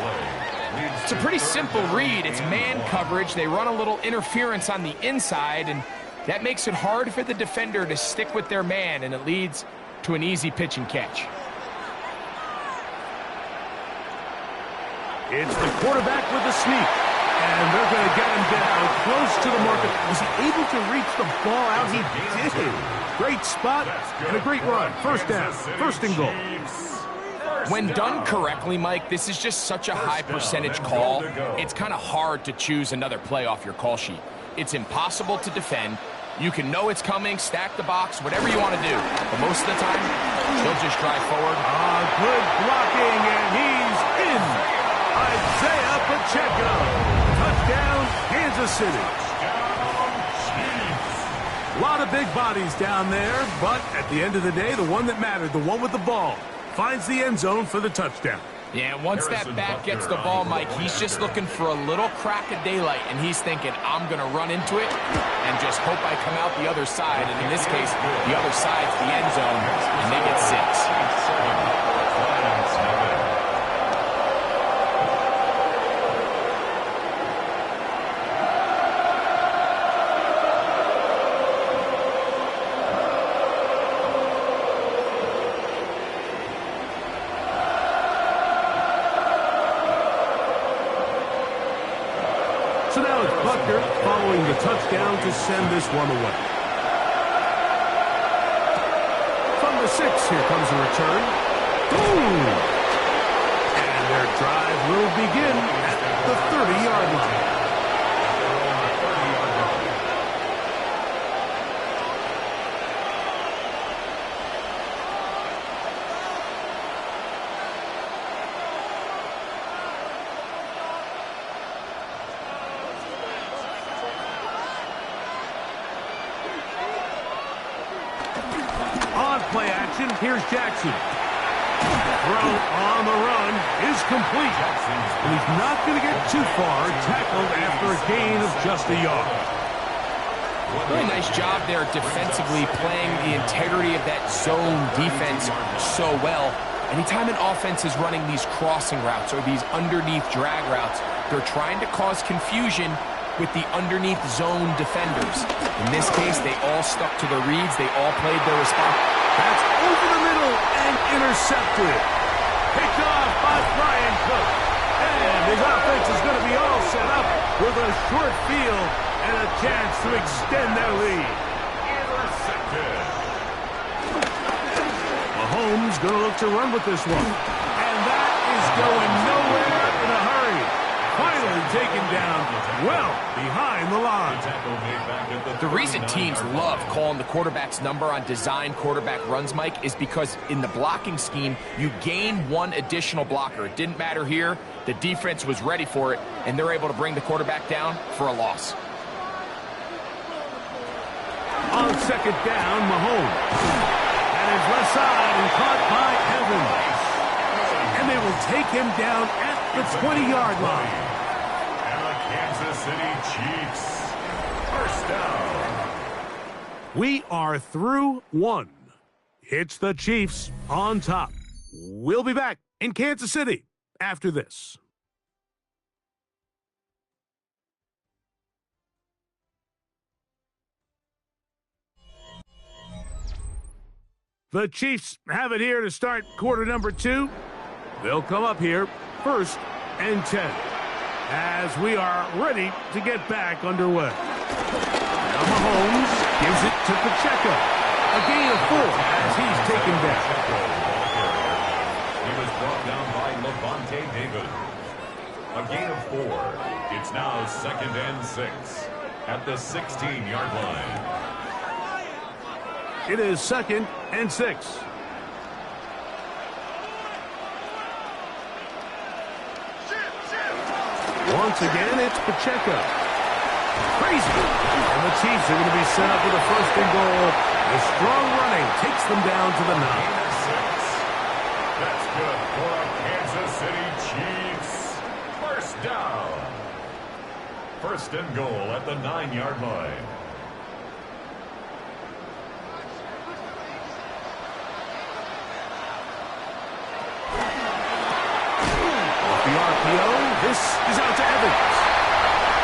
It's a pretty simple read. It's man coverage. They run a little interference on the inside, and that makes it hard for the defender to stick with their man, and it leads to an easy pitch and catch. It's the quarterback with the sneak. And they're going to get him down close to the marker. Was he able to reach the ball out? He did. Great spot and a great run. First down, first and goal. When done correctly, Mike, this is just such a high percentage call. It's kind of hard to choose another play off your call sheet. It's impossible to defend. You can know it's coming, stack the box, whatever you want to do. But most of the time, they'll just drive forward. Good blocking, and he's in. Isaiah Pacheco. Touchdown, Kansas City. A lot of big bodies down there, but at the end of the day, the one that mattered, the one with the ball, finds the end zone for the touchdown. Yeah, once that back gets the ball, Mike, he's just looking for a little crack of daylight, and he's thinking, I'm going to run into it and just hope I come out the other side. And in this case, the other side's the end zone, and they get 6. So now it's Butker following the touchdown to send this one away. From the 6, here comes a return. Boom! And their drive will begin at the 30-yard line. Play action, here's Jackson. Throw on the run is complete. And he's not going to get too far, tackled after a gain of just a yard. Really nice job there defensively, playing the integrity of that zone defense so well. Anytime an offense is running these crossing routes or these underneath drag routes, they're trying to cause confusion with the underneath zone defenders. In this case, they all stuck to their reads. They all played their response. That's over the middle and intercepted. Picked off by Brian Cook. And his offense is going to be all set up with a short field and a chance to extend their lead. Intercepted. Mahomes going to look to run with this one. And that is going nowhere in a hurry. Finally taken down well behind the line. The reason teams love calling the quarterback's number on design quarterback runs, Mike, is because in the blocking scheme, you gain one additional blocker. It didn't matter here. The defense was ready for it, and they're able to bring the quarterback down for a loss. On second down, Mahomes. And his left side and caught by Evans. And they will take him down at the 20-yard line. Kansas City Chiefs. First down. We are through one. It's the Chiefs on top. We'll be back in Kansas City after this. The Chiefs have it here to start quarter number 2. They'll come up here first and 10. As we are ready to get back underway. Now Mahomes gives it to Pacheco. A gain of 4 as he's taken down. He was brought down by Levante David. A gain of 4. It's now 2nd and 6 at the 16-yard line. It is 2nd and 6. Once again, it's Pacheco. Crazy. And the Chiefs are going to be set up with a 1st and goal. The strong running takes them down to the 9. That's good for the Kansas City Chiefs. First down. 1st and goal at the 9-yard line. The RPO, this is out to Evans.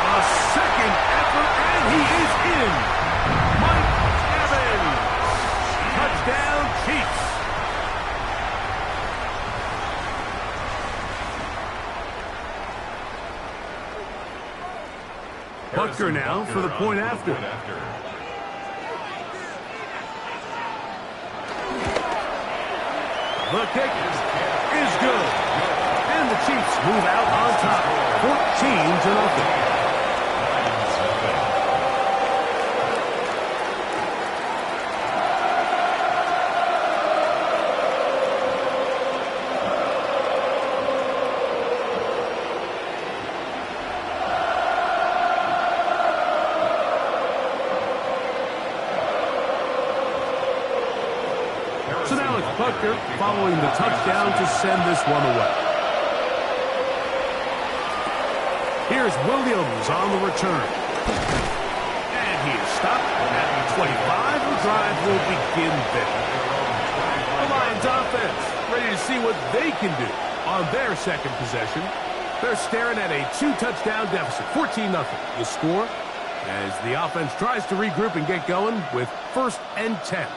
A second effort, and he is in. Mike Evans. Touchdown, Chiefs. Butker now for the point after. The kick is good. And the Chiefs move out on top, 14-0. So now it's Butker following the touchdown to send this one away. Here's Williams on the return. And he is stopped at the 25. The drive will begin there. The Lions offense ready to see what they can do on their second possession. They're staring at a 2-touchdown deficit, 14-0. The score as the offense tries to regroup and get going with 1st and 10.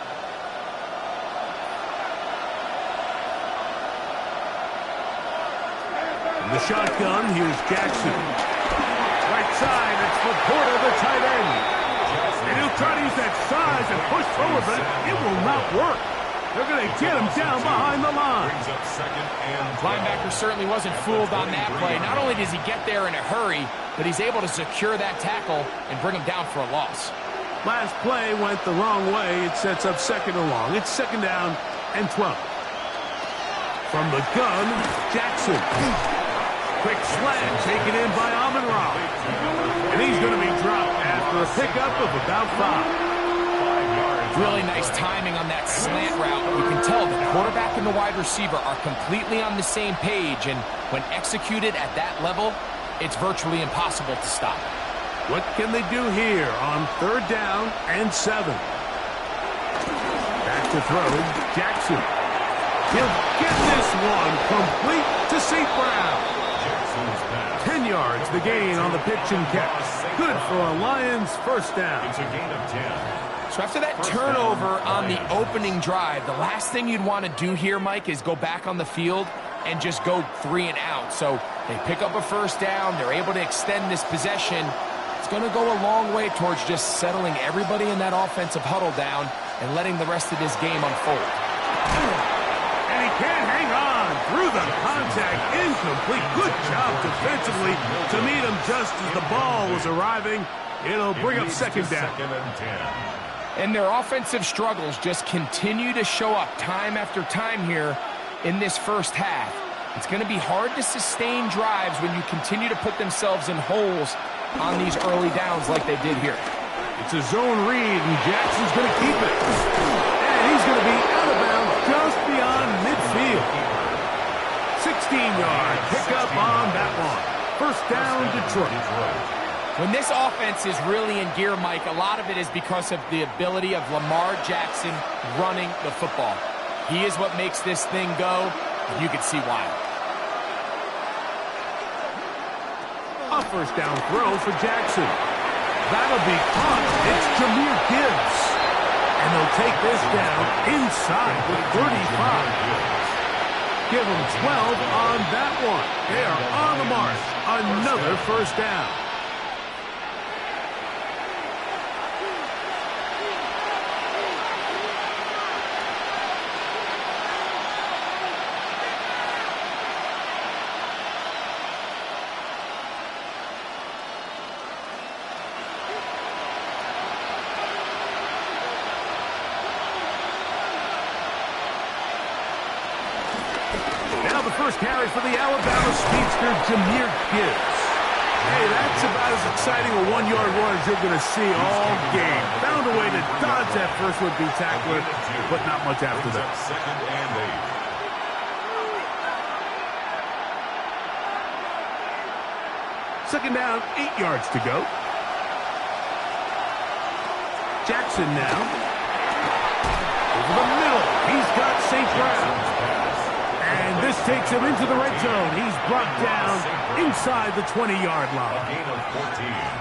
In the shotgun, here's Jackson. Right side, it's Laporta, the tight end. And he'll try to use that size and push forward, but it will not work. They're going to get him down behind the line. Linebacker certainly wasn't fooled on that play. Not only does he get there in a hurry, but he's able to secure that tackle and bring him down for a loss. Last play went the wrong way. It sets up second and long. It's second down and 12. From the gun, Jackson. Quick slant taken in by Amon-Ra. And he's going to be dropped after a pickup of about 5. Really nice timing on that slant route. You can tell the quarterback and the wide receiver are completely on the same page, and when executed at that level, it's virtually impossible to stop. What can they do here on third down and 7? Back to throw, Jackson. He'll get this one complete to St. Brown. 10 yards, the gain on the pitch and catch. Good for a Lions first down. It's a gain of 10. So after that turnover on the opening drive, the last thing you'd want to do here, Mike, is go back on the field and just go 3 and out. So they pick up a first down. They're able to extend this possession. It's going to go a long way towards just settling everybody in that offensive huddle down and letting the rest of this game unfold. And he can't hang on through the contact. Incomplete. Good job defensively to meet him just as the ball was arriving. It'll bring up second down. And their offensive struggles just continue to show up time after time here in this first half. It's going to be hard to sustain drives when you continue to put themselves in holes on these early downs like they did here. It's a zone read, and Jackson's going to keep it. And he's going to be out of bounds just beyond midfield. 16-yard pickup on that one. First down, Detroit. When this offense is really in gear, Mike, a lot of it is because of the ability of Lamar Jackson running the football. He is what makes this thing go, and you can see why. A first down throw for Jackson. That'll be caught. It's Jahmyr Gibbs. And they'll take this down inside the 35. Give them 12 on that one. They are on the march. Another first down. First carry for the Alabama speedster, Jahmyr Gibbs. Hey, that's about as exciting a one-yard run as you're going to see all game. Found a way to dodge that first would-be tackler, but not much after that. Second and 8. Second down, 8 yards to go. Jackson now. Over the middle. He's got St. Brown. And this takes him into the red zone. He's brought down inside the 20-yard line.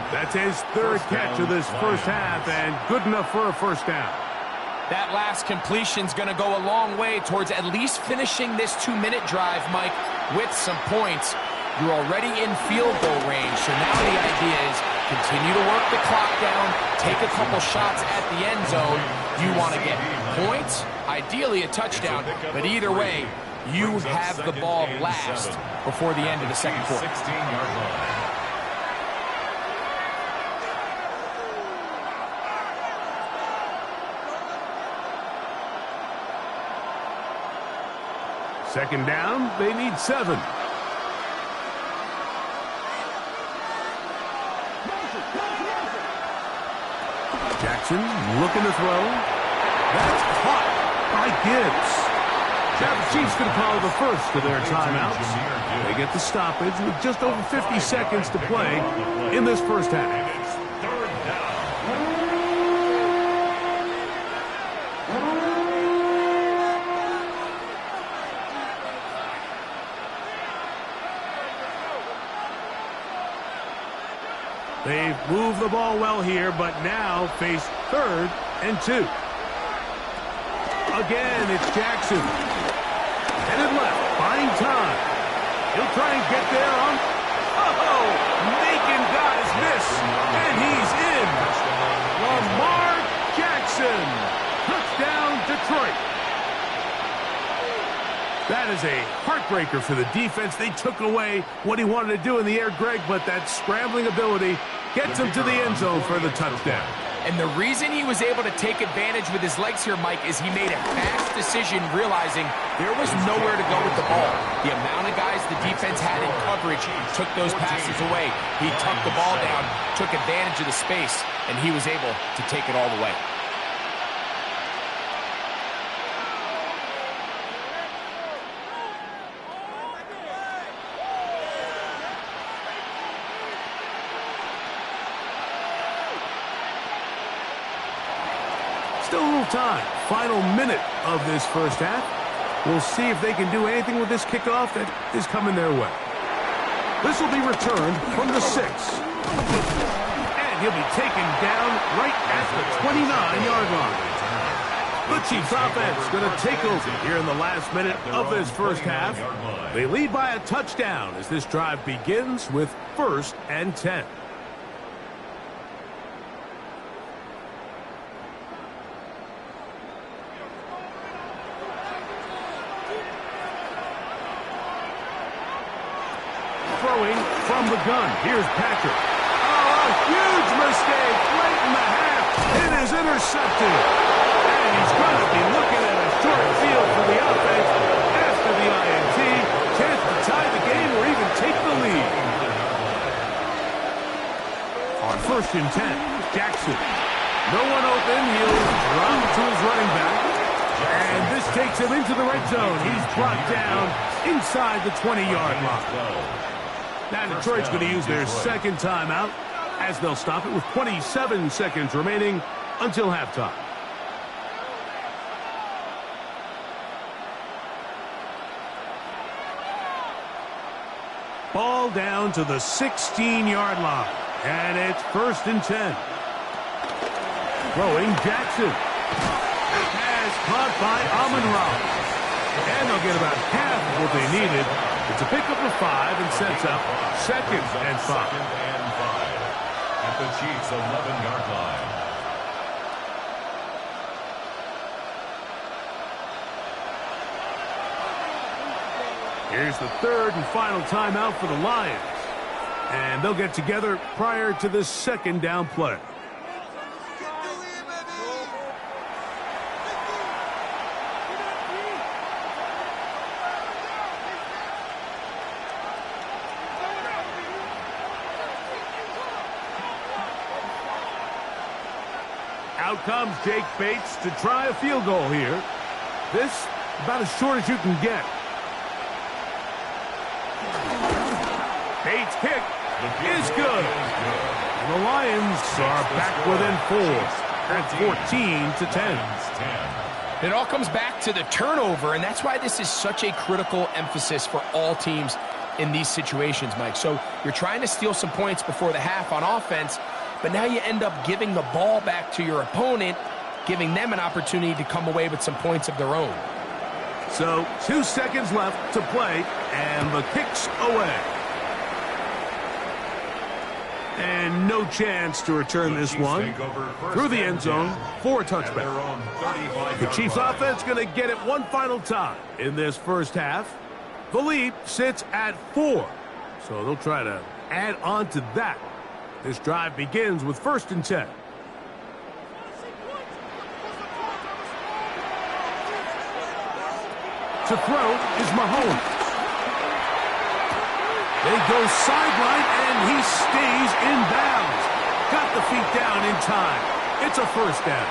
That's his third catch of this first half, and good enough for a first down. That last completion's going to go a long way towards at least finishing this 2-minute drive, Mike, with some points. You're already in field goal range, so now the idea is continue to work the clock down, take a couple shots at the end zone. You want to get points, ideally a touchdown, but either way, you have the ball last before the end of the second quarter. 16-yard line. Second down, they need 7. Jackson looking to throw. That's caught by Gibbs. Travis Chiefs going to call the first of their timeouts. They get the stoppage with just over 50 seconds to play in this first half. They've moved the ball well here, but now face 3rd and 2. Again, it's Jackson. Headed left, buying time. He'll try and get there on... Oh! Macon got That is a heartbreaker for the defense. They took away what he wanted to do in the air, Greg, but that scrambling ability gets him to the end zone for the touchdown. And the reason he was able to take advantage with his legs here, Mike, is he made a fast decision realizing there was nowhere to go with the ball. The amount of guys the defense had in coverage took those passes away. He tucked the ball down, took advantage of the space, and he was able to take it all the way. Still a little time. Final minute of this first half. We'll see if they can do anything with this kickoff that is coming their way. This will be returned from the 6. And he'll be taken down right at the 29-yard line. The Chiefs offense going to take over here in the last minute of this first half. They lead by a touchdown as this drive begins with 1st and 10. From the gun, here's Patrick. Oh, a huge mistake late in the half. It is intercepted. And he's going to be looking at a short field for the offense after the INT. Chance to tie the game or even take the lead. On 1st and 10, Jackson. No one open. He'll run to his running back. And this takes him into the red zone. He's brought down inside the 20-yard line. Now Detroit's going to use their second timeout as they'll stop it with 27 seconds remaining until halftime. Ball down to the 16-yard line. And it's 1st and 10. Throwing Jackson. Pass caught by Amon-Ra. And they'll get about half of what they needed. It's a pickup of 5 and sets up 2nd and 5. At the Chiefs' 11-yard line. Here's the 3rd and final timeout for the Lions. And they'll get together prior to the 2nd down play. Out comes Jake Bates to try a field goal here. This about as short as you can get. Bates' kick is good. And the Lions are back within 4 at 14-10. It all comes back to the turnover, and that's why this is such a critical emphasis for all teams in these situations, Mike. So you're trying to steal some points before the half on offense, but now you end up giving the ball back to your opponent, giving them an opportunity to come away with some points of their own. So 2 seconds left to play, and the kick's away. And no chance to return this one through the end zone for a touchback. The Chiefs offense going to get it one final time in this first half. The lead sits at 4, so they'll try to add on to that. This drive begins with 1st and 10. To throw is Mahomes. They go sideline, and he stays in bounds. Got the feet down in time. It's a 1st down.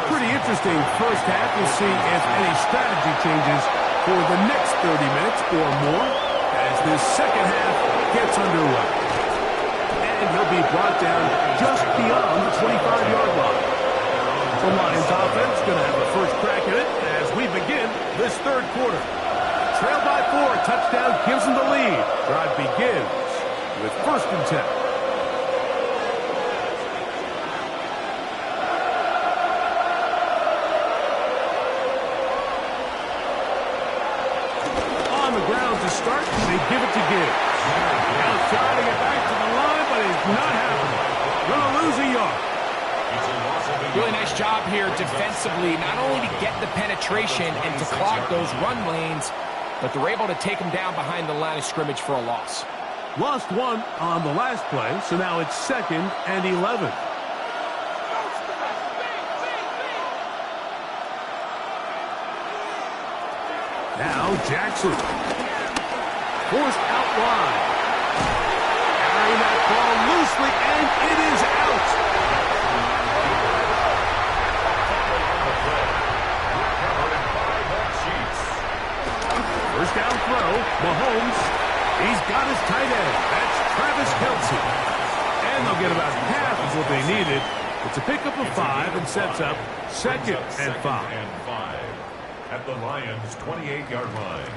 Pretty interesting first half. We'll see if any strategy changes for the next 30 minutes or more as this second half gets underway. And he'll be brought down just beyond the 25-yard line. The Lions offense going to have a first crack at it as we begin this 3rd quarter. Trailed by 4, touchdown gives them the lead. Drive begins with 1st and 10. On the ground to start, they give it to Gibbs. Now trying to get back to the line, but it's not happening. Going to lose a yard. It's a loss of Really nice job here defensively, not only to get the penetration and to clog those run lanes, but they're able to take them down behind the line of scrimmage for a loss. Lost one on the last play, so now it's 2nd and 11. Now Jackson. Forced out wide. Carrying that ball loosely, and it is out. First down throw. Mahomes. He's got his tight end. That's Travis Kelce. And they'll get about half of what they needed. It's a pickup of 5 and sets up 2nd and 5. At the Lions' 28-yard line.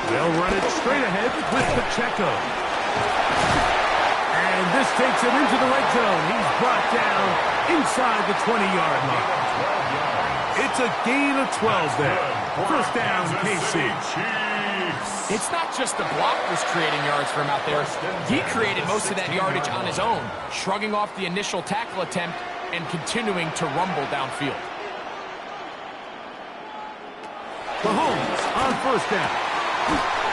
They'll run it straight ahead with Pacheco. And this takes him into the red zone. He's brought down inside the 20-yard line. It's a gain of 12 there. First down, KC. It's not just the block was creating yards for him out there. He created most of that yardage on his own, shrugging off the initial tackle attempt and continuing to rumble downfield. Mahomes on first down.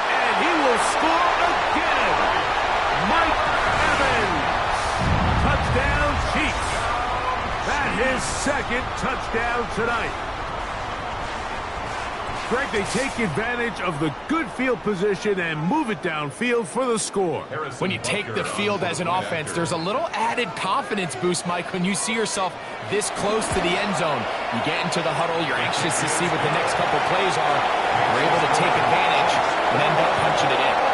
And he will score again. Mike Evans. Touchdown, Chiefs. That is 2nd touchdown tonight. Greg, they take advantage of the good field position and move it downfield for the score. When you take the field as an offense, there's a little added confidence boost, Mike, when you see yourself this close to the end zone. You get into the huddle, you're anxious to see what the next couple plays are. You're able to take advantage and end up punching it in.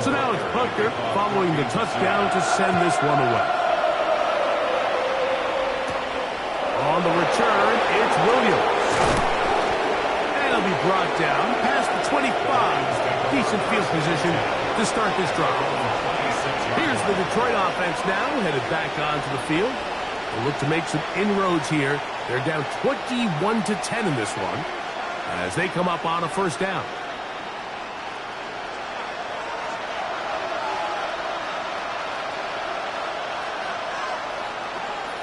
So now it's Butker following the touchdown to send this one away. On the return, it's Williams. And he'll be brought down past the 25. Decent field position to start this drive. Here's the Detroit offense now, headed back onto the field. They'll look to make some inroads here. They're down 21-10 in this one as they come up on a first down.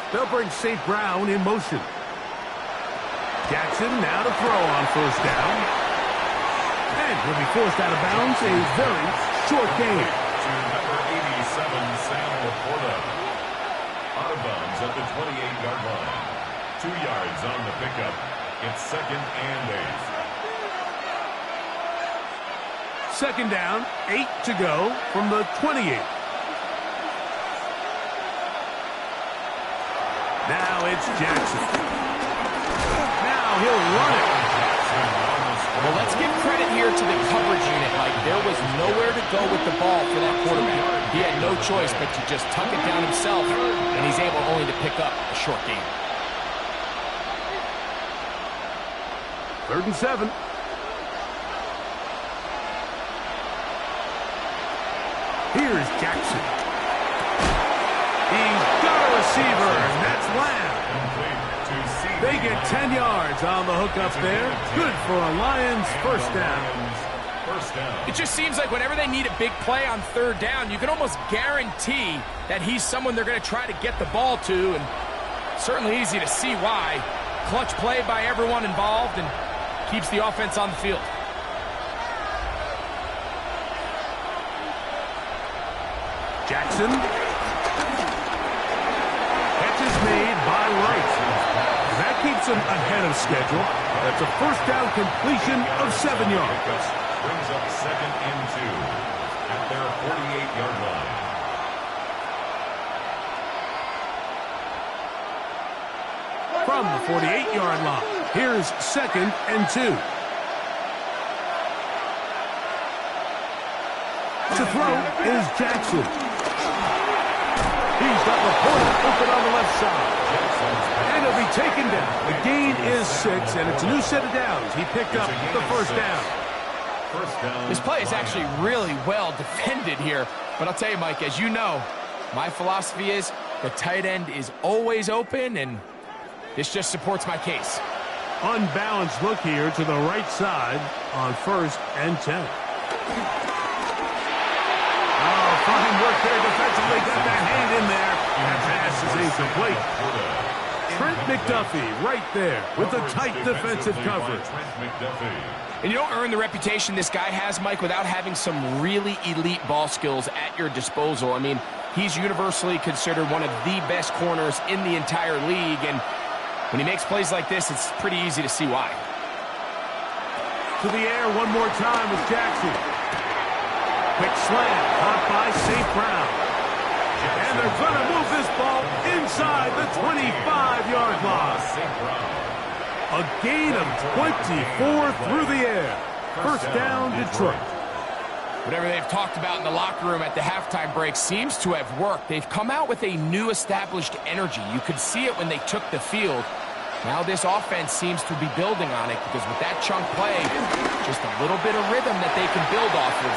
They'll bring St. Brown in motion. Jackson now to throw on first down. And he'll be forced out of bounds. A very short gain. To number 87, Sam Laporta. Out of bounds at the 28-yard line. 2 yards on the pickup. It's 2nd and 8. Second down, 8 to go from the 28. Now it's Jackson. Now he'll run it. Well, let's give credit here to the coverage unit, Mike. There was nowhere to go with the ball for that quarterback. He had no choice but to just tuck it down himself, and he's able only to pick up a short gain. 3rd and 7. Here's Jackson. He's got a receiver, and that's Lamb. They get 10 yards on the hook up there. Good for a Lions first down. It just seems like whenever they need a big play on 3rd down, you can almost guarantee that he's someone they're going to try to get the ball to, and certainly easy to see why. Clutch play by everyone involved and keeps the offense on the field. Jackson. Catch is made by Wright. That keeps him ahead of schedule. That's a first down completion of 7 yards. Brings up 2nd and 2 at their 48-yard line. From the 48-yard line, here's 2nd and 2. To throw is Jackson. He's Laporta open on the left side. And he'll be taken down. The gain is 6, and it's a new set of downs. He picked up the first down. This play is actually really well defended here. But I'll tell you, Mike, as you know, my philosophy is the tight end is always open, and this just supports my case. Unbalanced look here to the right side on 1st and 10. Oh, fine work there defensively. Got that hand in there. That pass is incomplete. Trent McDuffie right there with the tight defensive coverage. And you don't earn the reputation this guy has, Mike, without having some really elite ball skills at your disposal. I mean, he's universally considered one of the best corners in the entire league, and when he makes plays like this, it's pretty easy to see why. To the air one more time with Jackson. Quick slant, caught by St. Brown. And they're going to move this ball inside the 25-yard line. A gain of 24 through the air. First down, Detroit. Whatever they've talked about in the locker room at the halftime break seems to have worked. They've come out with a new established energy. You could see it when they took the field. Now this offense seems to be building on it because with that chunk play, just a little bit of rhythm that they can build off of.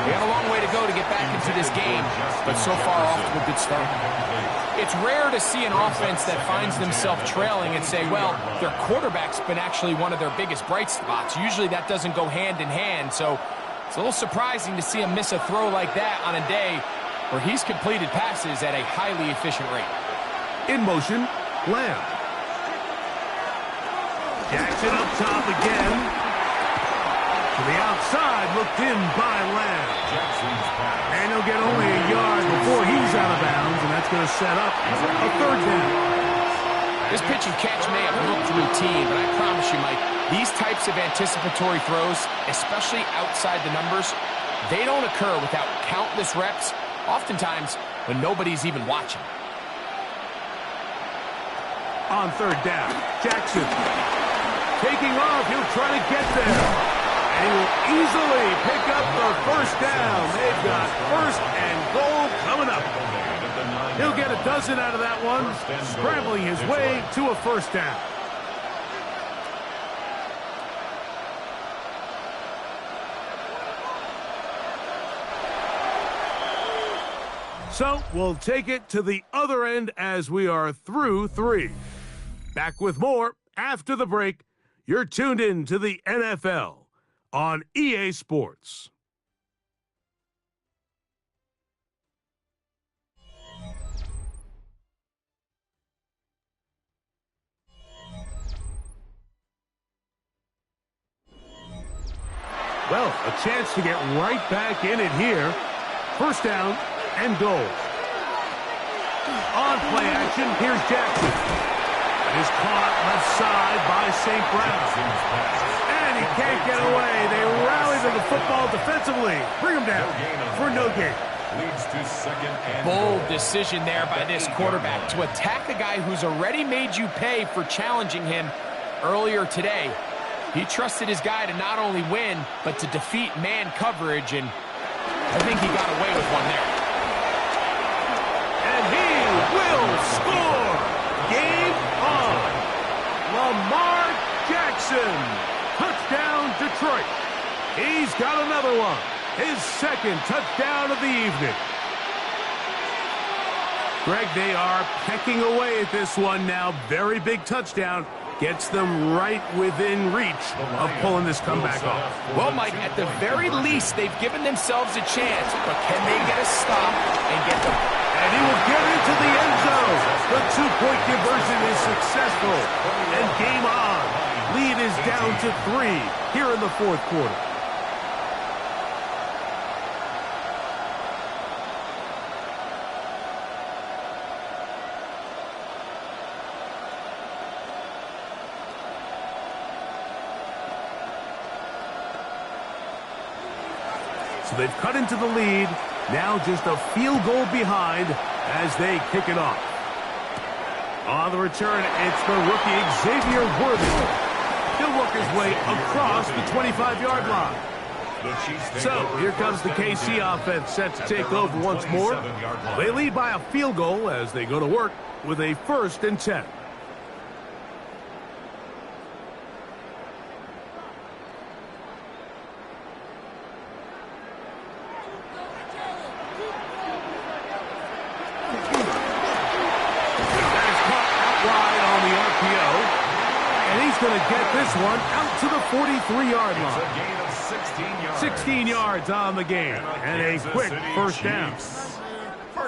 They got a long way to go to get back into this game, but so far off to a good start. It's rare to see an offense that finds themselves trailing and say, well, their quarterback's been actually one of their biggest bright spots. Usually that doesn't go hand in hand, so it's a little surprising to see him miss a throw like that on a day where he's completed passes at a highly efficient rate. In motion, Lamb. Jackson up top again. To the outside, looked in by Lamb. And he'll get only a yard before he's out of bounds, and that's going to set up a third down. This pitch and catch may have looked routine, but I promise you, Mike, these types of anticipatory throws, especially outside the numbers, they don't occur without countless reps, oftentimes when nobody's even watching. On third down, Jackson. Taking off, he'll try to get there. And he will easily pick up the first down. They've got 1st and goal coming up. He'll get a dozen out of that one, scrambling his way to a first down. So we'll take it to the other end as we are through 3. Back with more after the break. You're tuned in to the NFL on EA Sports. Well, a chance to get right back in it here. First down and goal. On play action, here's Jackson. Is caught left side by St. Brown. And he can't get away. They rally to the football defensively. Bring him down for no gain. Bold decision there by this quarterback to attack a guy who's already made you pay for challenging him earlier today. He trusted his guy to not only win, but to defeat man coverage, and I think he got away with one there. And he will score! Game on! Lamar Jackson! Touchdown, Detroit! He's got another one. His 2nd touchdown of the evening. Greg, they are pecking away at this one now. Very big touchdown. Gets them right within reach of pulling this comeback off. Well, Mike, at the very least, they've given themselves a chance, but can they get a stop and get them? And he will get into the end zone. The 2-point conversion is successful. And game on. Lead is down to 3 here in the 4th quarter. So they've cut into the lead. Now just a field goal behind as they kick it off. On the return, it's the rookie Xavier Worthy. He'll work his way across the 25-yard line. So here comes the KC offense set to take over once more. They lead by a field goal as they go to work with a 1st and 10. Going to get this one out to the 43-yard line. 16 yards on the game, and a quick 1st down.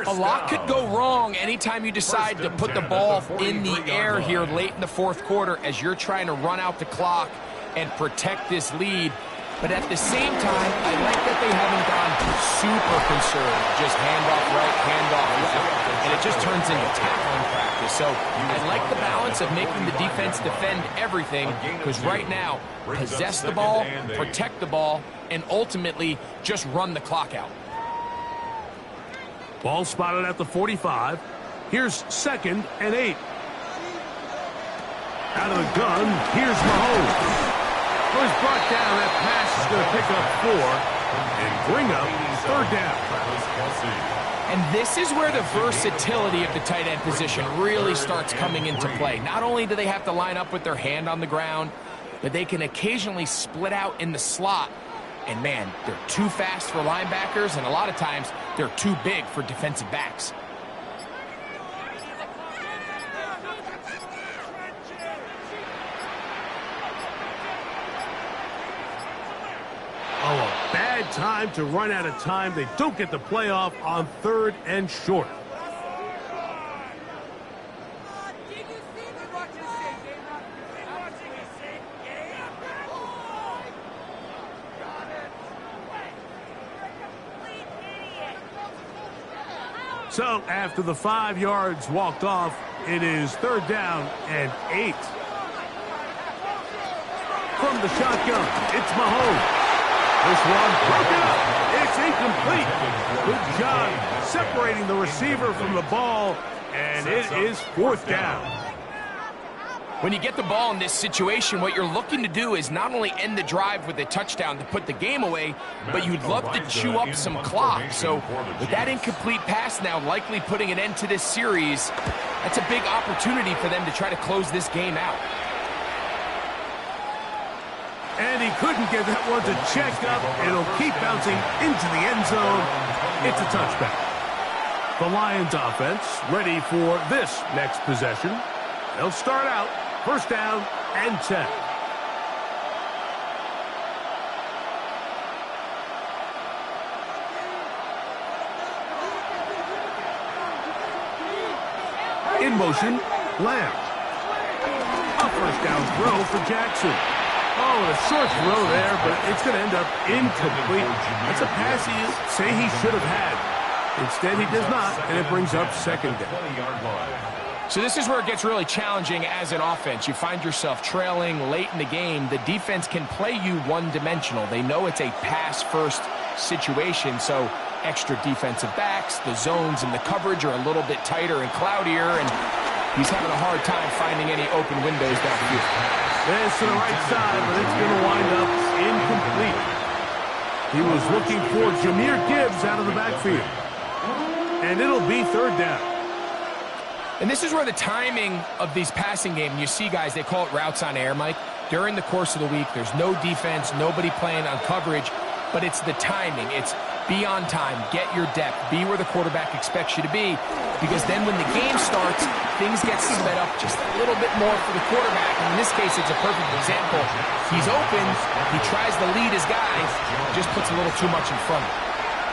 A lot could go wrong anytime you decide to put the ball in the air here late in the 4th quarter as you're trying to run out the clock and protect this lead. But at the same time, I like that they haven't gone super conservative. Just handoff right, handoff left, and it just turns into tackling practice. So I like the balance of making the defense defend everything, because right now, possess the ball, protect the ball, and ultimately just run the clock out. Ball spotted at the 45. Here's 2nd and 8. Out of the gun, here's Mahomes. Was brought down. That pass is going to pick up 4 and bring up 3rd down. And this is where the versatility of the tight end position really starts coming into play. Not only do they have to line up with their hand on the ground, but they can occasionally split out in the slot. And man, they're too fast for linebackers, and a lot of times they're too big for defensive backs. Oh, a bad time to run out of time. They don't get the playoff on 3rd and short. So after the 5 yards walked off, it is 3rd down and 8. From the shotgun, it's Mahomes. This one broken up. It's incomplete. Good job separating the receiver from the ball, and it is 4th down. When you get the ball in this situation, what you're looking to do is not only end the drive with a touchdown to put the game away, but you'd love to chew up some clock. So with that incomplete pass now likely putting an end to this series, that's a big opportunity for them to try to close this game out. And he couldn't get that one to check up. It'll keep bouncing into the end zone. It's a touchback. The Lions offense ready for this next possession. They'll start out 1st down and 10. In motion, Lamb. A 1st down throw for Jackson. Oh, a short throw there, but it's going to end up incomplete. That's a pass he say he should have had. Instead, he does not, and it brings up 2nd down. So this is where it gets really challenging as an offense. You find yourself trailing late in the game. The defense can play you one-dimensional. They know it's a pass-first situation, so extra defensive backs, the zones and the coverage are a little bit tighter and cloudier, and he's having a hard time finding any open windows downfield. This to the right side, but it's going to wind up incomplete. He was looking for Jahmyr Gibbs out of the backfield. And it'll be 3rd down. And this is where the timing of these passing games, you see guys, they call it routes on air, Mike. During the course of the week, there's no defense, nobody playing on coverage, but it's the timing. It's be on time, get your depth, be where the quarterback expects you to be, because then when the game starts, things get sped up just a little bit more for the quarterback. And in this case, it's a perfect example. He's open, he tries to lead his guys, just puts a little too much in front of him.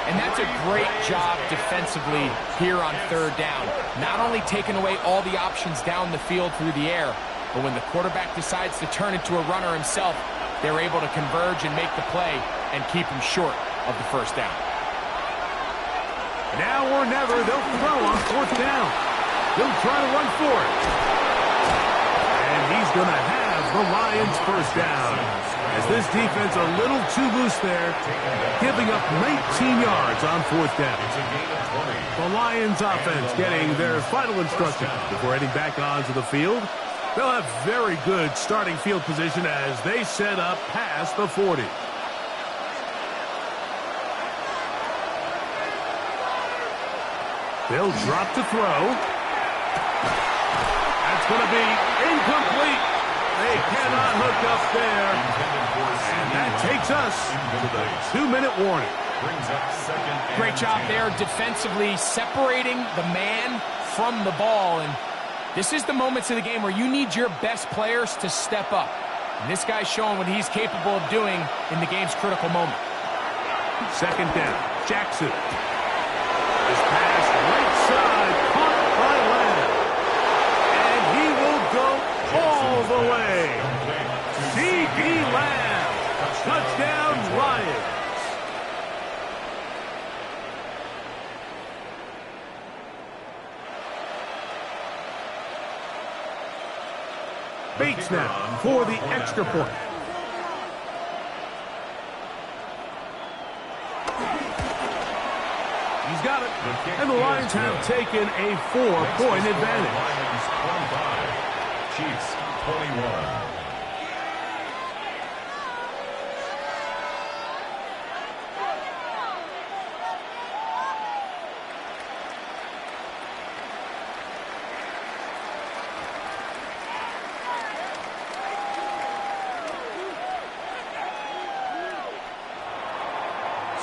And that's a great job defensively here on 3rd down. Not only taking away all the options down the field through the air, but when the quarterback decides to turn it to a runner himself, they're able to converge and make the play and keep him short of the 1st down. Now or never, they'll throw on 4th down. They'll try to run for it. And he's going to have the Lions 1st down. As this defense a little too loose there, giving up 19 yards on 4th down. The Lions offense getting their final instructions before heading back onto the field. They'll have very good starting field position as they set up past the 40. They'll drop to throw. That's going to be incomplete. They cannot hook up there. And that takes us to the 2-minute warning. Great job there defensively, separating the man from the ball. And this is the moments of the game where you need your best players to step up. And this guy's showing what he's capable of doing in the game's critical moment. Second down, Jackson. This pass right side, caught by Lamb. And he will go all the way. C.D. Lamb, touchdown Lions. Bates now for the extra point. He's got it. And the Lions have taken a 4-point advantage. Lions 25, Chiefs 21.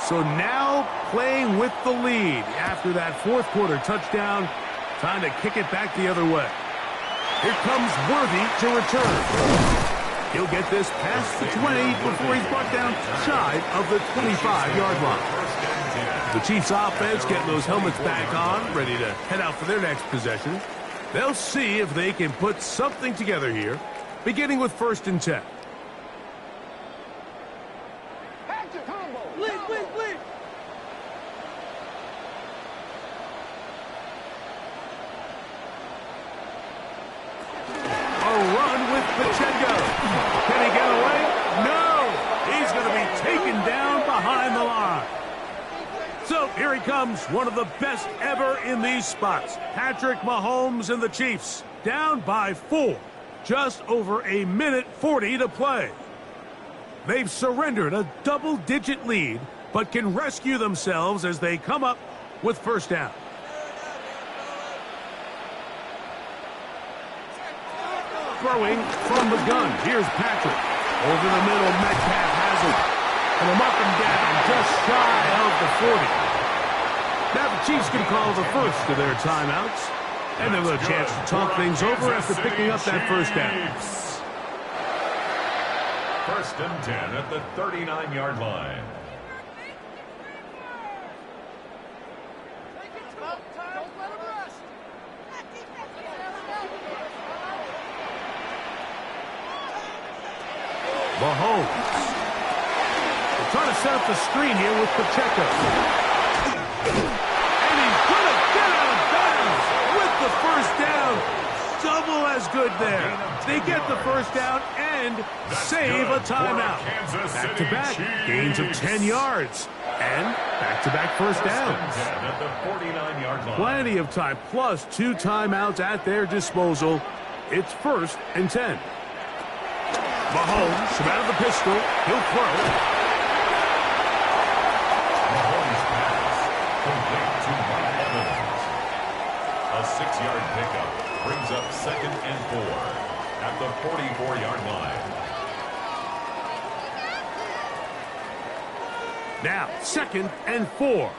So now playing with the lead after that fourth quarter touchdown. Time to kick it back the other way. Here comes Worthy to return. He'll get this past the 20 before he's brought down shy of the 25-yard line. The Chiefs offense getting those helmets back on, ready to head out for their next possession. They'll see if they can put something together here, beginning with 1st and 10. Pacheco. Can he get away? No! He's going to be taken down behind the line. So here he comes, one of the best ever in these spots. Patrick Mahomes and the Chiefs down by 4. Just over 1:40 to play. They've surrendered a double-digit lead, but can rescue themselves as they come up with 1st down. Throwing from the gun. Here's Patrick. Over the middle, Metcalf has him. And they'll mark him down just shy of the 40. Now the Chiefs can call the first of their timeouts. And they'll have a chance to talk things over after picking up that 1st down. 1st and 10 at the 39-yard line. Mahomes. They're trying to set up the screen here with Pacheco. And he's going to get out of bounds with the 1st down. Double as good there. They get the 1st down and save a timeout. Back-to-back gains of 10 yards. And back-to-back 1st downs. Plenty of time, plus 2 timeouts at their disposal. It's 1st and 10. Mahomes from out of the pistol. He'll throw. Mahomes pass complete to Mike Evans. A 6-yard pickup brings up 2nd and 4 at the 44-yard line. Now 2nd and 4.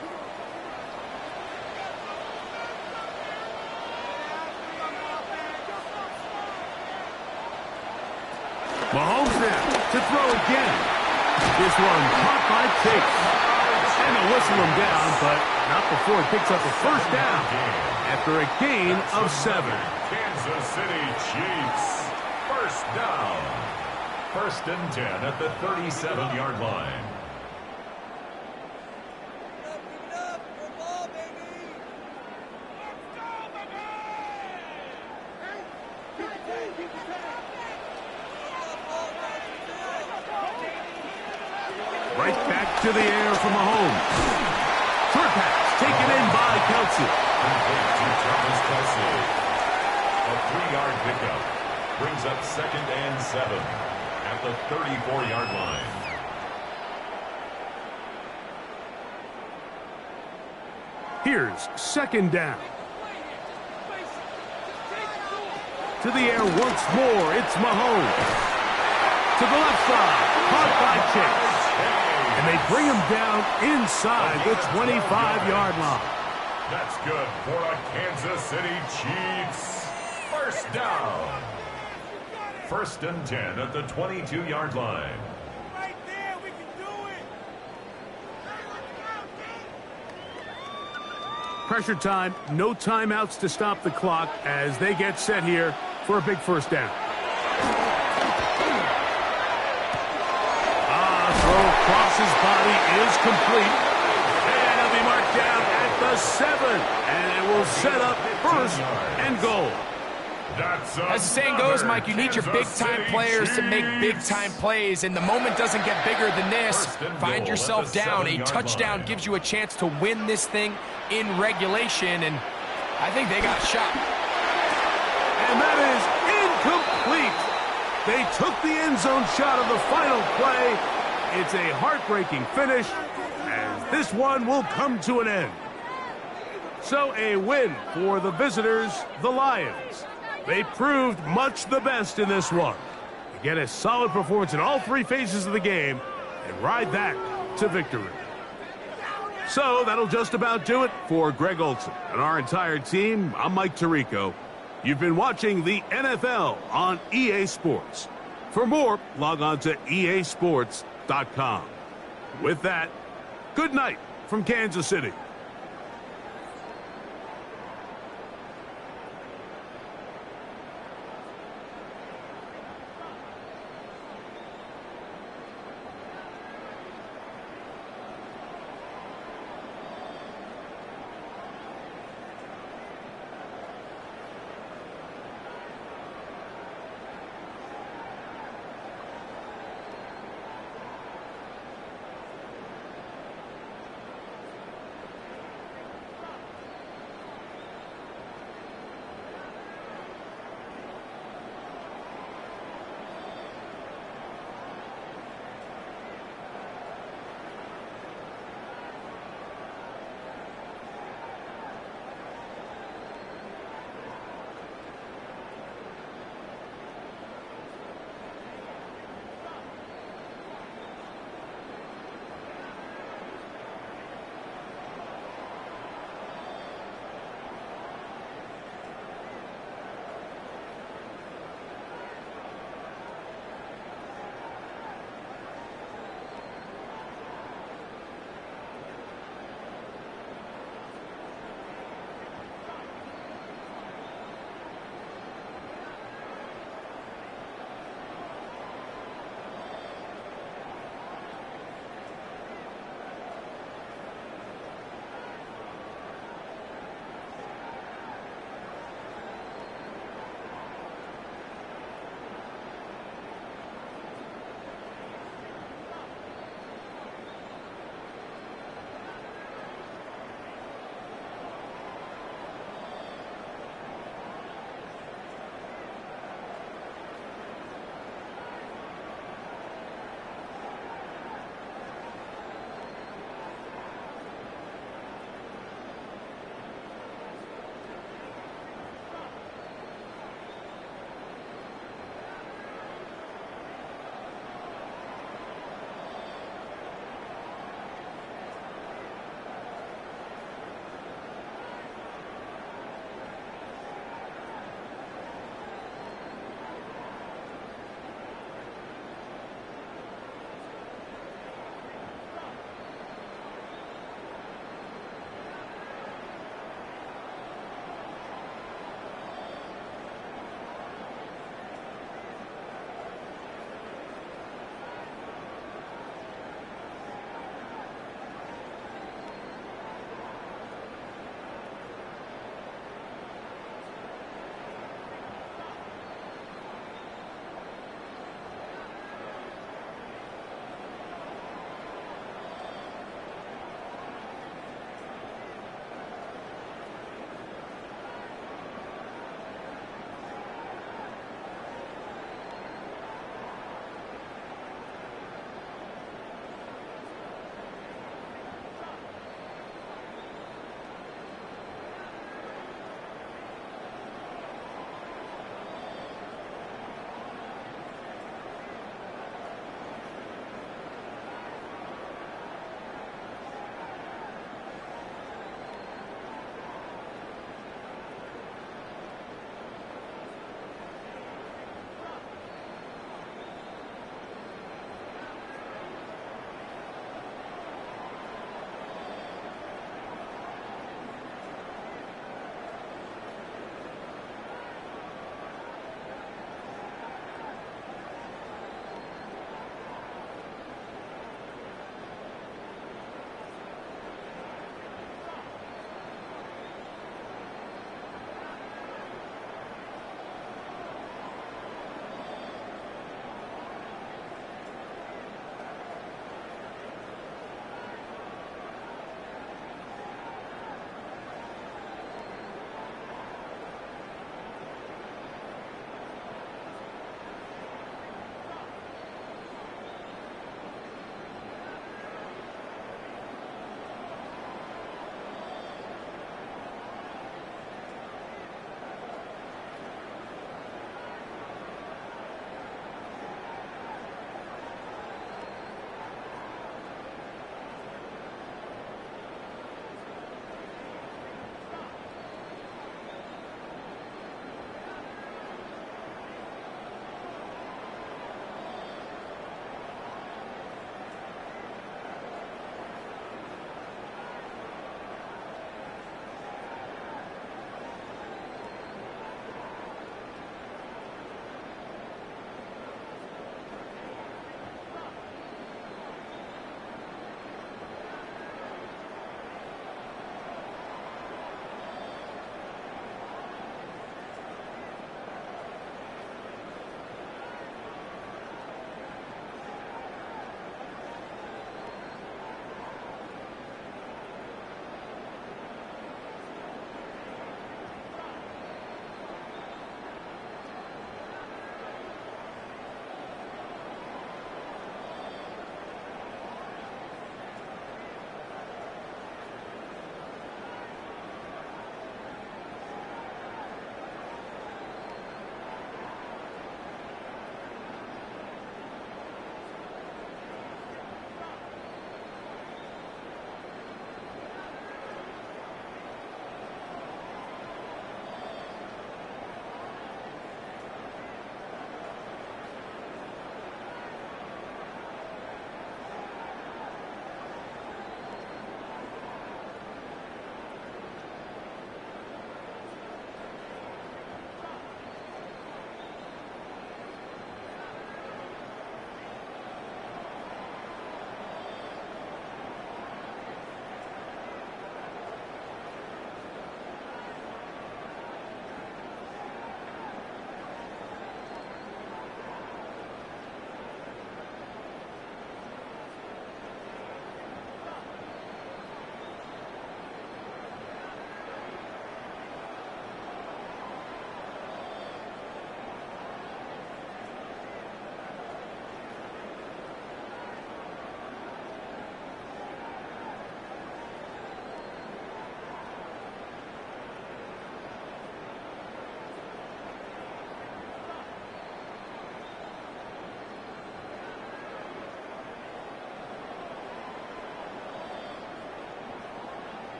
Mahomes now to throw again. This one caught by Chase. And they'll whistle him down, but not before he picks up a 1st down after a gain of 7. Kansas City Chiefs. 1st down. 1st and 10 at the 37-yard line. Right back to the air for Mahomes. Short pass taken in by Kelce. Complete to Travis Kelce. A 3-yard pickup brings up 2nd and 7 at the 34-yard line. Here's second down. To the air once more, it's Mahomes. To the left side, caught by Chase. And they bring him down inside the 25-yard line. That's good for the Kansas City Chiefs. First down. 1st and 10 at the 22-yard line. Right there, we can do it. Pressure time, no timeouts to stop the clock as they get set here for a big first down. Throw across his body is complete. And he'll be marked down at the 7. And it will set up 1st and goal. As the saying goes, Mike, you need your big-time players to make big-time plays, and the moment doesn't get bigger than this. Find yourself down. A touchdown gives you a chance to win this thing in regulation, and I think they got shot. And that is incomplete. They took the end zone shot of the final play. It's a heartbreaking finish, as this one will come to an end. So a win for the visitors, the Lions. They proved much the best in this one. Again, a solid performance in all 3 phases of the game, and ride that to victory. So that'll just about do it for Greg Olson and our entire team. I'm Mike Tirico. You've been watching the NFL on EA Sports. For more, log on to easports.com. With that, good night from Kansas City.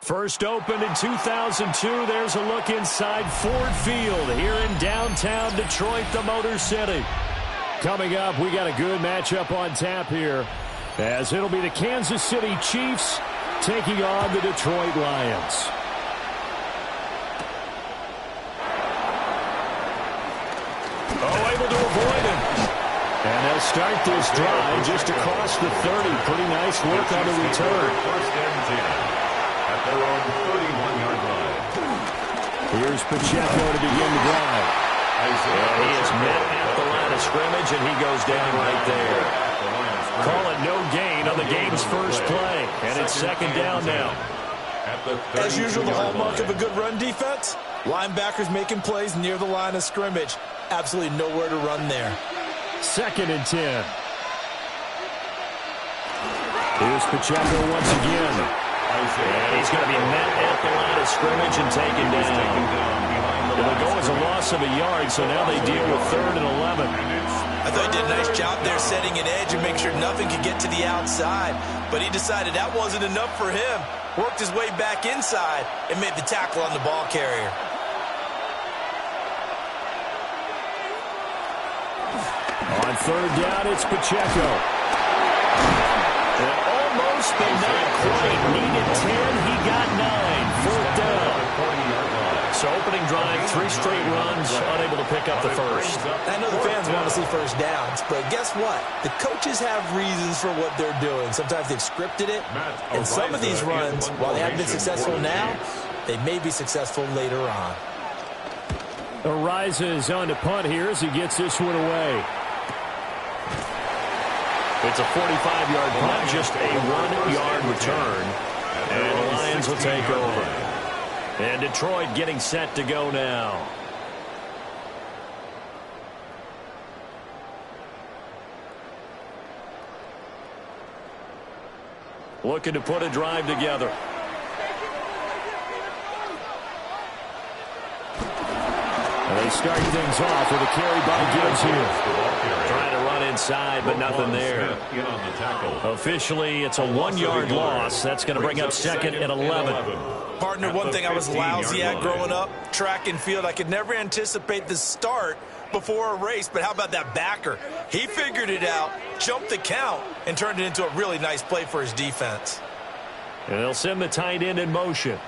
First opened in 2002. There's a look inside Ford Field here in downtown Detroit, the Motor City. Coming up, we got a good matchup on tap here, as it'll be the Kansas City Chiefs taking on the Detroit Lions. Oh, able to avoid him. And they'll start this drive just across the 30. Pretty nice work on the return. First and 10 at their own 31-yard line. Here's Pacheco to begin the drive. And he is met at the line of scrimmage, and he goes down right there. Call it no gain on the game's first play. And it's second down now. As usual, the hallmark of a good run defense, linebackers making plays near the line of scrimmage. Absolutely nowhere to run there. Second and 10. Here's Pacheco once again. And he's going to be met at the line of scrimmage and taken down. It'll go as a loss of a yard, so now they deal with 3rd and 11. I thought he did a nice job there setting an edge and make sure nothing could get to the outside. But he decided that wasn't enough for him. Worked his way back inside and made the tackle on the ball carrier. On 3rd down, it's Pacheco. And almost, but not quite. Needed 10, he got 9. 4th down. So opening drive, 3 straight runs, unable to pick up the first. I know the fans want to see first downs, but guess what? The coaches have reasons for what they're doing. Sometimes they've scripted it, and some of these runs, while they haven't been successful now, they may be successful later on. Ariza is on to punt here as he gets this one away. It's a 45-yard punt, just a 1-yard return. And the Lions will take over. And Detroit getting set to go now. Looking to put a drive together. And they start things off with a carry by Gibbs here. Trying to run inside, but nothing there. Officially, it's a 1-yard loss. That's going to bring up 2nd and 11. Partner, one thing I was lousy at growing up, track and field, I could never anticipate the start before a race, but how about that backer? He figured it out, jumped the count, and turned it into a really nice play for his defense. And they'll send the tight end in motion.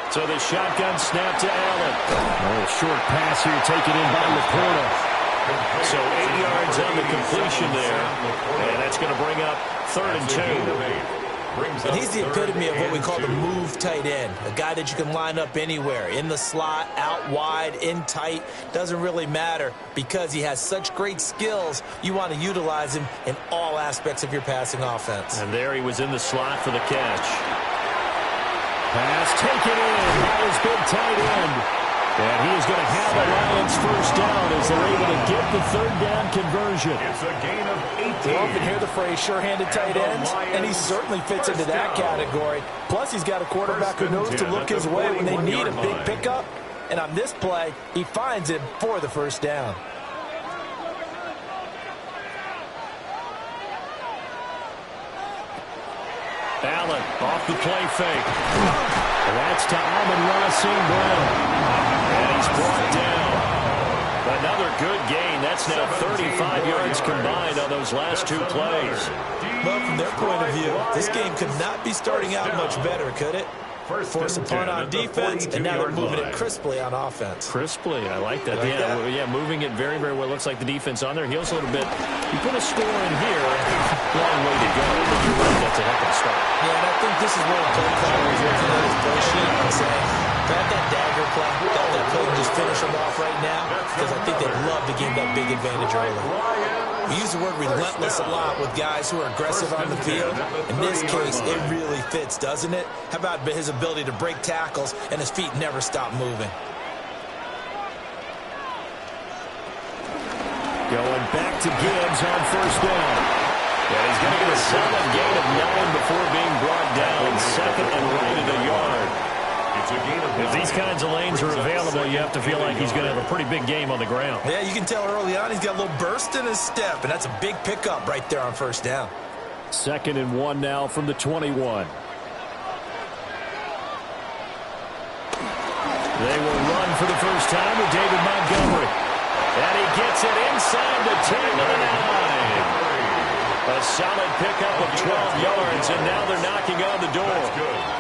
So the shotgun snap to Allen. A short pass here taken in by Laporta. So 8 yards on the completion there. And that's going to bring up 3rd and 2. And he's the epitome of what we call the move tight end. A guy that you can line up anywhere. In the slot, out wide, in tight. Doesn't really matter because he has such great skills. You want to utilize him in all aspects of your passing offense. And there he was in the slot for the catch. Pass taken in by his big tight end. And he is going to have the Lions first down as they're able to get the 3rd down conversion. It's a gain of 18. You often hear the phrase sure-handed tight ends, and he certainly fits into that category. Plus, he's got a quarterback who knows to look his way when they need a big pickup. And on this play, he finds him for the first down. Allen off the play fake. And that's to Amon-Ra St. Brown. And he's brought down. Another good gain. That's now 35 yards combined on those last 2 plays. Well, from their point of view, this game could not be starting out much better, could it? Force a punt on defense, and now they're moving it crisply on offense. Crisply, I like that. Yeah, moving it very, very well. Looks like the defense on their heels a little bit. You put a score in here, long way to go, but you're right, that's a heck of a start. Yeah, and I think this is where the play caller is looking at his play sheet and saying, grab that dagger play, grab that play and just finish them off right now, because I think they'd love to gain that big advantage early. We use the word relentless a lot with guys who are aggressive on the field. In this case, it really fits, doesn't it? How about his ability to break tackles and his feet never stop moving? Going back to Gibbs on first down. Yeah, he's going to get a solid gain of 9 before being brought down. 2nd and right at a yard. If these kinds of lanes are available, you have to feel like he's going to have a pretty big game on the ground. Yeah, you can tell early on he's got a little burst in his step, and that's a big pickup right there on first down. 2nd and 1 now from the 21. They will run for the first time with David Montgomery. And he gets it inside the 10 to the 9. A solid pickup of 12 yards, and now they're knocking on the door.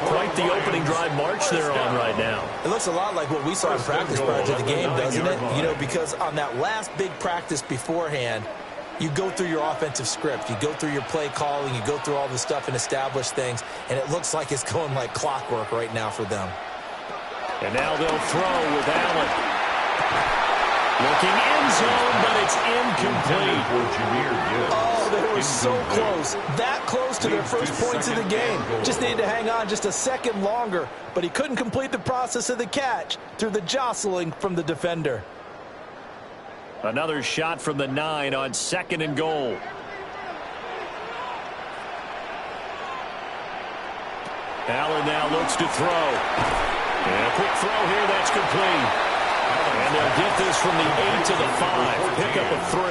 Quite the opening drive march they're on right now. It looks a lot like what we saw in practice prior to the game, doesn't it? You know, because on that last big practice beforehand, you go through your offensive script. You go through your play calling. You go through all the stuff and establish things, and it looks like it's going like clockwork right now for them. And now they'll throw with Allen. Looking end zone, but it's incomplete. Oh, they were so close. That close to their first points of the game. Just needed to hang on just a second longer, but he couldn't complete the process of the catch through the jostling from the defender. Another shot from the 9 on 2nd and goal. Allen now looks to throw. And a quick throw here, that's complete. And they'll get this from the 8 to the 5. Pickup of 3.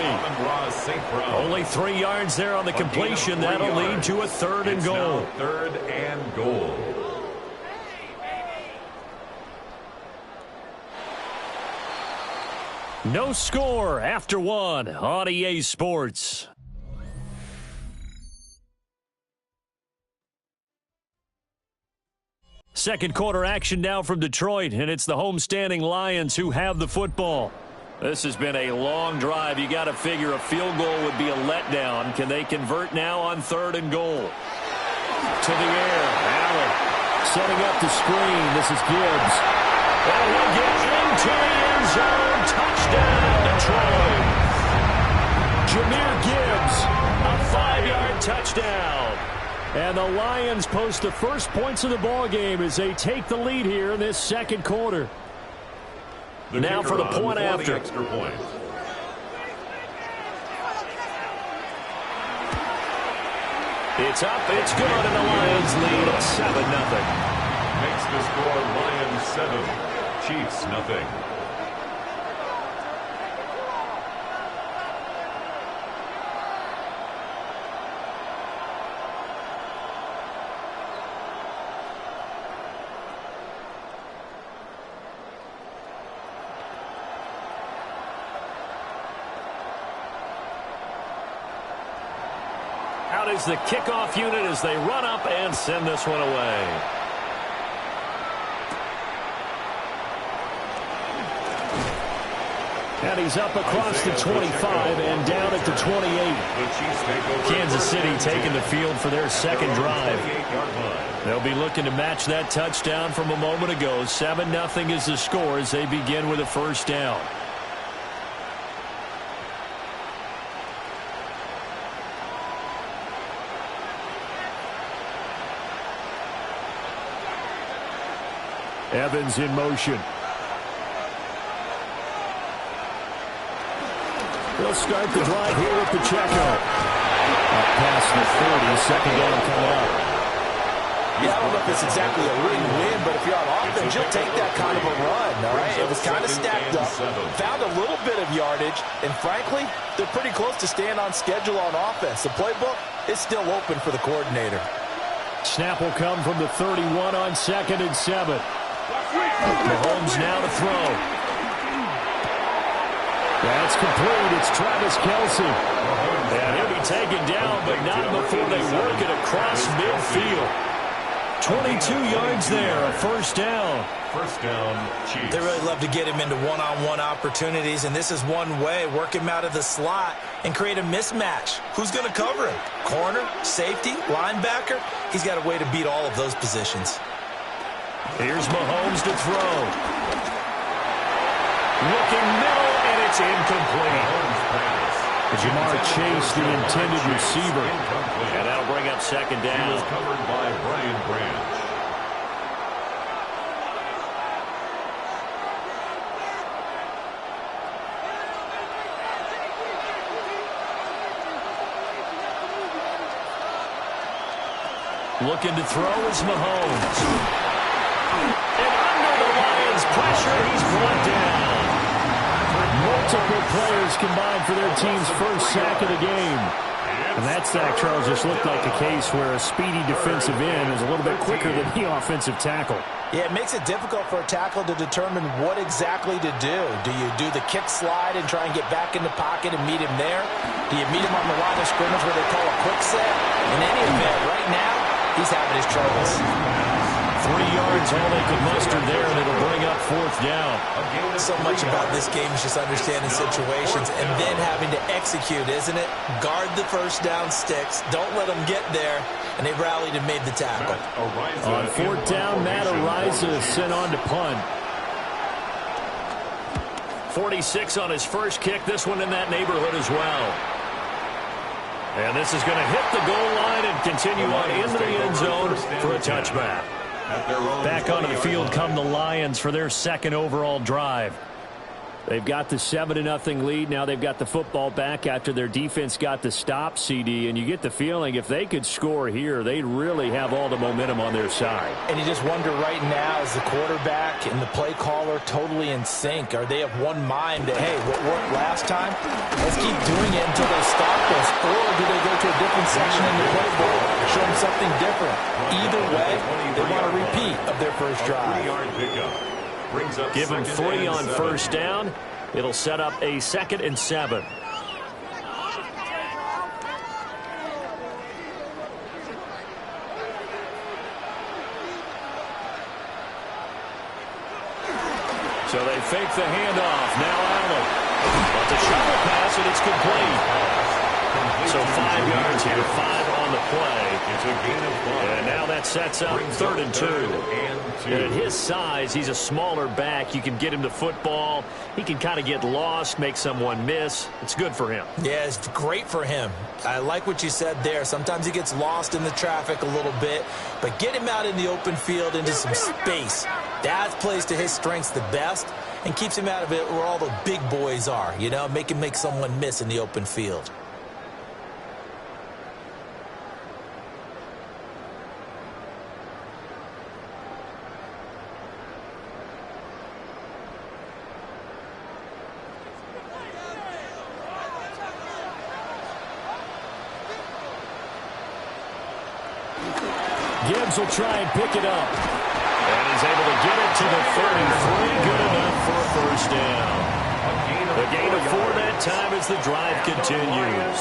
Only 3 yards there on the completion. That'll lead to a 3rd and goal. 3rd and goal. No score after 1 on EA Sports. Second quarter action now from Detroit, and it's the homestanding Lions who have the football. This has been a long drive. You got to figure a field goal would be a letdown. Can they convert now on 3rd and goal? To the air, Allen setting up the screen. This is Gibbs. And he'll get into the end zone. Touchdown, Detroit. Jahmyr Gibbs, a 5-yard touchdown. And the Lions post the first points of the ball game as they take the lead here in this second quarter. Now for the point after. Extra point. It's up, it's good, and the Lions lead at 7-0. Makes the score Lions 7, Chiefs nothing. Out is the kickoff unit as they run up and send this one away. And he's up across the 25 and down at the 28. Kansas City taking the field for their second drive. They'll be looking to match that touchdown from a moment ago. 7-0 is the score as they begin with a first down. Evans in motion. They'll start the drive here with Pacheco. Up past the 30, second down coming up. Yeah, I don't know if it's exactly a win-win, but if you're on offense, you'll take that kind of a run, all right? It was kind of stacked up, found a little bit of yardage, and frankly, they're pretty close to staying on schedule on offense. The playbook is still open for the coordinator. Snap will come from the 31 on 2nd and 7. Mahomes now to throw. That's complete. It's Travis Kelce. And he'll be taken down, but not before they work it across midfield. 22 yards there, a first down. First down, Chiefs. They really love to get him into one-on-one opportunities, and this is one way. Work him out of the slot and create a mismatch. Who's going to cover him? Corner, safety, linebacker? He's got a way to beat all of those positions. Here's Mahomes to throw. Looking middle, and it's incomplete. Jamar Chase, the intended receiver. And that'll bring up second down. He was covered by Brian Branch. Looking to throw is Mahomes. And under the Lions' pressure, he's brought down. Multiple players combined for their team's first sack of the game. And that sack, Charles, just looked like a case where a speedy defensive end is a little bit quicker than the offensive tackle. Yeah, it makes it difficult for a tackle to determine what exactly to do. Do you do the kick slide and try and get back in the pocket and meet him there? Do you meet him on the line of scrimmage where they call a quick set? In any event, right now, he's having his troubles. 3 yards, all they could muster there, and it'll bring up 4th down. So much about this game is just understanding situations and then having to execute, isn't it? Guard the first down sticks. Don't let them get there. And they rallied and made the tackle. On 4th down, Matt Araiza is sent on to punt. 46 on his first kick. This one in that neighborhood as well. And this is going to hit the goal line and continue on into the end zone for a touchback. Back onto the field come the Lions for their second overall drive. They've got the 7-0 lead. Now they've got the football back after their defense got the stop, CD. And you get the feeling if they could score here, they'd really have all the momentum on their side. And you just wonder right now, is the quarterback and the play caller totally in sync? Are they of one mind that, hey, what worked last time? Let's keep doing it until they stop us. Or do they go to a different section in the playbook, show them something different? Either way, they want a repeat of their first drive. Give him 3 on first down. It'll set up a 2nd and 7. So they fake the handoff. Now Allen. But the shovel pass, and it's complete. So 5 yards here, 5 on the play. It's a gain of 1. And now that sets up 3rd and 2. And at his size, he's a smaller back. You can get him the football. He can kind of get lost, make someone miss. It's good for him. Yeah, it's great for him. I like what you said there. Sometimes he gets lost in the traffic a little bit, but get him out in the open field into some space. That plays to his strengths the best and keeps him out of it where all the big boys are, you know, make him make someone miss in the open field. Gibbs will try and pick it up. And he's able to get it to the 33. Good enough for a first down. The gain of 4 that time as the drive continues.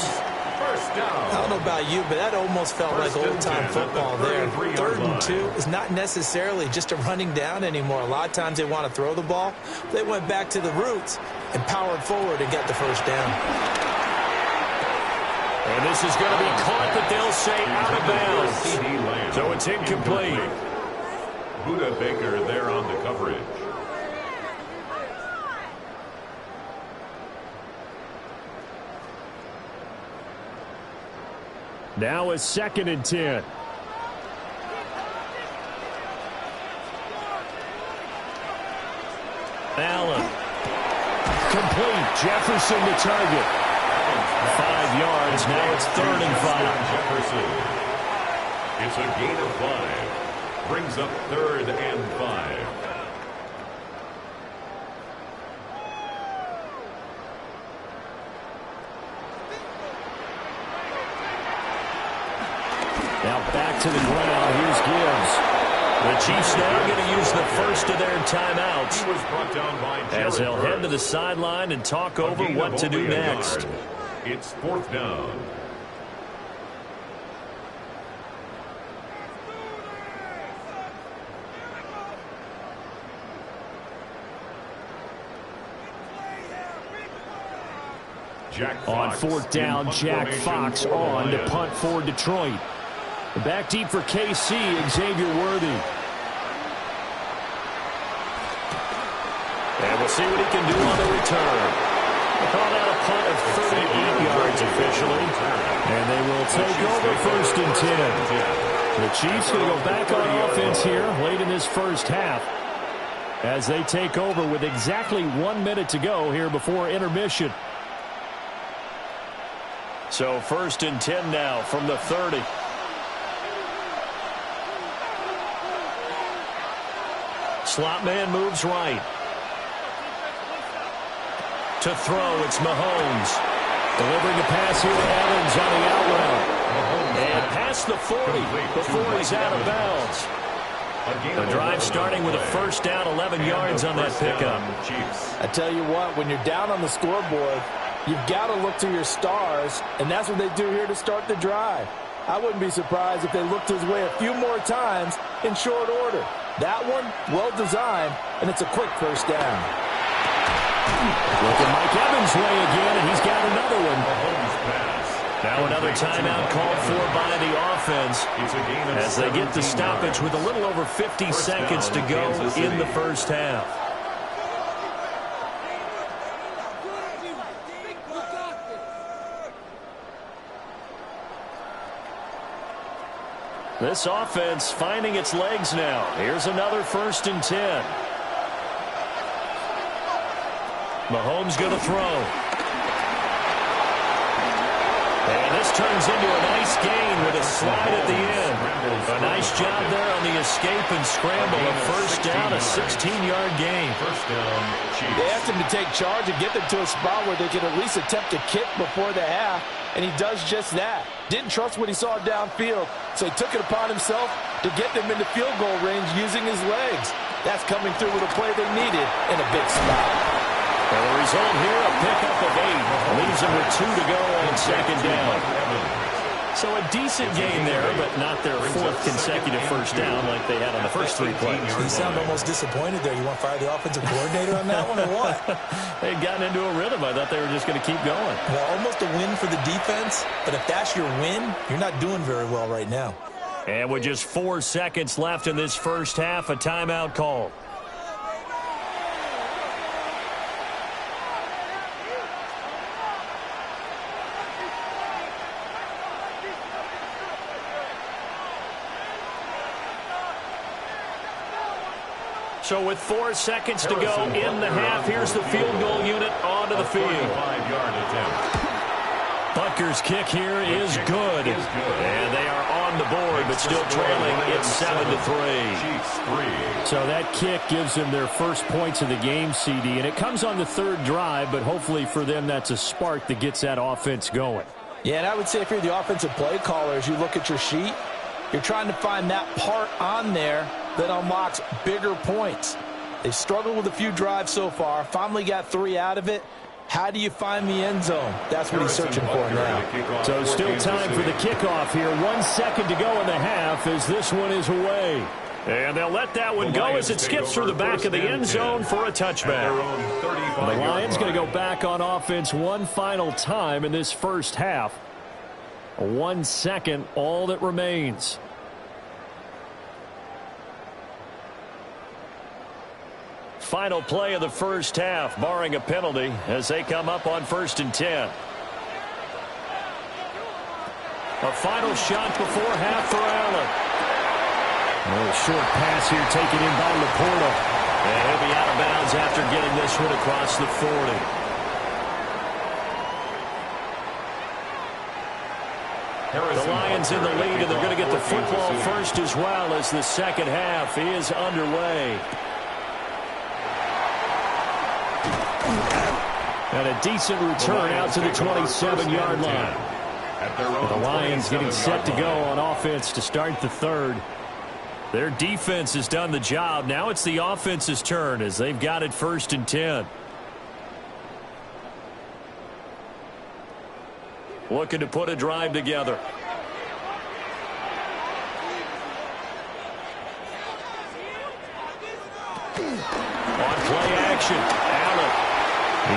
I don't know about you, but that almost felt like old-time football there. 3rd and 2 is not necessarily just a running down anymore. A lot of times they want to throw the ball. They went back to the roots and powered forward and got the first down. And this is going to be caught, but they'll say out of bounds. So it's incomplete. Buda Baker there on the coverage. Now it's 2nd and 10. Allen. Complete. Jefferson to target. 5 yards. Now it's 3rd and 5. Jefferson. It's a gain of 5. Brings up 3rd and 5. Now back to the ground. Here's Gibbs. The Chiefs now going to use the first of their timeouts as they'll head to the sideline and talk over what to do next. It's 4th down. On 4th down, Jack Fox on to punt for Detroit. Back deep for KC, Xavier Worthy. And we'll see what he can do on the return. Called out a punt of 38 yards officially. And they will take over 1st and 10. The Chiefs going to go back on offense here late in this first half as they take over with exactly 1 minute to go here before intermission. So 1st and 10 now from the 30. Slot man moves right. To throw, it's Mahomes. Delivering a pass here to Evans on the out route. And past the 40 before he's out of bounds. The drive starting with a first down, 11 yards on that pickup. I tell you what, when you're down on the scoreboard, you've got to look to your stars, and that's what they do here to start the drive. I wouldn't be surprised if they looked his way a few more times in short order. That one, well designed, and it's a quick first down. Look at Mike Evans' way again, and he's got another one. Now another timeout called for by the offense as they get the stoppage with a little over 50 seconds to go in the first half. This offense finding its legs now. Here's another 1st and 10. Mahomes going to throw. And this turns into a nice gain with a slide at the end. A nice job there on the escape and scramble. A first down, a 16-yard gain. They asked him to take charge and get them to a spot where they could at least attempt a kick before the half, and he does just that. Didn't trust what he saw downfield, so he took it upon himself to get them into field goal range using his legs. That's coming through with a play they needed in a big spot. And the result here, a pickup of 8. Leaves them with 2 to go on 2nd down. So a decent gain there, but not their 4th consecutive first down like they had on the first 3 plays. You sound almost disappointed there. You want to fire the offensive coordinator on that one or what? They'd gotten into a rhythm. I thought they were just going to keep going. Well, almost a win for the defense, but if that's your win, you're not doing very well right now. And with just 4 seconds left in this first half, a timeout call. So with 4 seconds to go in the half, here's the field goal unit onto the field. Butker's kick here is good. And they are on the board, but still trailing. It's 7-3. So that kick gives them their first points of the game, CD. And it comes on the 3rd drive, but hopefully for them that's a spark that gets that offense going. Yeah, and I would say if you're the offensive play caller, as you look at your sheet, you're trying to find that part on there that unlocks bigger points. They've struggled with a few drives so far, finally got 3 out of it. How do you find the end zone? That's what he's searching for now. So still time for the kickoff here. 1 second to go in the half as this one is away. And they'll let that one go as it skips through the back of the end zone for a touchback. The Lions going to go back on offense one final time in this first half. 1 second, all that remains. Final play of the first half, barring a penalty, as they come up on 1st and 10. A final shot before half for Allen. A little short pass here taken in by Laporta. And he'll be out of bounds after getting this one across the 40. The Lions in the lead, and they're going to get the football first as well as the second half is underway. And a decent return out to the 27-yard line. The Lions getting set to go on offense to start the 3rd. Their defense has done the job. Now it's the offense's turn as they've got it 1st and 10. Looking to put a drive together. On play action, Allen.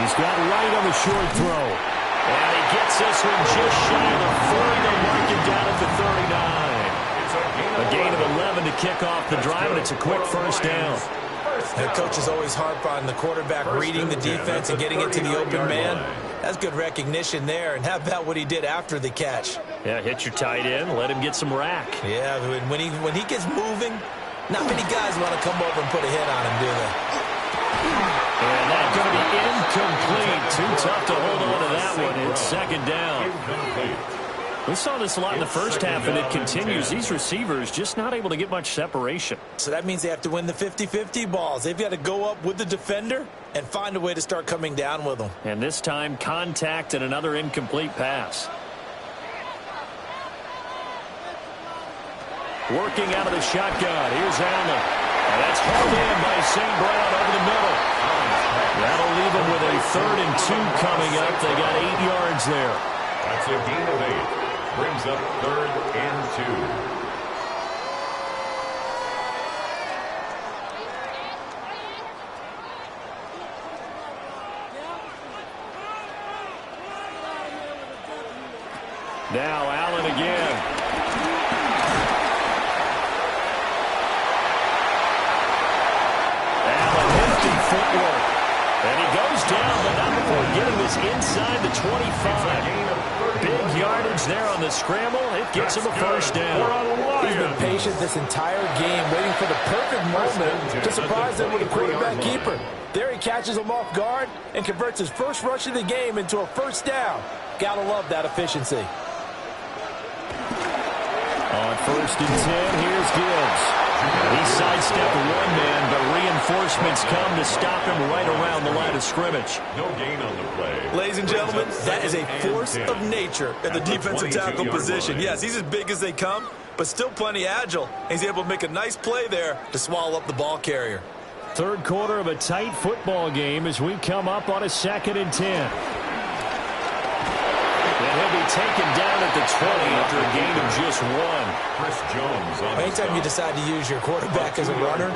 He's got right on the short throw. And he gets this one just shy of the 40. They mark him down at the 39. A gain of 11 to kick off the drive, and it's a quick first down. The coach is always harp on the quarterback reading the defense and getting it to the open man. That's good recognition there. And how about what he did after the catch? Yeah, hit your tight end, let him get some rack. Yeah, when he gets moving, not many guys want to come over and put a hit on him, do they? And that's going to be incomplete. Too tough to hold on to that one. It's 2nd down. We saw this a lot in the first half, and it continues. These receivers just not able to get much separation. So that means they have to win the 50-50 balls. They've got to go up with the defender and find a way to start coming down with them. And this time, contact and another incomplete pass. Working out of the shotgun. Here's Allen. And that's hauled in by St. Brown over the middle. That'll leave them with a 3rd and 2 coming up. They got 8 yards there. That's a gain of 8. Brings up 3rd and 2. Now Allen again. Allen, hefty footwork. And he goes down, but not before getting this inside the 25. Big yardage there on the scramble. It gets him a first down. He's been patient this entire game, waiting for the perfect moment to surprise them with a quarterback keeper. There he catches him off guard and converts his first rush of the game into a first down. Gotta love that efficiency. On 1st and 10, here's Gibbs. He sidestepped one man, but reinforcements come to stop him right around the line of scrimmage. No gain on the play. Ladies and gentlemen, that is a force of nature at the defensive tackle position. Yes, he's as big as they come, but still plenty agile. He's able to make a nice play there to swallow up the ball carrier. 3rd quarter of a tight football game as we come up on a 2nd and 10. And he'll be taken down at the 20 after a gain of just 1. Chris Jones on anytime you decide to use your quarterback as a runner,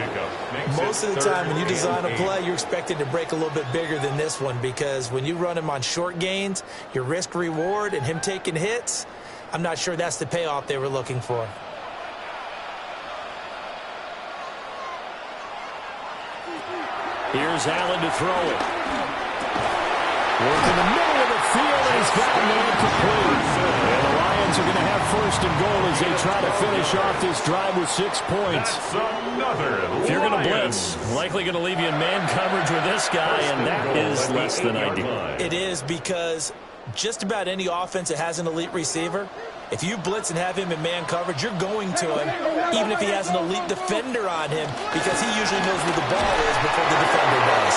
most of the time when you design a play, you're expected to break a little bit bigger than this one, because when you run him on short gains, your risk-reward and him taking hits, I'm not sure that's the payoff they were looking for. Here's Allen to throw it. Work in the middle of the field, and he's got man complete. And the Lions are going to have 1st and goal as they try to finish off this drive with 6 points. If you're going to blitz, likely going to leave you in man coverage with this guy, and that is less than ideal. It is, because just about any offense that has an elite receiver, if you blitz and have him in man coverage, you're going to him, even if he has an elite defender on him, because he usually knows where the ball is before the defender does.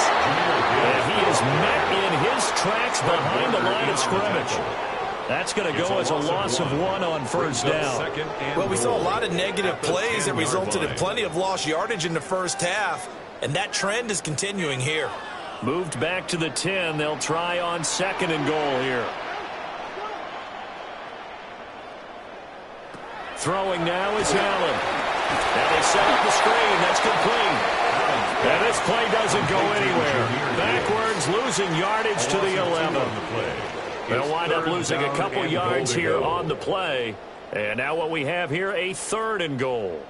And he is met in his tracks behind the line of scrimmage. That's going to go as a loss of 1 on 1st down. Well, we saw a lot of negative plays that resulted in plenty of lost yardage in the first half, and that trend is continuing here. Moved back to the 10. They'll try on 2nd and goal here. Throwing now is Allen. Now they set up the screen. That's complete. And this play doesn't go anywhere. Backwards, losing yardage to the 11. They'll wind up losing a couple yards here on the play. And now what we have here, a 3rd and goal.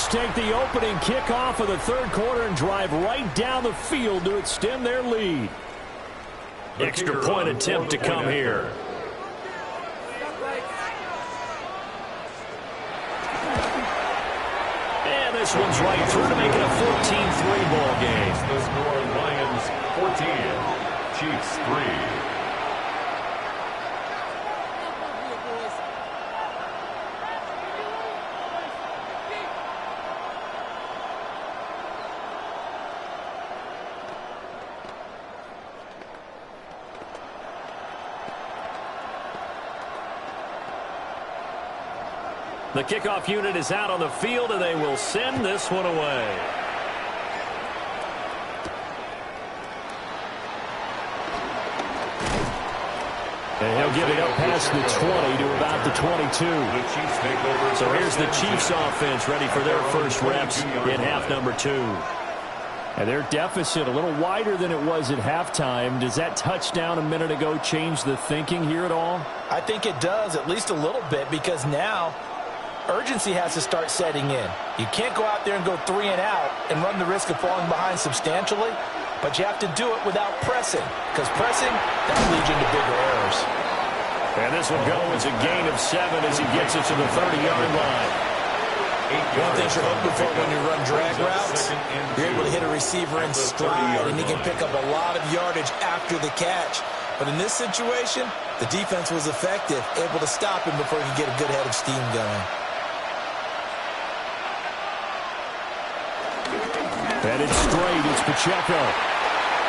Take the opening kickoff of the 3rd quarter and drive right down the field to extend their lead. Extra point attempt to come here. And this one's right through to make it a 14-3 ball game. The score, Lions 14, Chiefs 3. The kickoff unit is out on the field, and they will send this one away. And he'll get it up past the 20 to about the 22. So here's the Chiefs offense ready for their first reps in half number 2. And their deficit a little wider than it was at halftime. Does that touchdown a minute ago change the thinking here at all? I think it does, at least a little bit, because now urgency has to start setting in. You can't go out there and go 3 and out and run the risk of falling behind substantially, but you have to do it without pressing, because pressing, that leads you into bigger errors. And this will go as a gain of 7 as he gets it to the 30-yard line. One thing you're hoping for when you run drag routes, you're able to hit a receiver in stride, and he can pick up a lot of yardage after the catch. But in this situation, the defense was effective, able to stop him before he could get a good head of steam going. Headed straight, it's Pacheco.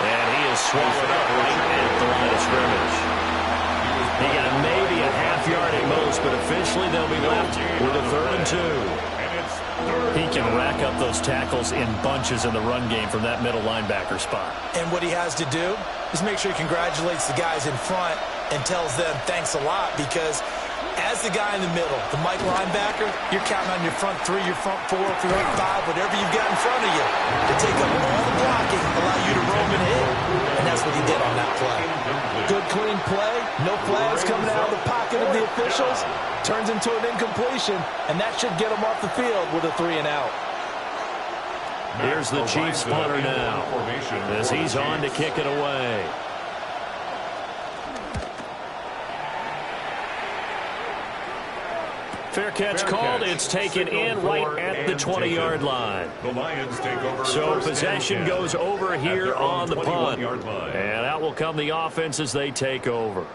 And he is swallowed up right at the line of scrimmage. He got maybe a half-yard at most, but officially they'll be left with a 3rd and 2. He can rack up those tackles in bunches in the run game from that middle linebacker spot. And what he has to do is make sure he congratulates the guys in front and tells them thanks a lot, because as the guy in the middle, the Mike linebacker, you're counting on your front 3, your front 4, your front 5, whatever you've got in front of you to take up all the blocking, allow you to roam and hit. And that's what he did on that play. Good, clean play. No flags coming out of the pocket of the officials. Turns into an incompletion, and that should get him off the field with a 3 and out. Here's the Chiefs punter now as he's on to kick it away. Fair catch called. It's taken in right at the 20-yard line. So possession goes over here on the punt. And out will come the offense as they take over.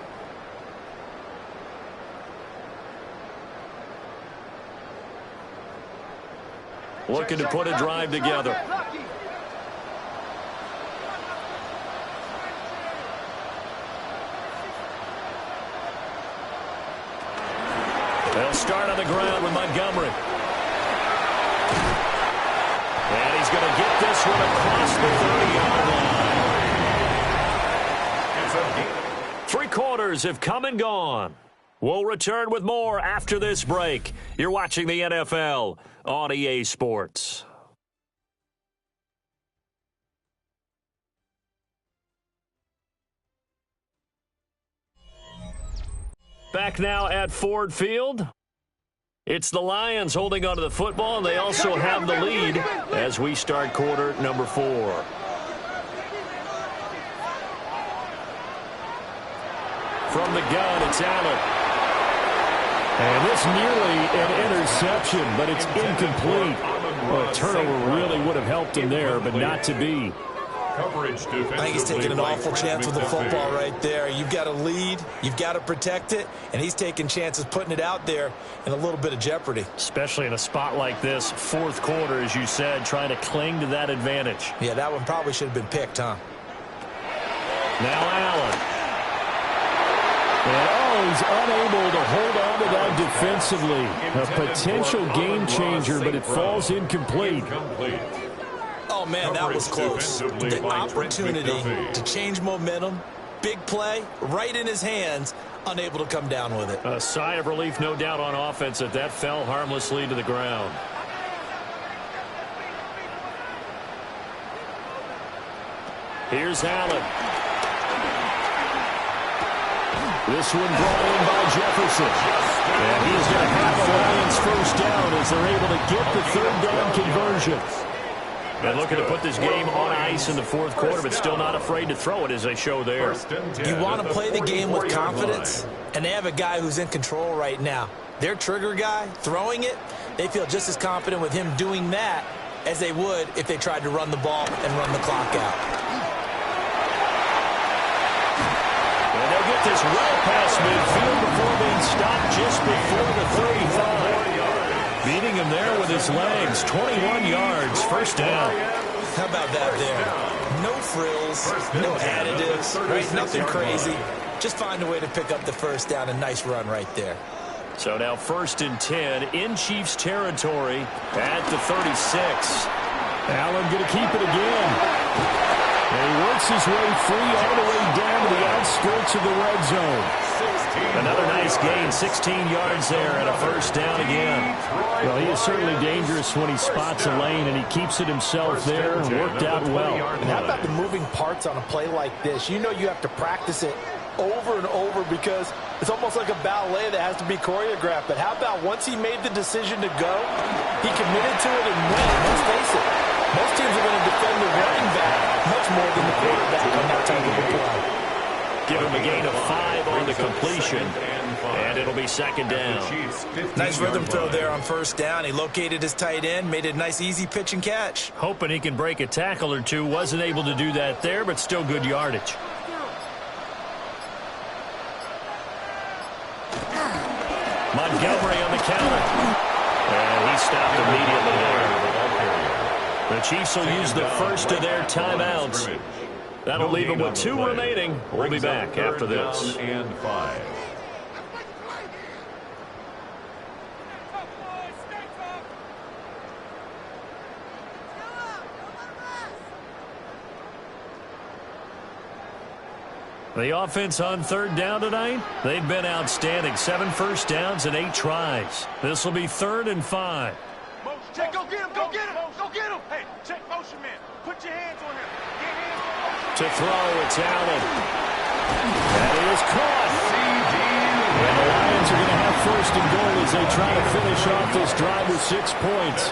Looking to put a drive together. They'll start on the ground with Montgomery. And he's going to get this one across the 30-yard line. 3 quarters have come and gone. We'll return with more after this break. You're watching the NFL on EA Sports. Back now at Ford Field. It's the Lions holding onto the football, and they also have the lead as we start quarter number 4. From the gun, it's Allen. And this nearly an interception, but it's incomplete. Well, a turnover really would have helped him there, but not to be. I think he's taking an awful chance with the football right there. You've got a lead, you've got to protect it, and he's taking chances putting it out there in a little bit of jeopardy. Especially in a spot like this, 4th quarter, as you said, trying to cling to that advantage. Yeah, that one probably should have been picked, huh? Now Allen. And he's unable to hold on to that defensively. A potential game changer, but it falls incomplete. Oh, man, that was close. The opportunity to change momentum, big play, right in his hands, unable to come down with it. A sigh of relief, no doubt, on offense that fell harmlessly to the ground. Here's Allen. This one brought in by Jefferson. And he's going to have the Lions first down as they're able to get the 3rd down conversion. And looking to put this game on ice in the 4th quarter, but still not afraid to throw it as they show there. You want to play the game with confidence, and they have a guy who's in control right now. Their trigger guy, throwing it, they feel just as confident with him doing that as they would if they tried to run the ball and run the clock out. And they'll get this well past midfield before being stopped just before the 35. Beating him there with his legs. 21 yards, first down. How about that there? No frills, no additives, right? Nothing crazy. Just find a way to pick up the first down. A nice run right there. So now 1st and 10 in Chiefs territory at the 36. Allen going to keep it again. And he works his way free all the way down to the outskirts of the red zone. Another nice gain, 16 yards there, and a first down again. Well, he is certainly dangerous when he spots a lane, and he keeps it himself there and worked out well. And how about the moving parts on a play like this? You know you have to practice it over and over because it's almost like a ballet that has to be choreographed. But how about once he made the decision to go, he committed to it and went. Let's face it, most teams are going to defend the running back much more than the quarterback on that type of a play. Give him a gain of 5 on the completion, and it'll be second down. Nice rhythm throw there on first down. He located his tight end, made it a nice easy pitch and catch. Hoping he can break a tackle or two. Wasn't able to do that there, but still good yardage. Montgomery on the counter. And he stopped immediately there. The Chiefs will use the first of their timeouts. That'll leave them with 2 remaining. We'll be back after this. And 5. The offense on third down tonight, they've been outstanding. 7 first downs and 8 tries. This will be 3rd and 5. Check, go get him, go get him, go get him. Hey, check motion man. Put your hands on him. Get hands on motion. To throw, it's Allen. That is caught. And the Lions are going to have 1st and goal as they try to finish off this drive with 6 points.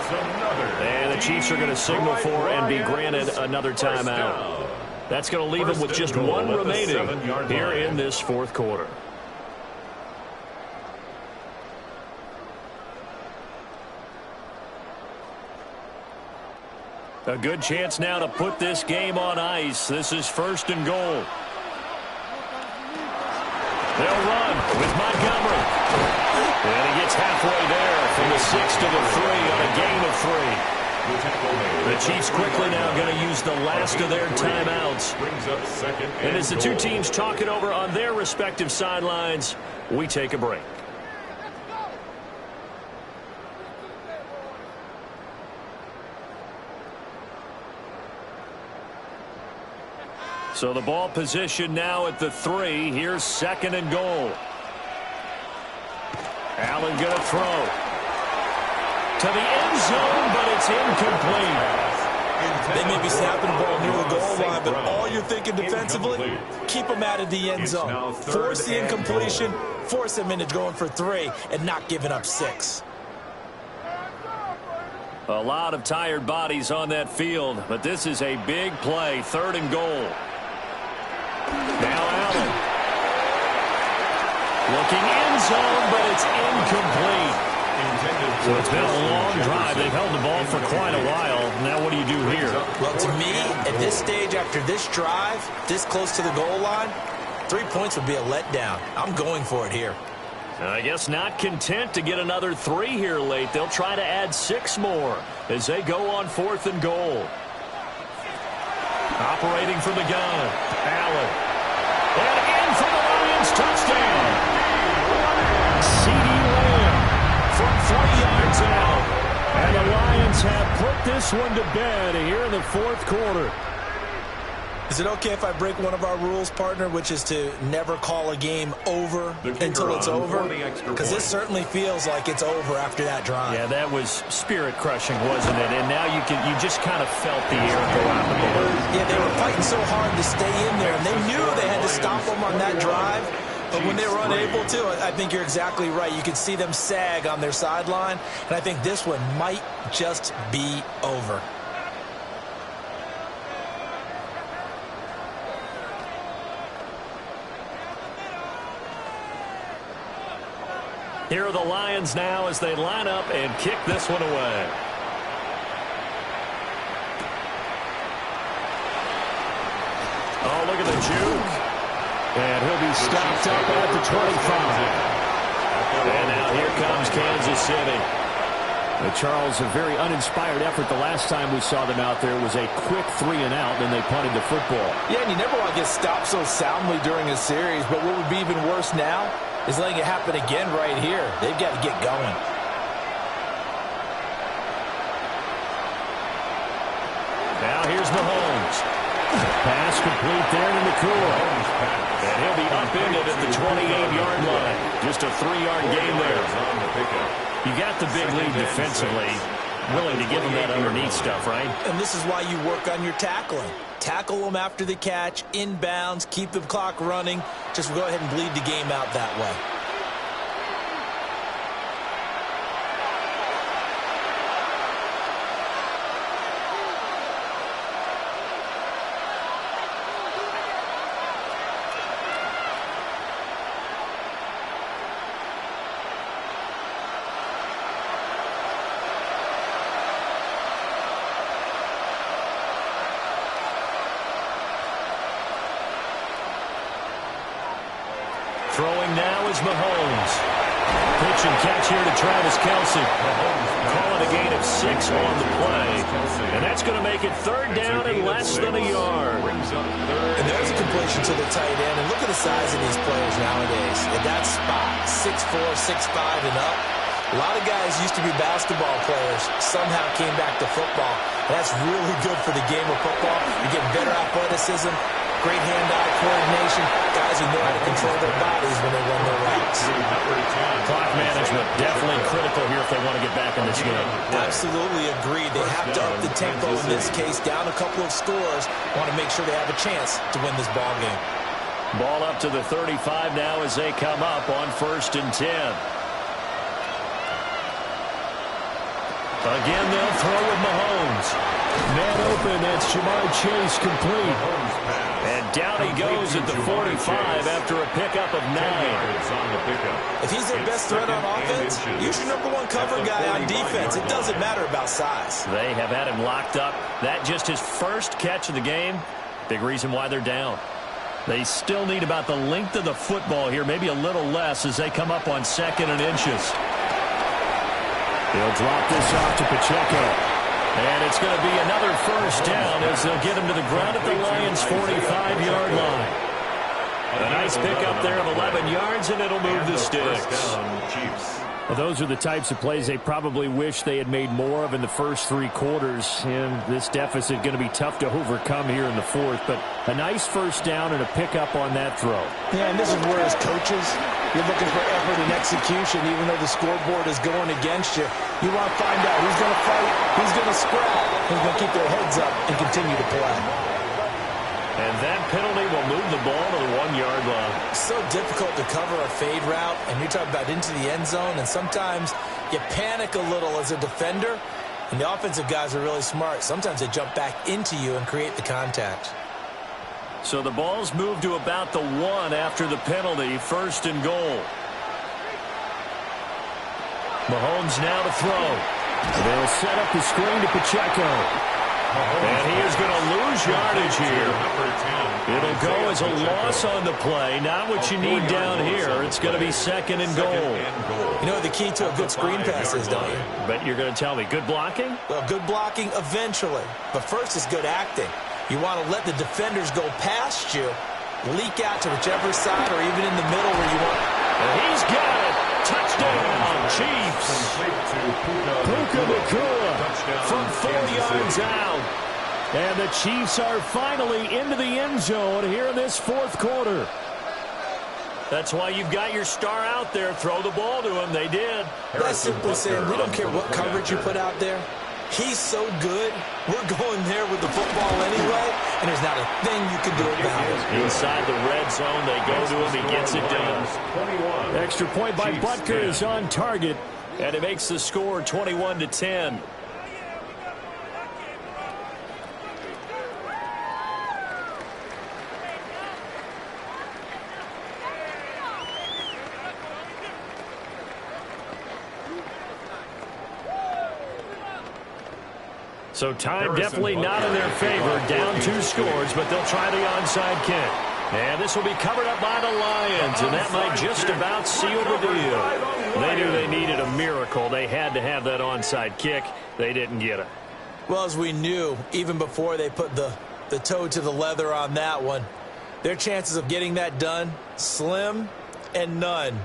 And the Chiefs are going to signal for and be granted another timeout. That's going to leave them with just 1 remaining here in this 4th quarter. A good chance now to put this game on ice. This is 1st and goal. They'll run with Montgomery. And he gets halfway there from the 6 to the 3 on a gain of 3. The Chiefs quickly now going to use the last of their timeouts. And as the 2 teams talk it over on their respective sidelines, we take a break. So the ball position now at the 3. Here's 2nd and goal. Allen going to throw. To the end zone, but it's incomplete. They may be snapping the ball near the goal line, but all you're thinking defensively, keep them out of the end zone. Force the incompletion, force them into going for 3, and not giving up 6. A lot of tired bodies on that field, but this is a big play. 3rd and goal. Now Allen. Looking end zone, but it's incomplete. So it's been a long drive. They've held the ball for quite a while. Now what do you do here? Well, to me, at this stage, after this drive, this close to the goal line, 3 points would be a letdown. I'm going for it here. I guess not content to get another 3 here late. They'll try to add 6 more as they go on 4th and goal. Operating from the gun, Allen. And in for the Lions, touchdown. CeeDee Lamb from 3 yards out. And the Lions have put this one to bed here in the 4th quarter. Is it okay if I break one of our rules, partner, which is to never call a game over until it's over? Because this certainly feels like it's over after that drive. Yeah, that was spirit-crushing, wasn't it? And now you just kind of felt the air go out the balloon. Yeah, they were fighting so hard to stay in there, and they knew they had to stop them on that drive. But when they were unable to, I think you're exactly right. You could see them sag on their sideline, and I think this one might just be over. Here are the Lions now as they line up and kick this one away. Oh, look at the juke. And he'll be stopped up at the 25. And now here comes Kansas City. Charles, a very uninspired effort. The last time we saw them out there was a quick 3 and out, and they punted the football. Yeah, and you never want to get stopped so soundly during a series, but what would be even worse now is letting it happen again right here. They've got to get going. Now here's Mahomes. Pass complete there to Nakua. And he'll be upended at the 28-yard line. Just a 3-yard gain there. You got the big lead defensively. willing to give them that underneath stuff, right? And this is why you work on your tackling. Tackle them after the catch, inbounds, keep the clock running. Just go ahead and bleed the game out that way. Throwing now is Mahomes. Pitch and catch here to Travis Kelce. Calling a gain of 6 on the play. And that's going to make it 3rd down and less than a yard. And there's a completion to the tight end. And look at the size of these players nowadays. At that spot, 6'4", 6'5", and up. A lot of guys used to be basketball players, somehow came back to football. That's really good for the game of football. You get better athleticism, great hand-eye coordination, guys who know how to control their bodies when they run their routes. Clock management definitely critical here if they want to get back in this game. Absolutely agree. They have to up the tempo in this case, down a couple of scores, want to make sure they have a chance to win this ball game. Ball up to the 35 now as they come up on 1st and 10. Again, they'll throw with Mahomes. Man open, that's Ja'Marr Chase complete. And down he goes at the 45 after a pickup of 9. If he's their best threat on offense, use your #1 cover guy on defense. It doesn't matter about size. They have had him locked up. That just his first catch of the game. Big reason why they're down. They still need about the length of the football here, maybe a little less as they come up on 2nd and inches. He'll drop this off to Pacheco. And it's going to be another 1st down as they'll get him to the ground at the Lions' 45-yard line. A nice pickup there of 11 yards, and it'll move the sticks. Well, those are the types of plays they probably wish they had made more of in the first 3 quarters. And this deficit going to be tough to overcome here in the 4th. But a nice 1st down and a pickup on that throw. Yeah, and this is where as coaches, you're looking for effort and execution, even though the scoreboard is going against you. You want to find out who's going to fight, who's going to scrap, who's going to keep their heads up and continue to play. And that penalty will move the ball to the 1-yard line. So difficult to cover a fade route, and you're talking about into the end zone, and sometimes you panic a little as a defender, and the offensive guys are really smart. Sometimes they jump back into you and create the contact. So the ball's moved to about the 1 after the penalty, 1st and goal. Mahomes now to throw. They'll set up the screen to Pacheco. And he is going to lose yardage here. It'll go as a loss on the play. Not what you need down here. It's going to be 2nd and goal. You know what the key to a good screen pass is, don't you? But you're going to tell me, good blocking? Well, good blocking eventually. But first is good acting. You want to let the defenders go past you, leak out to whichever side or even in the middle where you want. And he's got it. Touchdown, Chiefs. Puka Nacua from 4 yards out. And the Chiefs are finally into the end zone here in this 4th quarter. That's why you've got your star out there. Throw the ball to him. They did. That's simply saying we don't care what coverage you put out there. He's so good, we're going there with the football anyway, and there's not a thing you can do about it. Inside the red zone, they go to him. He gets it done. Extra point by Butker is on target. And it makes the score 21-10. So time definitely not in their favor. Down 2 scores, but they'll try the onside kick. And this will be covered up by the Lions, and that might just about seal the deal. They knew they needed a miracle. They had to have that onside kick. They didn't get it. Well, as we knew, even before they put the toe to the leather on that one, their chances of getting that done, slim and none.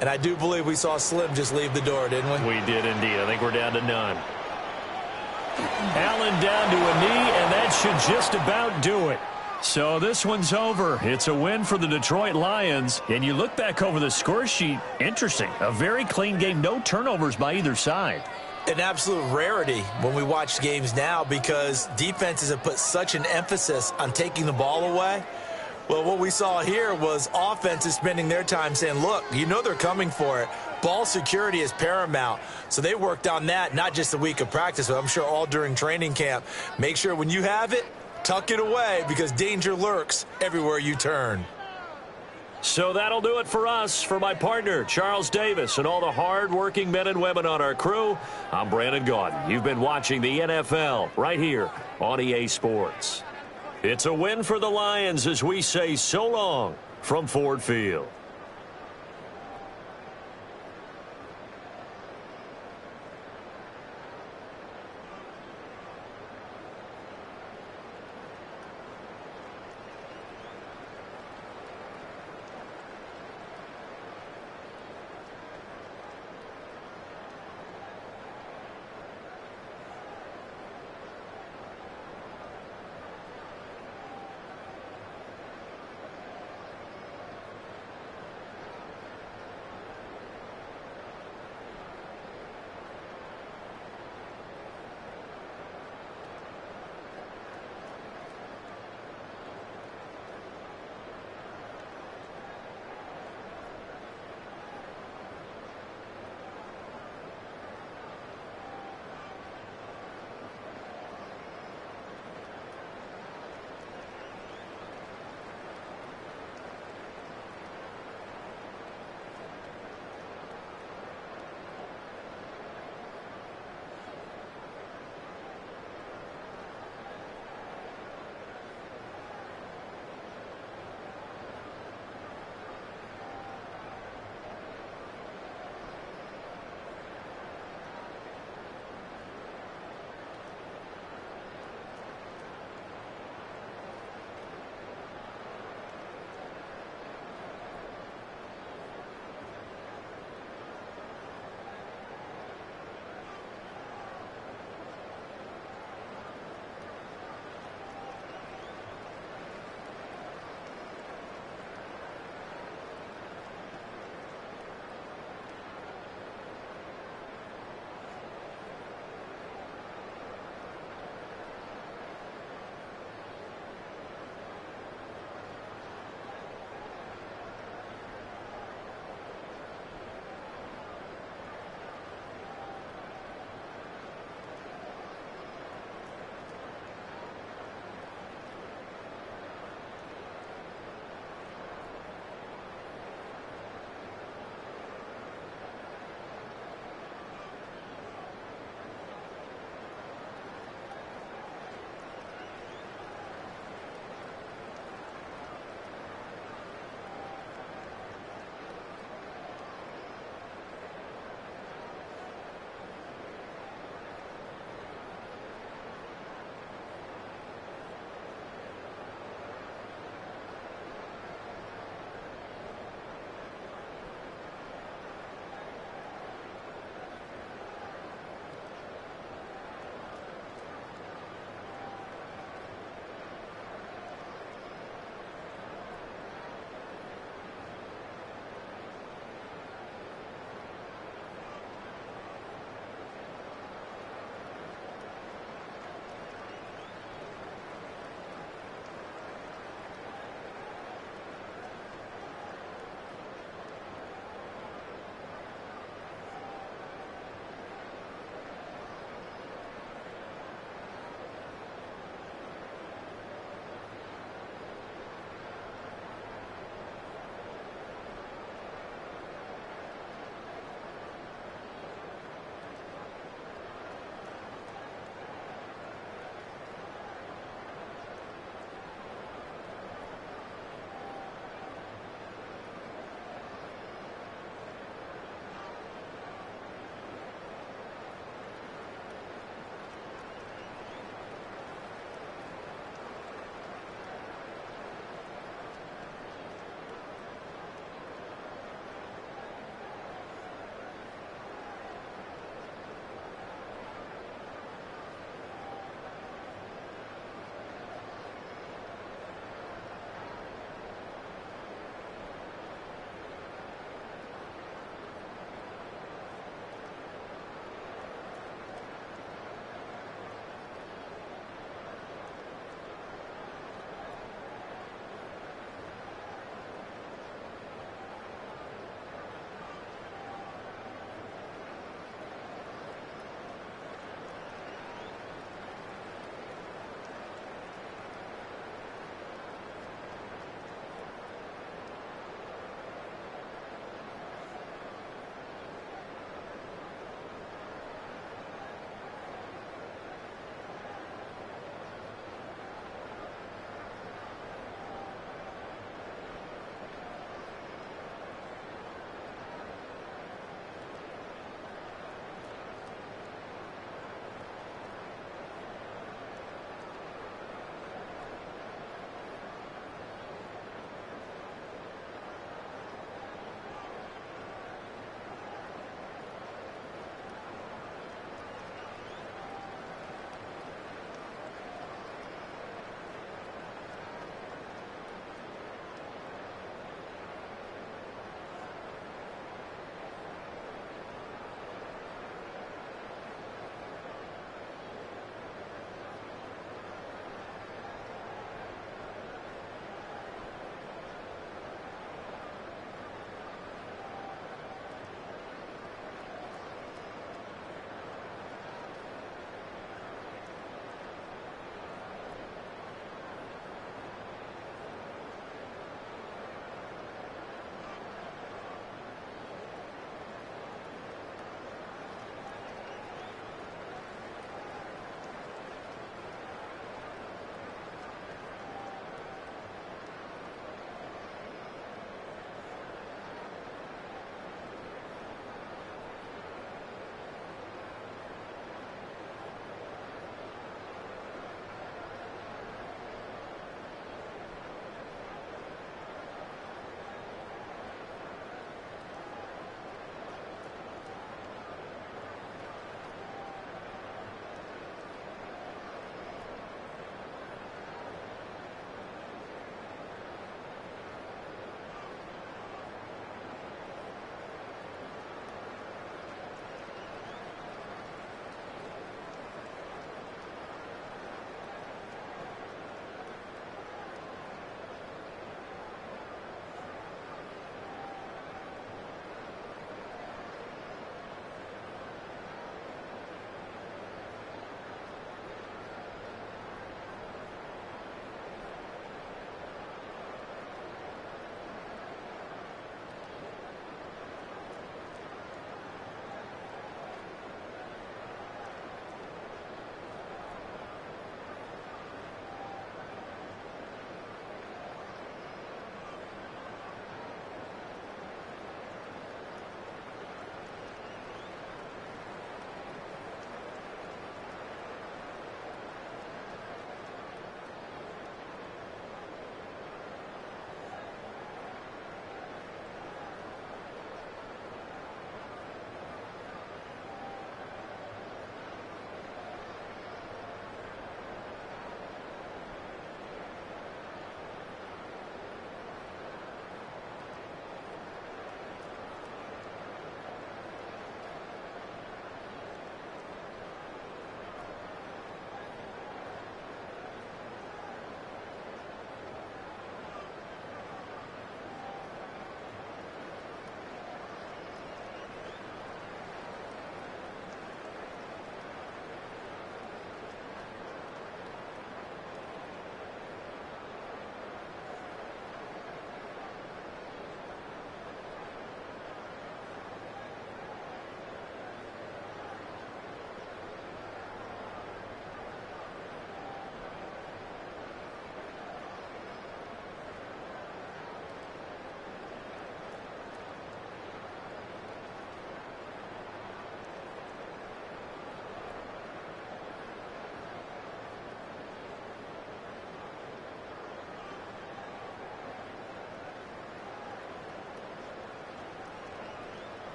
And I do believe we saw Slim just leave the door, didn't we? We did indeed. I think we're down to none. Allen down to a knee, and that should just about do it. So this one's over. It's a win for the Detroit Lions. And you look back over the score sheet, interesting. A very clean game, no turnovers by either side. an absolute rarity when we watch games now because defenses have put such an emphasis on taking the ball away. Well, what we saw here was offenses spending their time saying, look, you know they're coming for it. Ball security is paramount. So they worked on that, not just a week of practice, but I'm sure all during training camp. Make sure when you have it, tuck it away because danger lurks everywhere you turn. So that'll do it for us. For my partner, Charles Davis, and all the hard-working men and women on our crew, I'm Brandon Gaudin. You've been watching the NFL right here on EA Sports. It's a win for the Lions as we say so long from Ford Field.